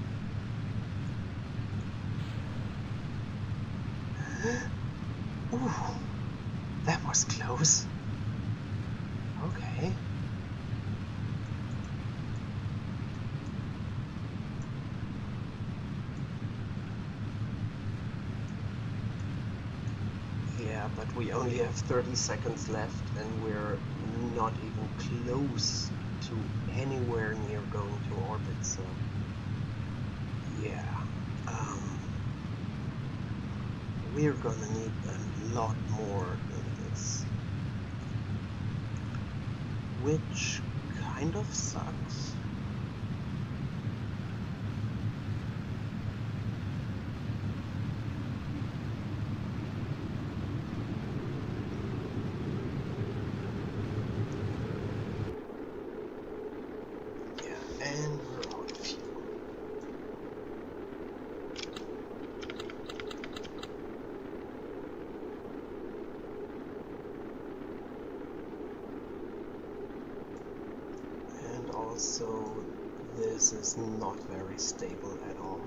Ooh, that was close. Okay. Yeah, but we only have 30 seconds left and we're not even close to anywhere near going to orbit, so yeah. We're gonna need a lot more than this. Which kind of sucks. Yeah, and we're out of fuel. And also, this is not very stable at all.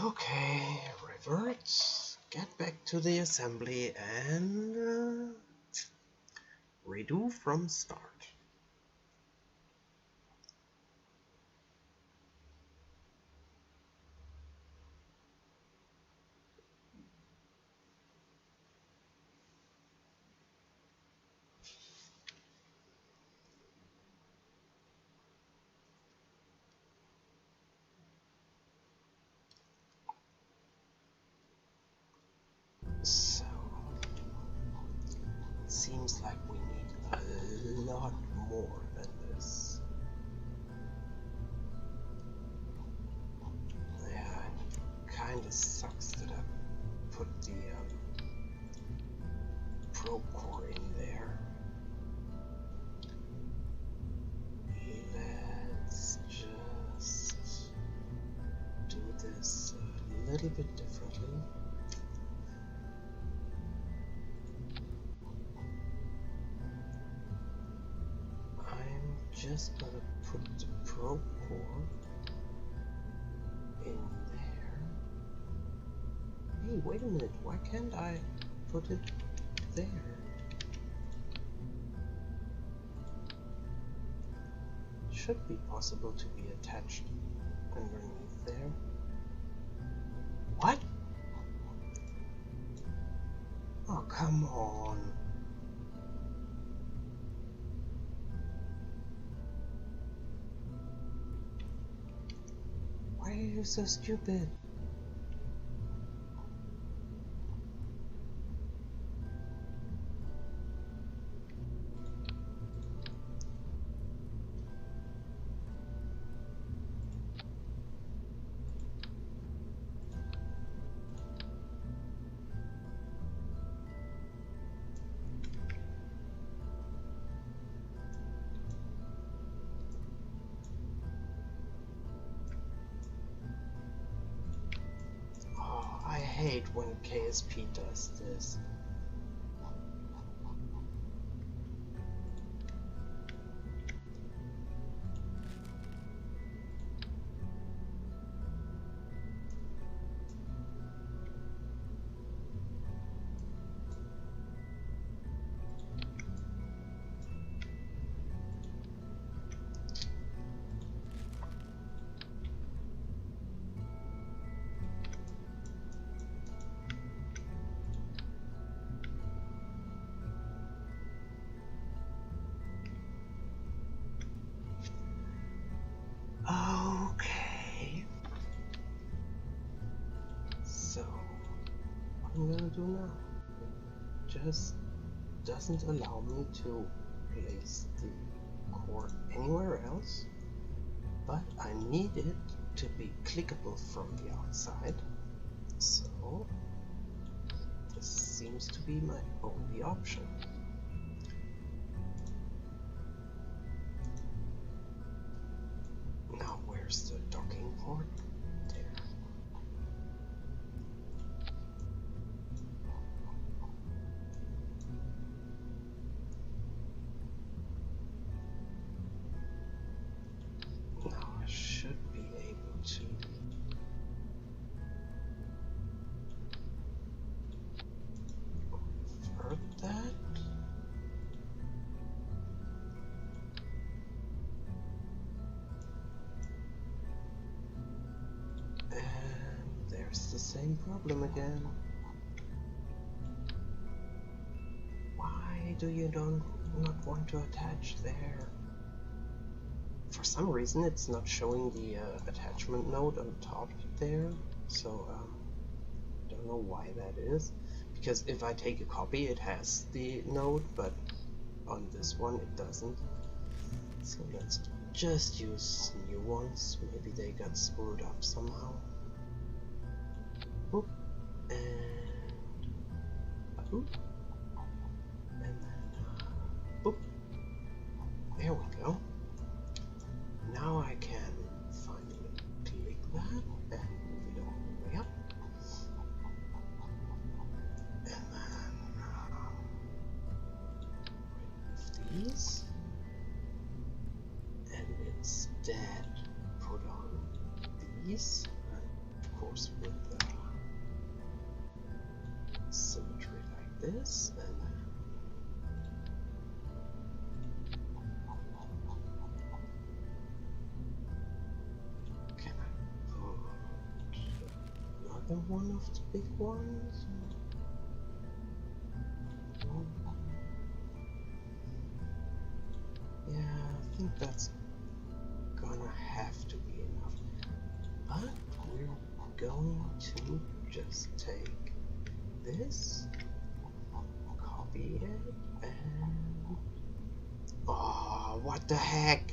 Okay, revert, get back to the assembly and redo from start. So, it seems like we need a lot more than this. Yeah, it kinda sucks that I put the probe core in there. Let's just do this a little bit differently. I'm just gonna put the probe core in there. Hey, wait a minute, why can't I put it there? It should be possible to be attached underneath there. What? come on. Why are you so stupid? I hate when KSP does this. Okay. So, what I'm gonna do now? It just doesn't allow me to place the cord anywhere else, but I need it to be clickable from the outside. So, this seems to be my only option. Now, where's the docking port? There. Now I should be able to convert that. There's the same problem again. Why do you not want to attach there? For some reason it's not showing the attachment node on top there, so don't know why that is. Because if I take a copy it has the node, but on this one it doesn't. So let's just use new ones. Maybe they got screwed up somehow. Boop. And boop. And then boop. There we go. Now I can finally click that and move it all the way up. And then remove these. And instead put on these. And of course with symmetry like this, and can I put another one of the big ones? Yeah, I think that's gonna have to be enough. But we're going to just take this, copy it, and oh, what the heck?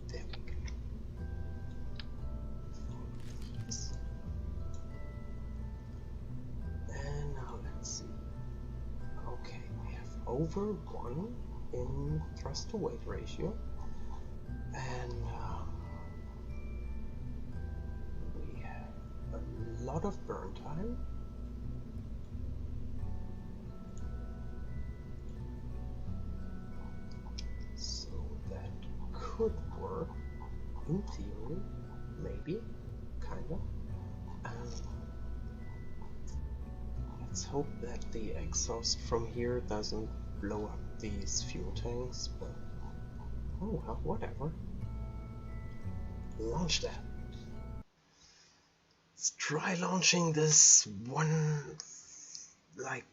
There we go. Yes. And now let's see. Okay, we have over 1 in thrust to weight ratio. And we have a lot of burn time. So that could work in theory, maybe, kinda. Let's hope that the exhaust from here doesn't blow up these fuel tanks, but oh well, whatever. launch that. Let's try launching this one, like,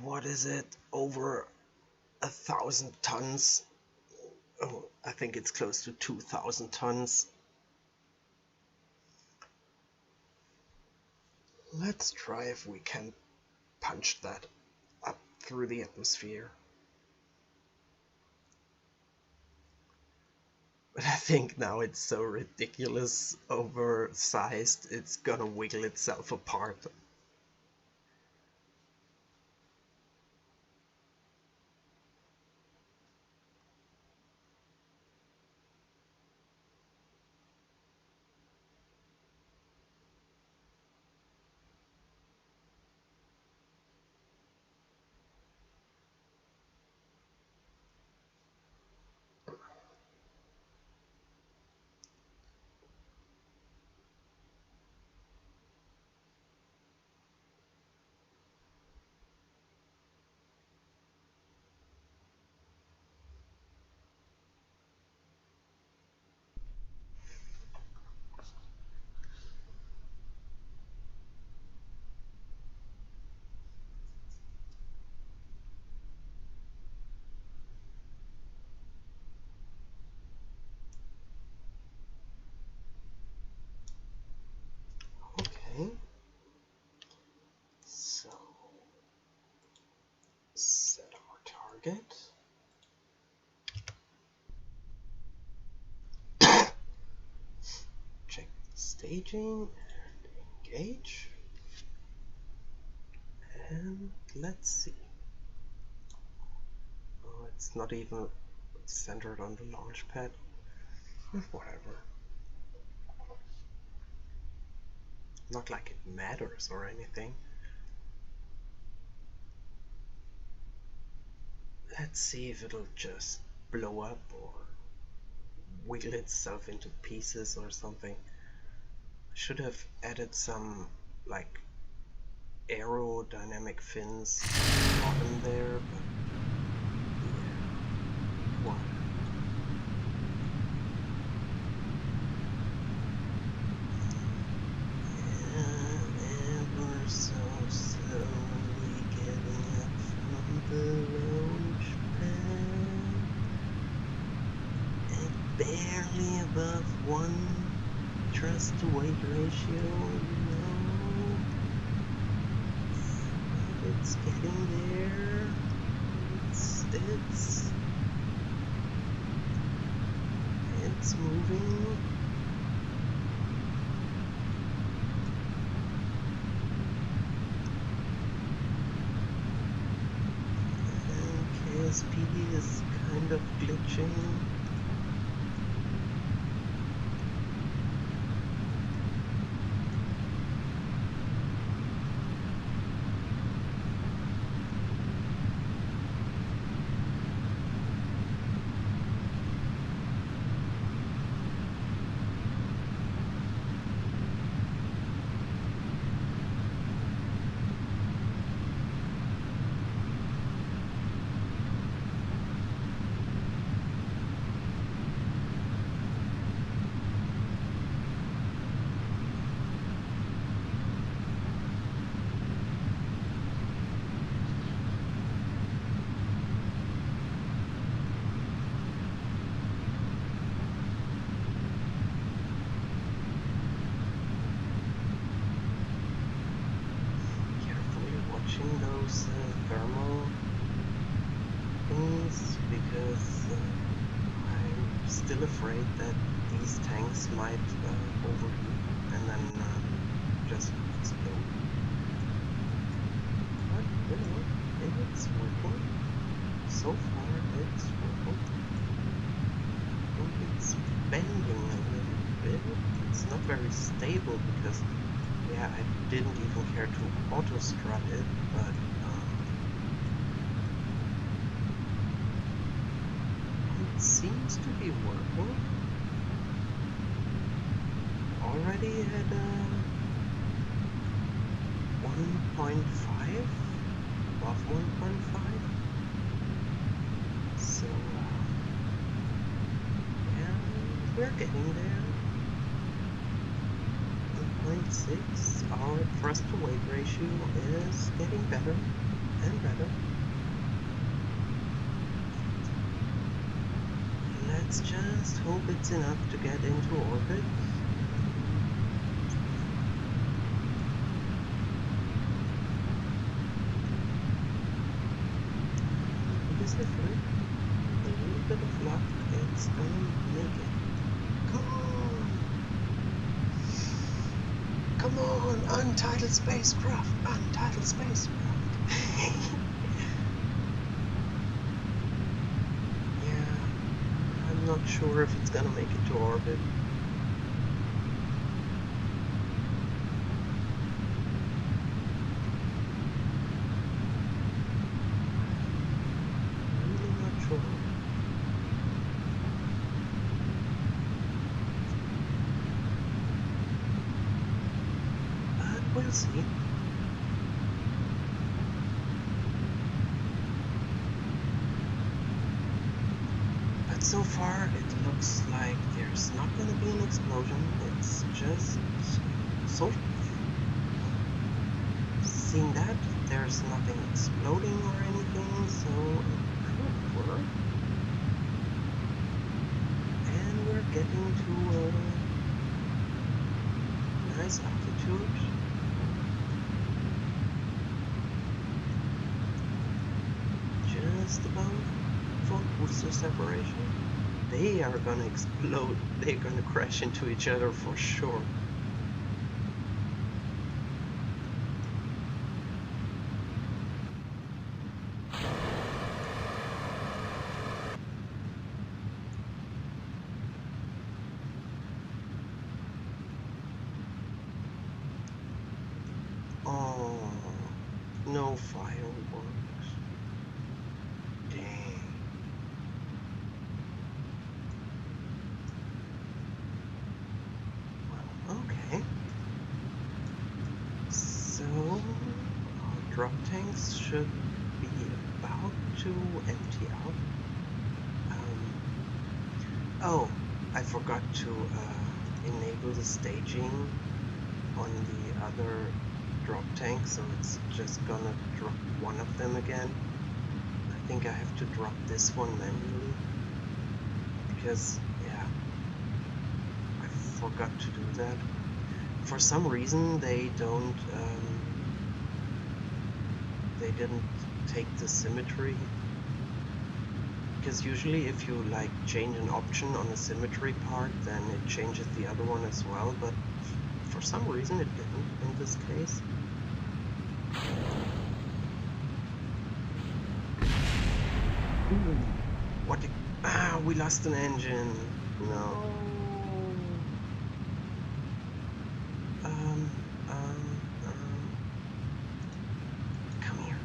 what is it, over 1,000 tons. Oh, I think it's close to 2,000 tons. Let's try if we can punch that up through the atmosphere. But I think now it's so ridiculous oversized, it's gonna wiggle itself apart. Okay, so set our target. Check the staging and engage. And let's see. Oh, it's not even centered on the launch pad. Whatever. Not like it matters or anything. Let's see if it'll just blow up or wiggle itself into pieces or something. I should have added some like aerodynamic fins on there, but yeah, what? Ever so slowly getting up from the launch pad, and barely above 1 thrust to weight ratio, but it's getting there. It's moving. KSP is kind of glitching. Those thermal things, because I'm still afraid that these tanks might overheat and then just explode. But you know, it's working. So far it's working. I think it's bending a little bit. It's not very stable because, yeah, I didn't even care to auto strut it, but it seems to be working. Already at 1.5, above 1.5. So yeah, we're getting there. 0.6. Our thrust to weight ratio is getting better and better. Let's just hope it's enough to get into orbit. Because I feel like with a little bit of luck, it's gonna make it. Come on! Come on! Untitled spacecraft! Untitled spacecraft! Yeah, I'm not sure if it's gonna make it to orbit. Really not sure. But we'll see. But so far it looks like there's not gonna be an explosion. It's just sort of. Seeing that, there's nothing exploding or anything, so it could work. And we're getting to a nice altitude. Just about full booster separation. They are gonna explode. They're gonna crash into each other for sure. Oh, no fireworks. Dang. Well, okay. So, our drop tanks should be about to empty out. Oh, I forgot to enable the staging on the other drop tank, so it's just gonna drop one of them again. I think I have to drop this one manually because, yeah, I forgot to do that. For some reason, they didn't take the symmetry. Because usually if you like change an option on a symmetry part, then it changes the other one as well, but for some reason it didn't in this case. Ooh, what the, we lost an engine. No. Come here.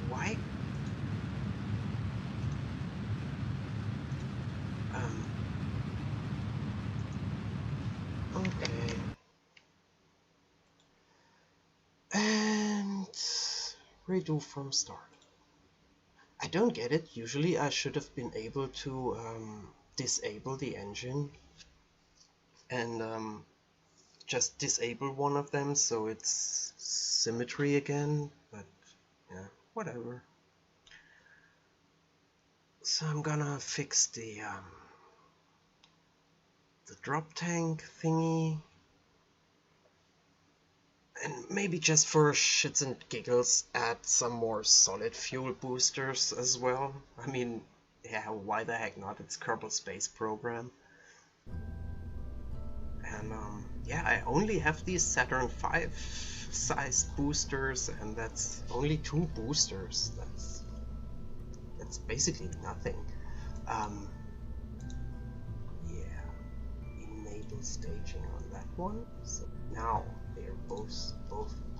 Why? Okay. And redo from start. I don't get it. Usually I should have been able to disable the engine and just disable one of them so it's symmetry again, but yeah, whatever. So I'm gonna fix the drop tank thingy, and maybe just for shits and giggles add some more solid fuel boosters as well. I mean, yeah, why the heck not? It's Kerbal Space Program. And yeah, I only have these Saturn V size boosters, and that's only 2 boosters. That's basically nothing. Yeah, enable staging on that one. So now they're both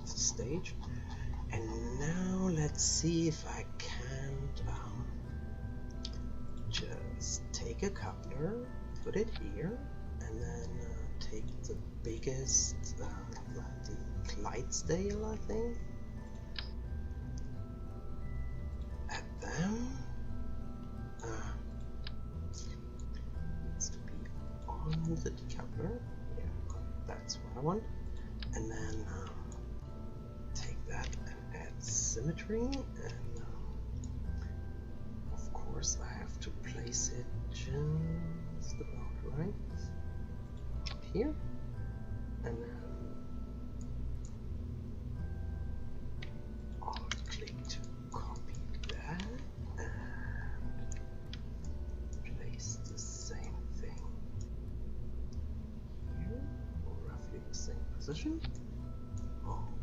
staged. And now let's see if I can't just take a coupler, put it here, and then take the biggest, the Clydesdale, I think. Add them. Needs to be coupler. Yeah, that's what I want. And then take that and add symmetry. And of course, I have to place it just about right here. And then alt-click to copy that and place the same thing here, roughly the same position.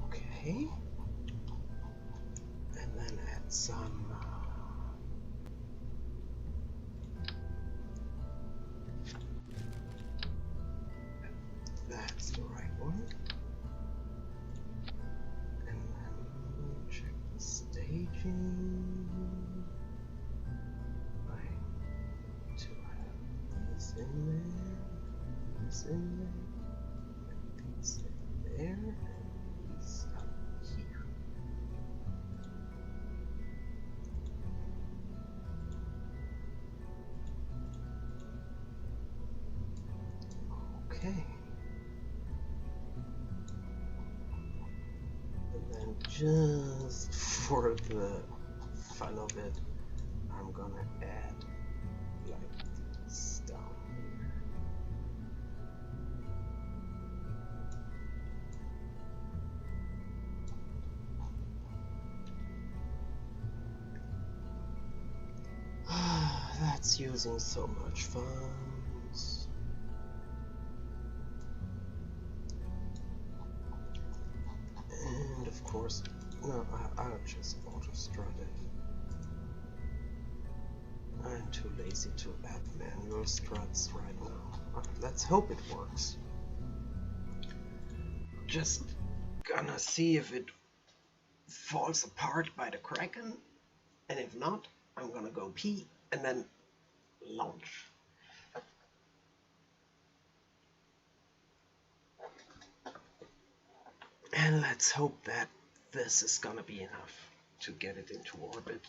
Okay. And then add some that's the right one. And then check the staging. I need to have these in there, these in there, and these in there, and these up here. Okay. And then just for the fun of it, I'm gonna add like this down here. That's using so much funds. And of course, no, I'll just auto-strut it. I'm too lazy to add manual struts right now. Let's hope it works. Just gonna see if it falls apart by the Kraken, and if not, I'm gonna go pee and then launch. And let's hope that this is gonna be enough to get it into orbit.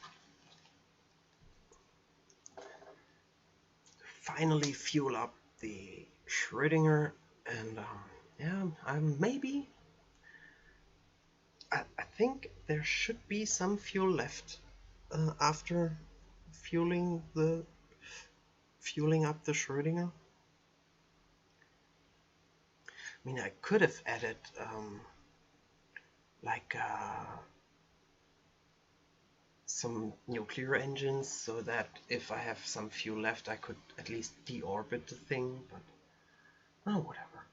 Finally fuel up the Schrödinger, and yeah, I think there should be some fuel left after fueling up the Schrödinger. I mean, I could have added like some nuclear engines so that if I have some fuel left I could at least deorbit the thing, but oh, whatever.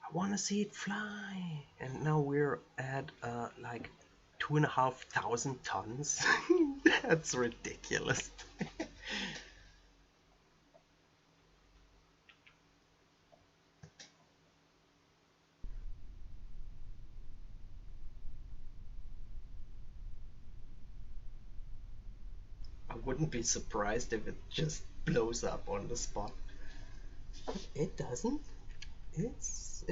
I want to see it fly. And now we're at like 2,500 tons. That's ridiculous. I wouldn't be surprised if it just blows up on the spot. But it doesn't. It's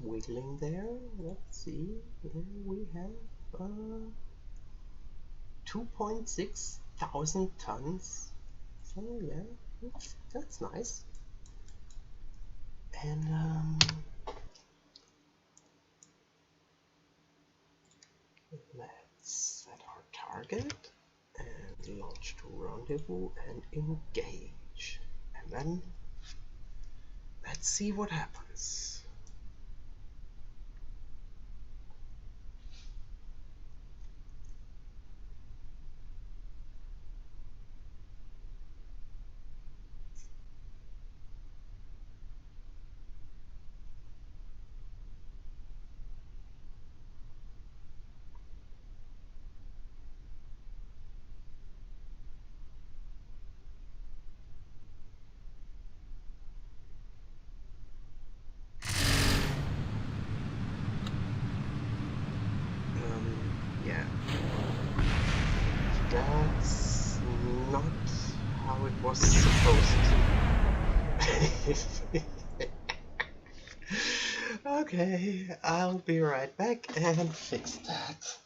wiggling there. Let's see. There we have 2,600 tons. So yeah, that's nice. And let's set our target and launch to rendezvous and engage. And then let's see what happens. Yeah. That's not how it was supposed to. Okay, I'll be right back and fix that.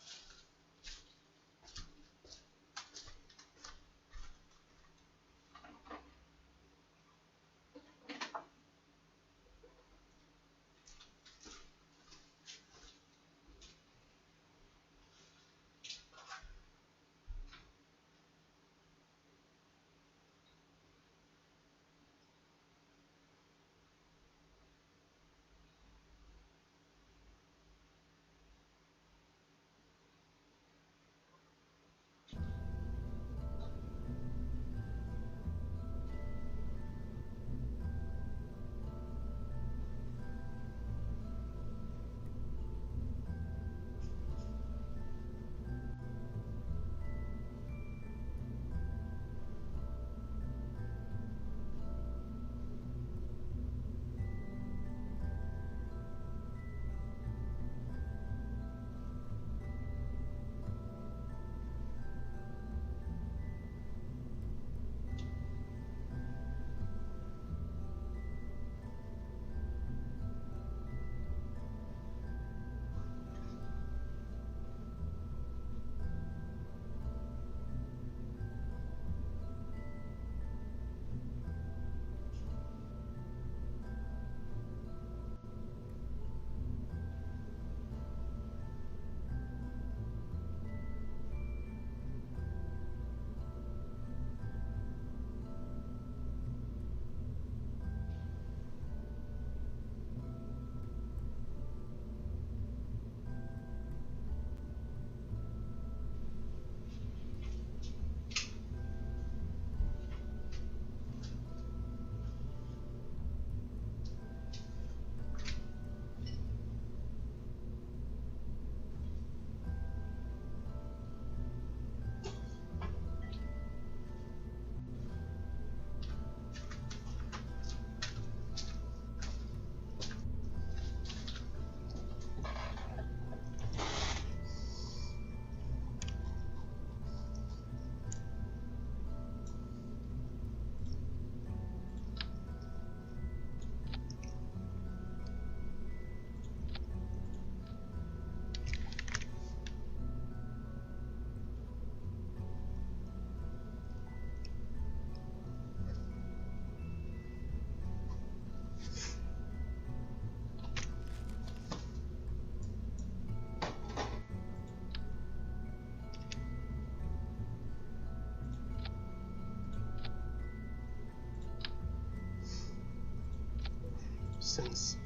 since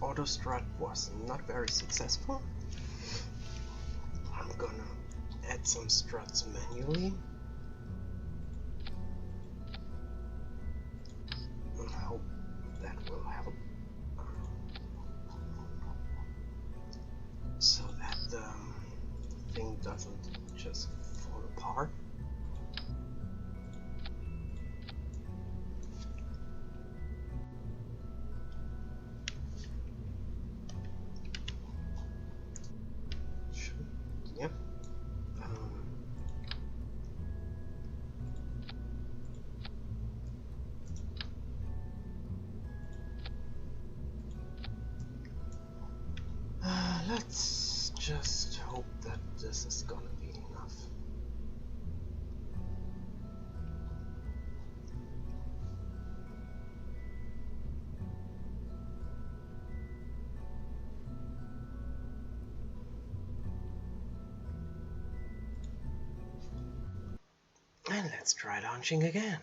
auto strut was not very successful, I'm gonna add some struts manually. And hope that will help. So that the thing doesn't just fall apart. Yep. Let's just hope that this is gonna be enough. And let's try launching again.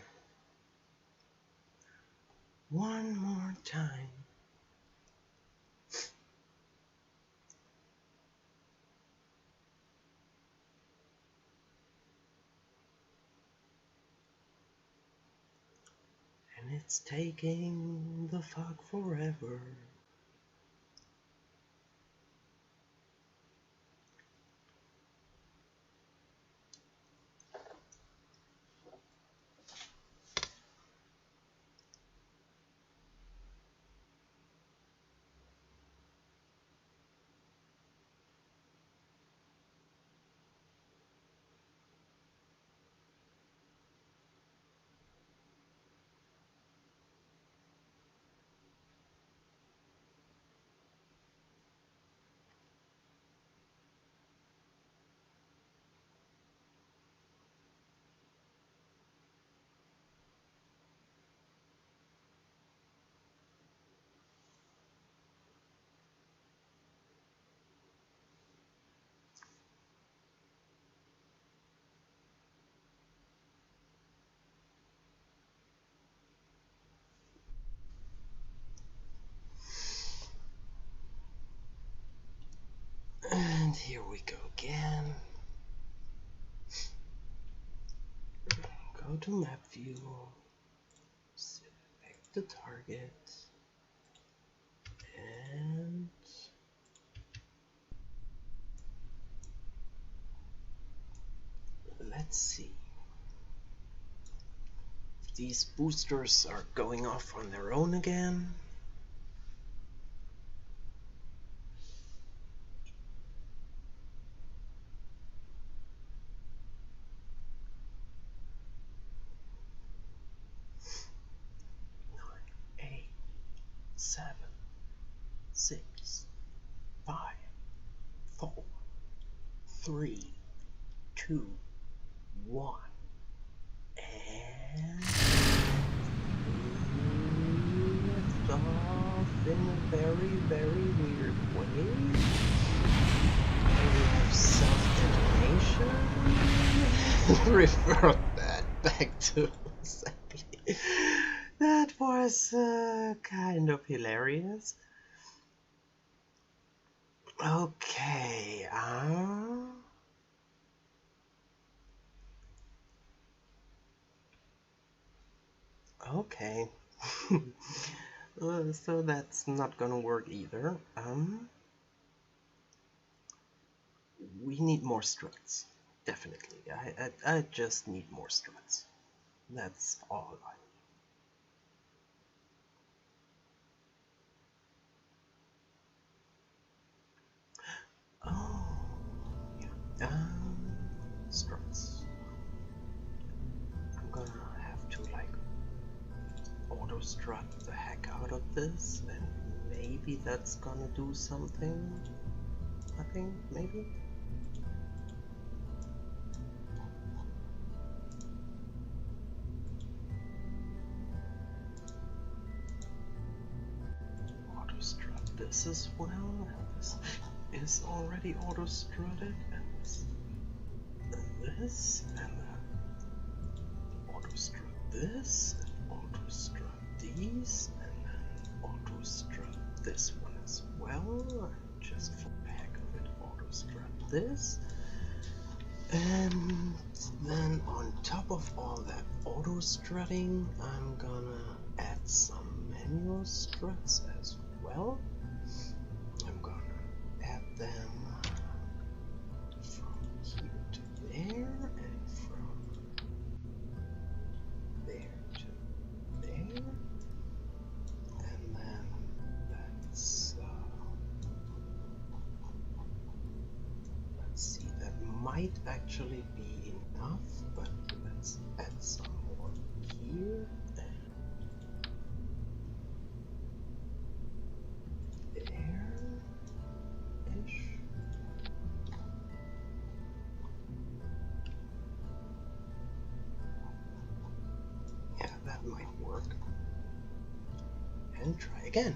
One more time. And it's taking the fuck forever. And here we go again. Go to map view, select the target, and let's see. These boosters are going off on their own again. Seven, 6, 5, 4, 3, 2, 1, and lift off in a very, very weird way. And we have self-detonation. Revert that back to assembly. That was kind of hilarious. Okay, okay. So that's not gonna work either. We need more struts. Definitely. I just need more struts. That's all I need. Oh, yeah. Struts. I'm gonna have to like auto strut the heck out of this, and maybe that's gonna do something. I think maybe. Auto strut this as well, and this is already auto strutted, and this, and then auto strut this, and auto strut these, and then auto strut this one as well. Just for the heck of it, auto strut this. And then on top of all that auto strutting, I'm gonna add some manual struts as well. I'm gonna add them from here to there and from there to there. And then let's see, that might actually be enough, but let's add some more here and there-ish. Yeah, that might work. And try again.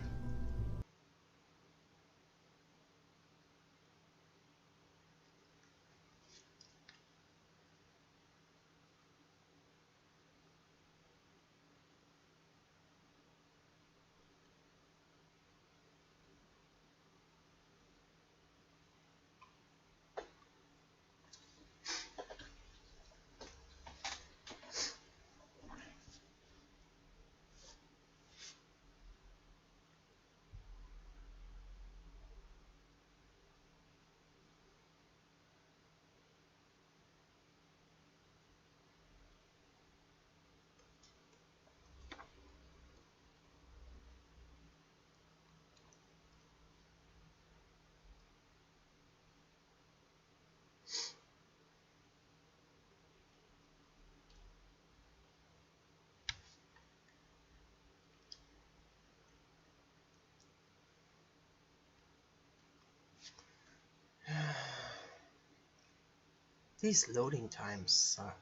These loading times suck.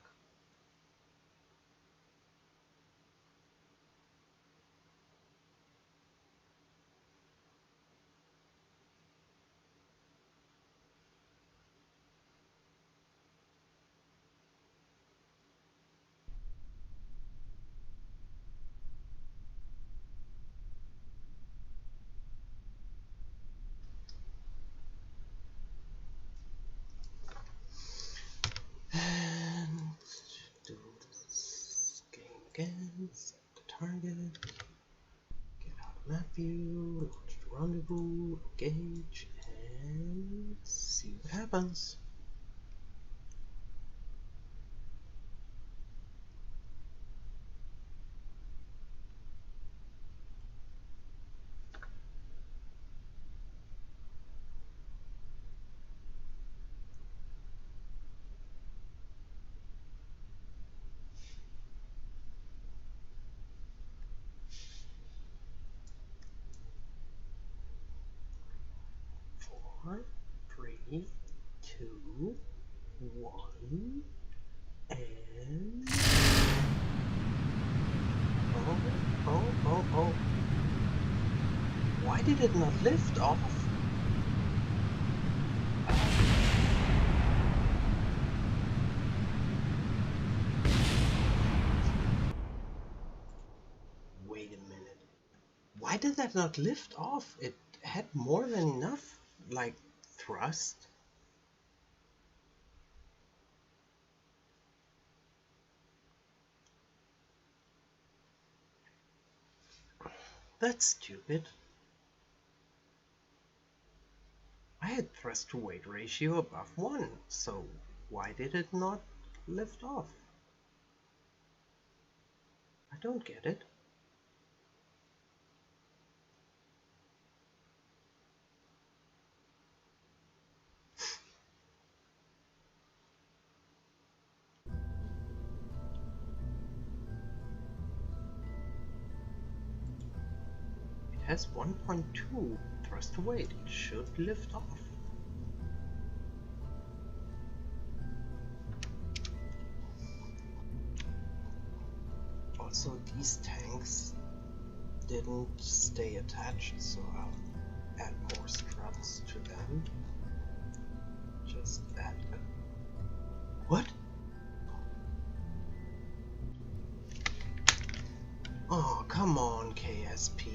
And do this game again, set the target, get out of map view, launch the rendezvous, engage, and see what happens. Four, 3, 2, 1, and oh. Why did it not lift off? Wait a minute. Why did that not lift off? It had more than enough, like, thrust. That's stupid. I had thrust to weight ratio above 1, so why did it not lift off? I don't get it. It has 1.2 thrust to weight. It should lift off. Also, these tanks didn't stay attached, so I'll add more struts to them. Just add a... What? Oh, come on, KSP.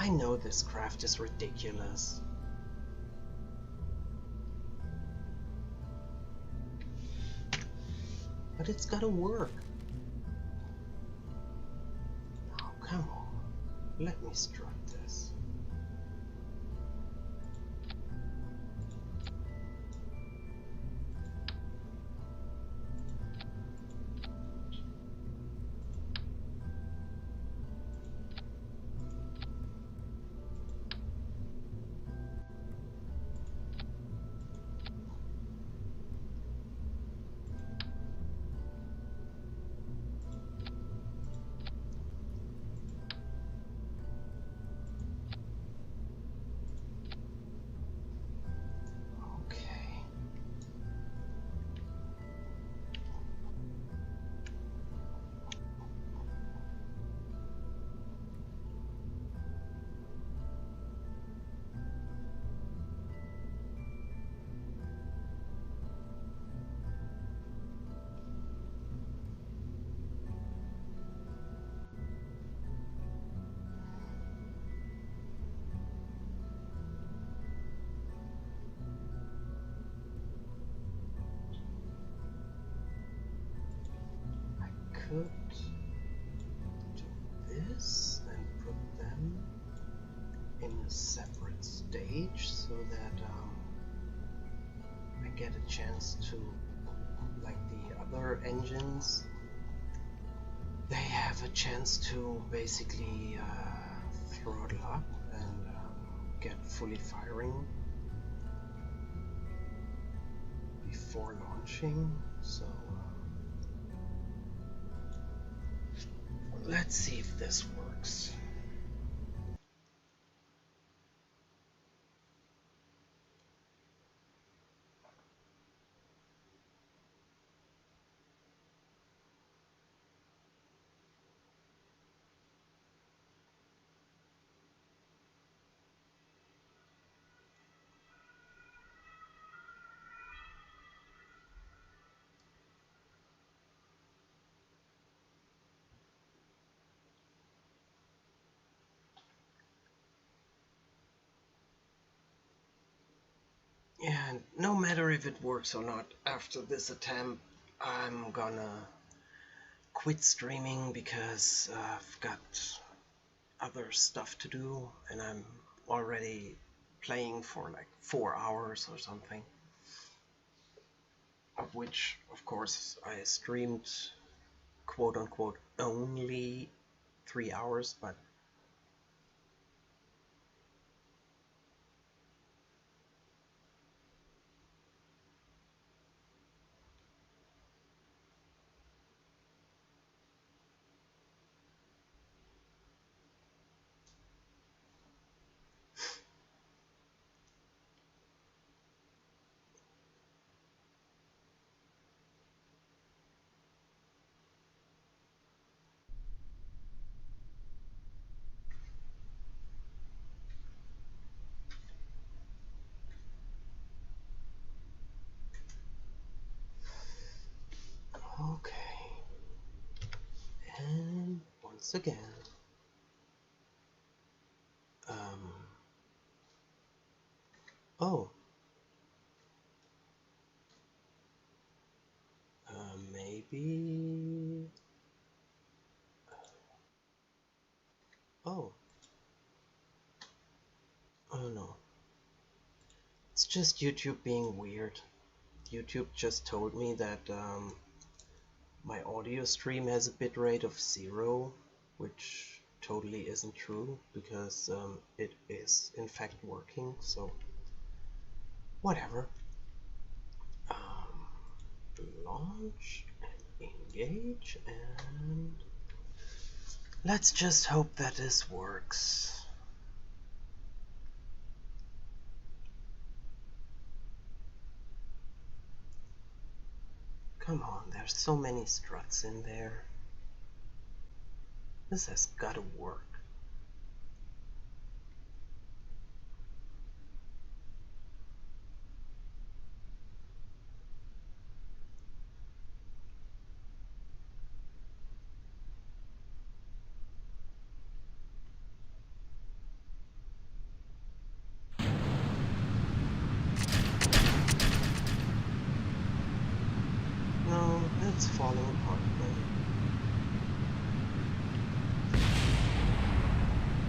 I know this craft is ridiculous. But it's gotta work. Oh, come on. Let me strut this. Could do this and put them in a separate stage so that I get a chance to, like the other engines, they have a chance to basically throttle up and get fully firing before launching. So let's see if this works. And no matter if it works or not, after this attempt, I'm gonna quit streaming because I've got other stuff to do and I'm already playing for like 4 hours or something. Of which, of course, I streamed quote unquote only 3 hours, but okay. And once again, oh, maybe, oh, oh no, it's just YouTube being weird. YouTube just told me that my audio stream has a bitrate of 0, which totally isn't true because it is in fact working, so whatever. Launch and engage, and let's just hope that this works. Come on, there's so many struts in there. This has got to work. it's falling apart now.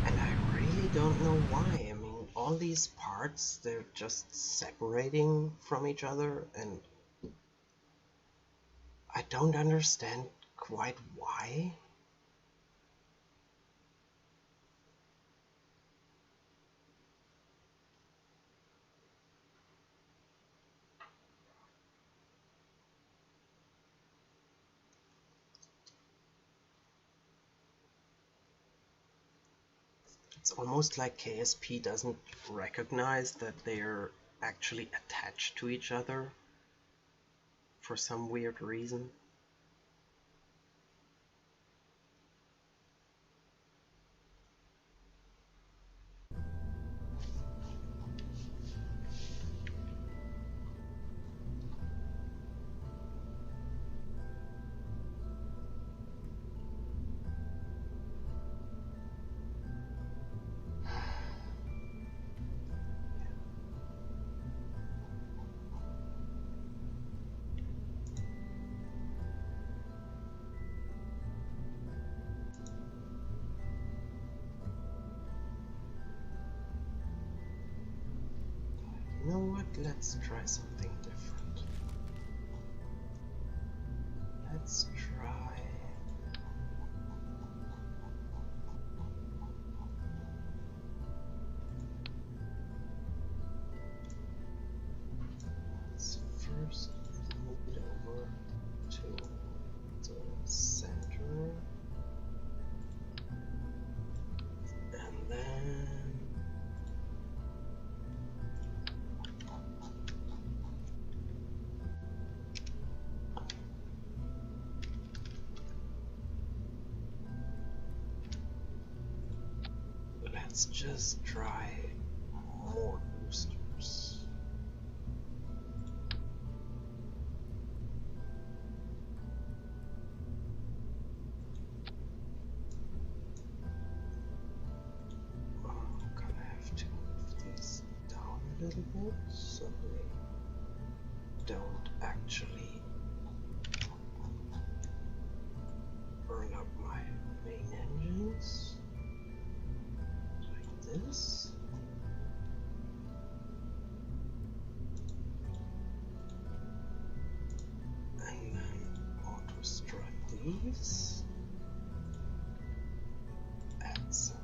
And I really don't know why. I mean, all these parts, they're just separating from each other, and I don't understand quite why. It's almost like KSP doesn't recognize that they're actually attached to each other for some weird reason. You know what? Let's try something different. Let's try... Let's first move it over to the center. And then... let's just try more boosters. I'm gonna have to move these down a little bit so they don't actually burn up my main engines. Like this. And then auto strut these. Add some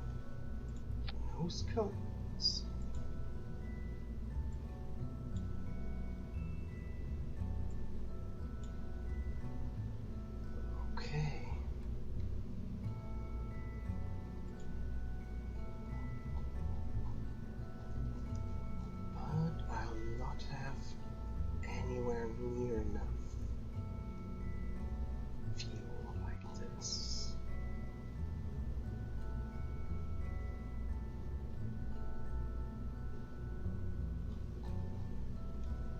nose cones. Okay. But I'll not have anywhere near enough fuel like this.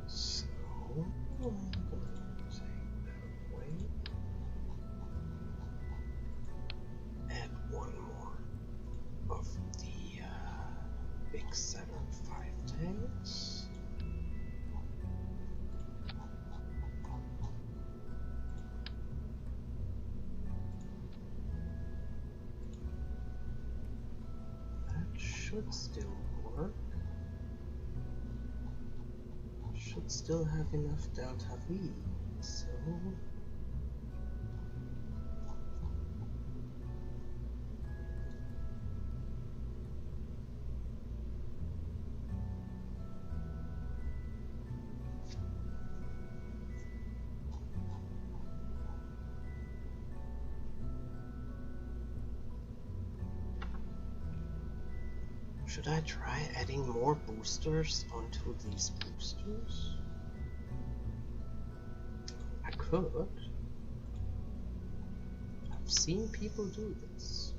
So I'm gonna take that away. Add one more of the big 7.5 tanks. That should still work. Should still have enough delta V, so should I try adding more boosters onto these boosters? I could. I've seen people do this.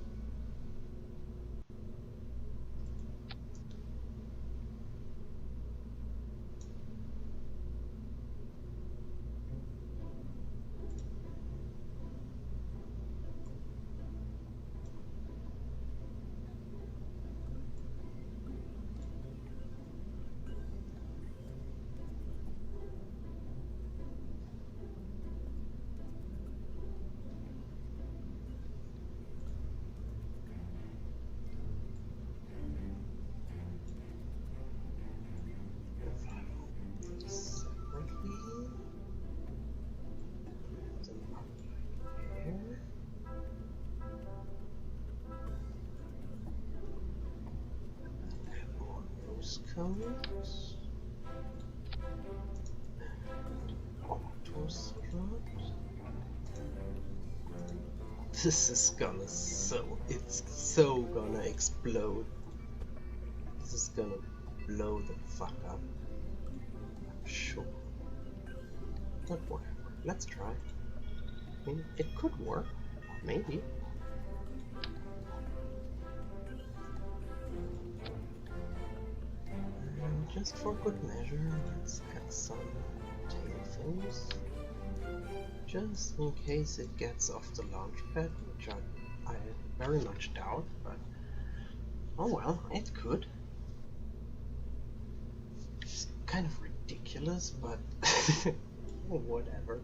cones. Auto strut. This is gonna it's so gonna explode. This is gonna blow the fuck up. I'm sure. But whatever. Let's try. I mean, it could work. Maybe. And just for good measure, let's add some tail fins. Just in case it gets off the launch pad, which I very much doubt, but oh well, it could. It's kind of ridiculous, but whatever.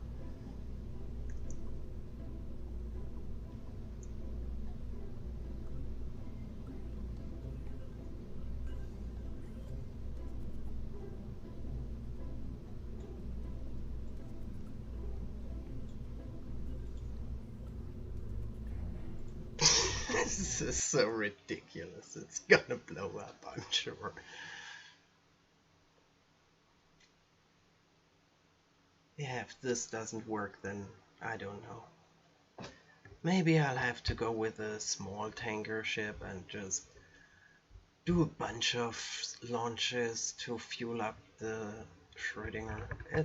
This is so ridiculous. It's gonna blow up, I'm sure. Yeah, if this doesn't work, then I don't know. Maybe I'll have to go with a small tanker ship and just do a bunch of launches to fuel up the Schrödinger. Yeah,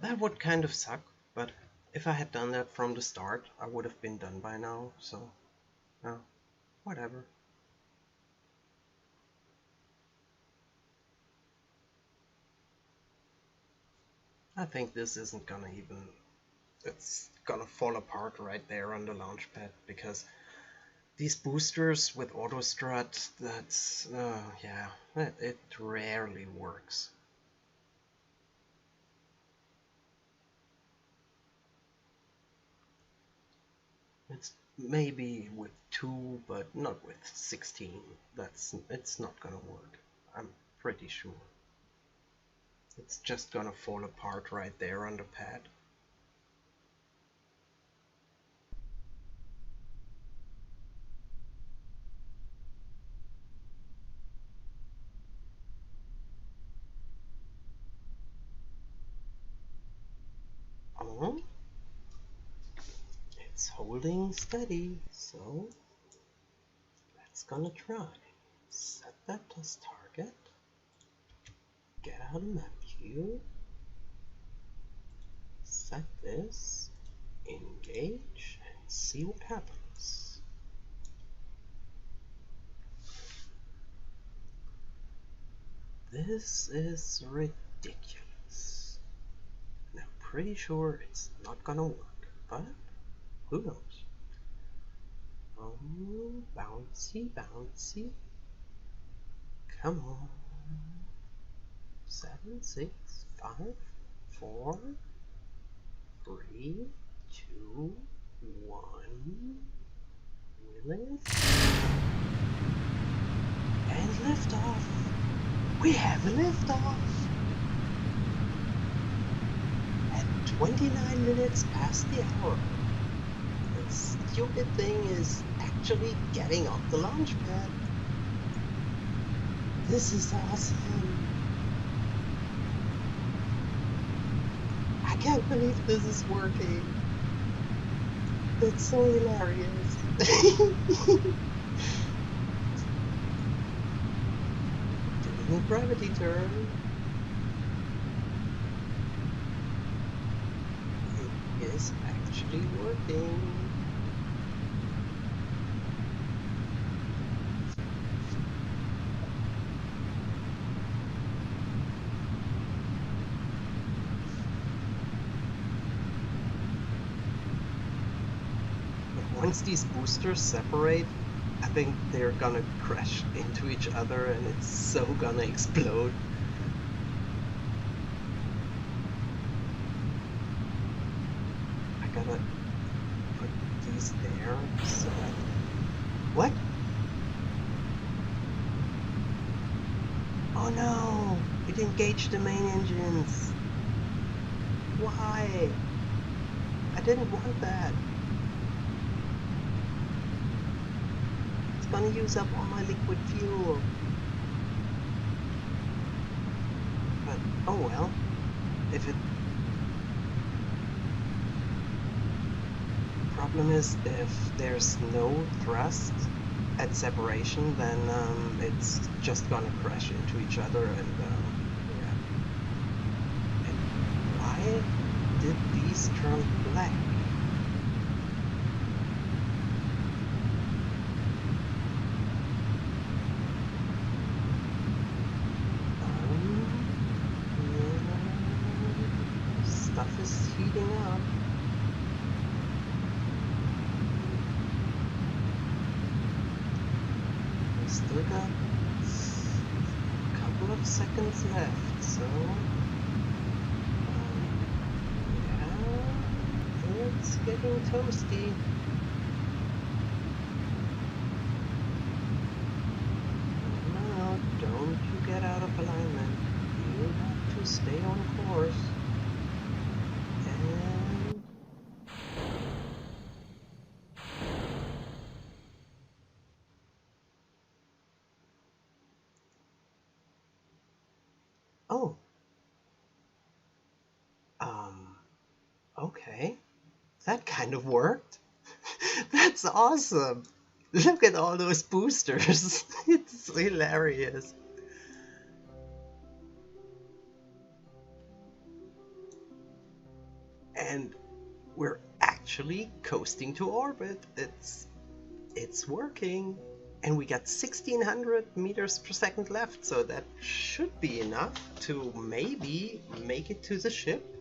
that would kind of suck, but if I had done that from the start, I would have been done by now, so whatever. I think this isn't gonna it's gonna fall apart right there on the launch pad, because these boosters with auto strut, that's, yeah, it rarely works. It's maybe with 2, but not with 16. It's not gonna work. I'm pretty sure. It's just gonna fall apart right there on the pad. Oh, it's holding steady, so let's gonna try. Set that as target. Get out of map view. Set this. Engage and see what happens. This is ridiculous. And I'm pretty sure it's not gonna work, but who knows? Oh, bouncy, bouncy. Come on. 7, 6, 5, 4, 3, 2, 1. And liftoff. We have a liftoff. At 29 minutes past the hour. The stupid thing is actually getting off the launch pad. This is awesome. I can't believe this is working. It's so hilarious. Doing a gravity turn. It is actually working. Once these boosters separate, I think they're gonna crash into each other and it's so gonna explode. I gotta put these there so that... What? Oh no! It engaged the main engines! Why? I didn't want that. It's gonna use up all my liquid fuel. Oh well, if it... Problem is, if there's no thrust at separation, then it's just gonna crash into each other, and yeah. And why did these turn black? Yeah, stuff is heating up. We still got a couple of seconds left, so yeah, it's getting toasty. No, don't you get out of alignment. You have to stay on course. And oh, um, okay. That kind of worked. That's awesome. Look at all those boosters. It's hilarious. And we're actually coasting to orbit. It's working. And we got 1600 meters per second left, so that should be enough to maybe make it to the ship.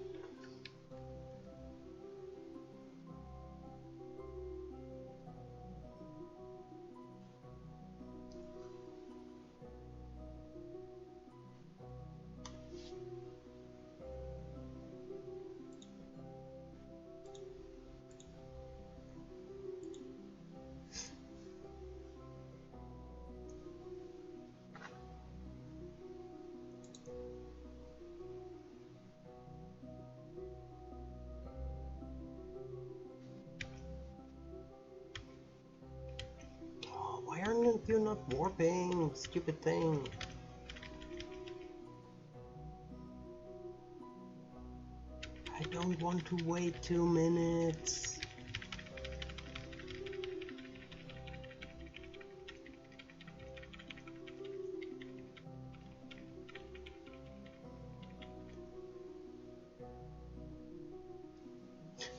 Why aren't you not warping, stupid thing? I don't want to wait 2 minutes.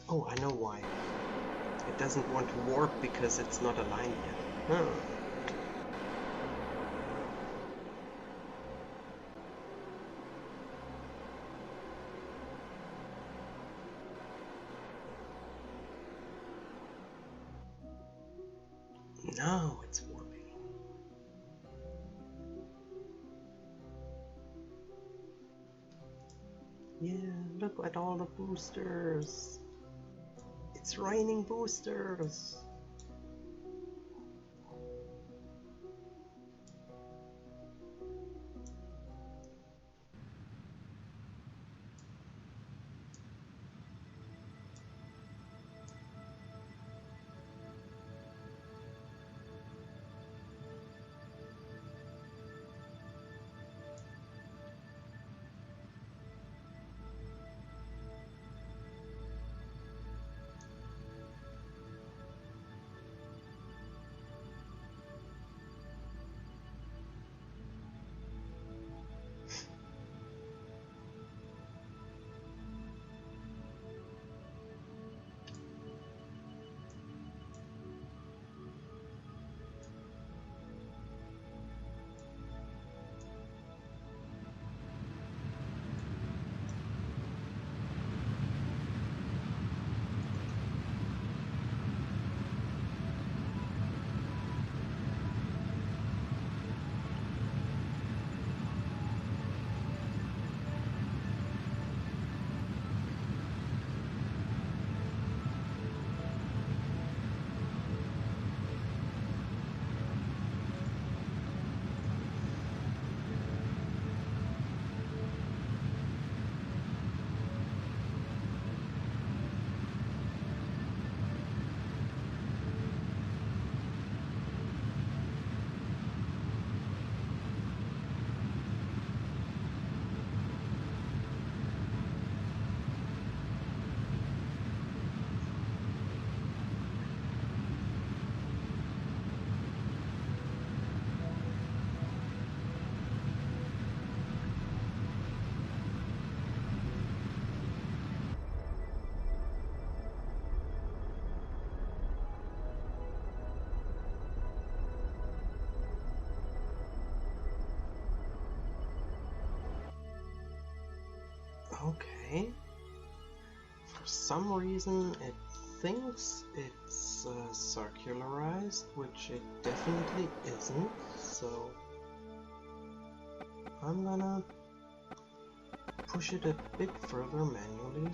Oh, I know why. It doesn't want to warp because it's not aligned yet. Huh. Now it's warping. Yeah, look at all the boosters. It's raining boosters. Okay. For some reason it thinks it's circularized, which it definitely isn't, so I'm gonna push it a bit further manually.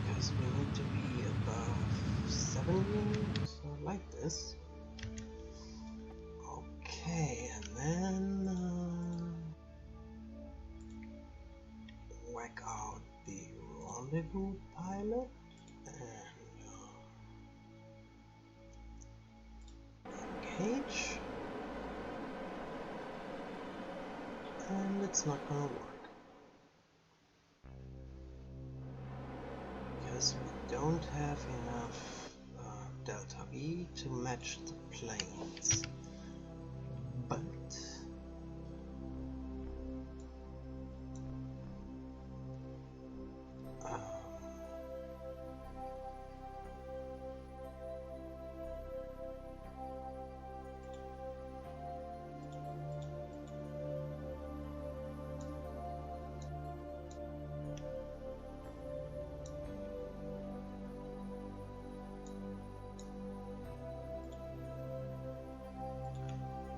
Because we need to be above 70, so like this. Okay, and then whack out the rendezvous pilot and engage, and it's not gonna work because we don't have enough delta V to match the planes. But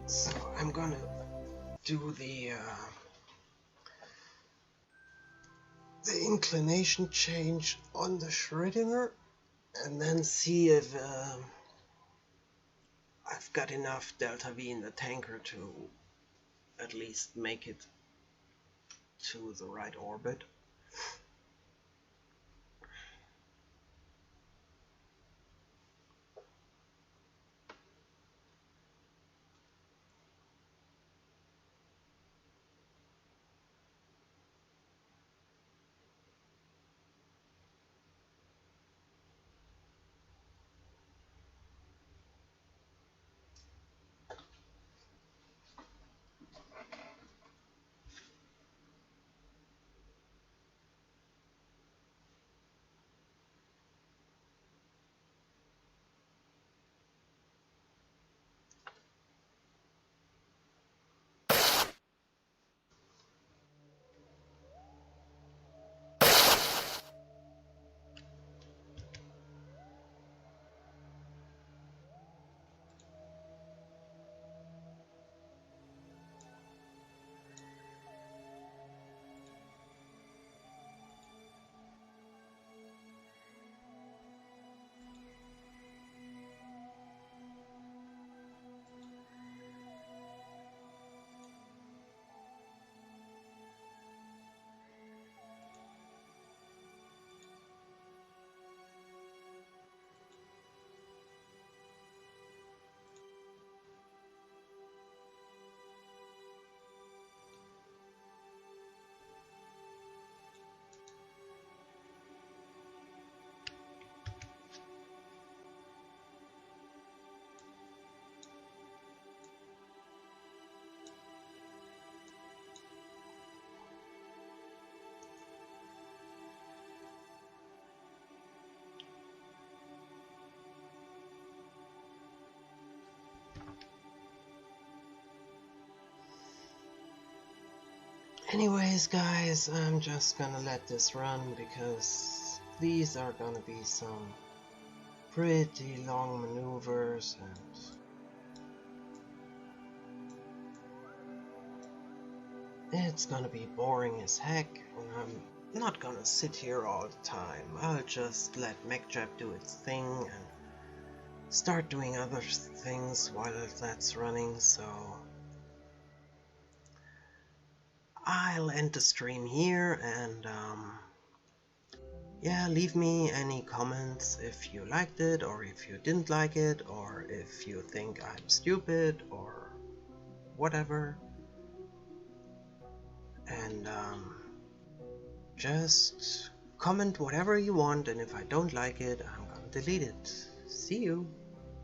so I'm gonna do the inclination change on the Schrödinger and then see if I've got enough delta V in the tanker to at least make it to the right orbit. Anyways guys, I'm just gonna let this run because these are gonna be some pretty long maneuvers and it's gonna be boring as heck, and I'm not gonna sit here all the time. I'll just let MechJab do its thing and start doing other things while that's running, so I'll end the stream here, and yeah, leave me any comments if you liked it or if you didn't like it, or if you think I'm stupid or whatever, and just comment whatever you want, and if I don't like it, I'm gonna delete it. See you!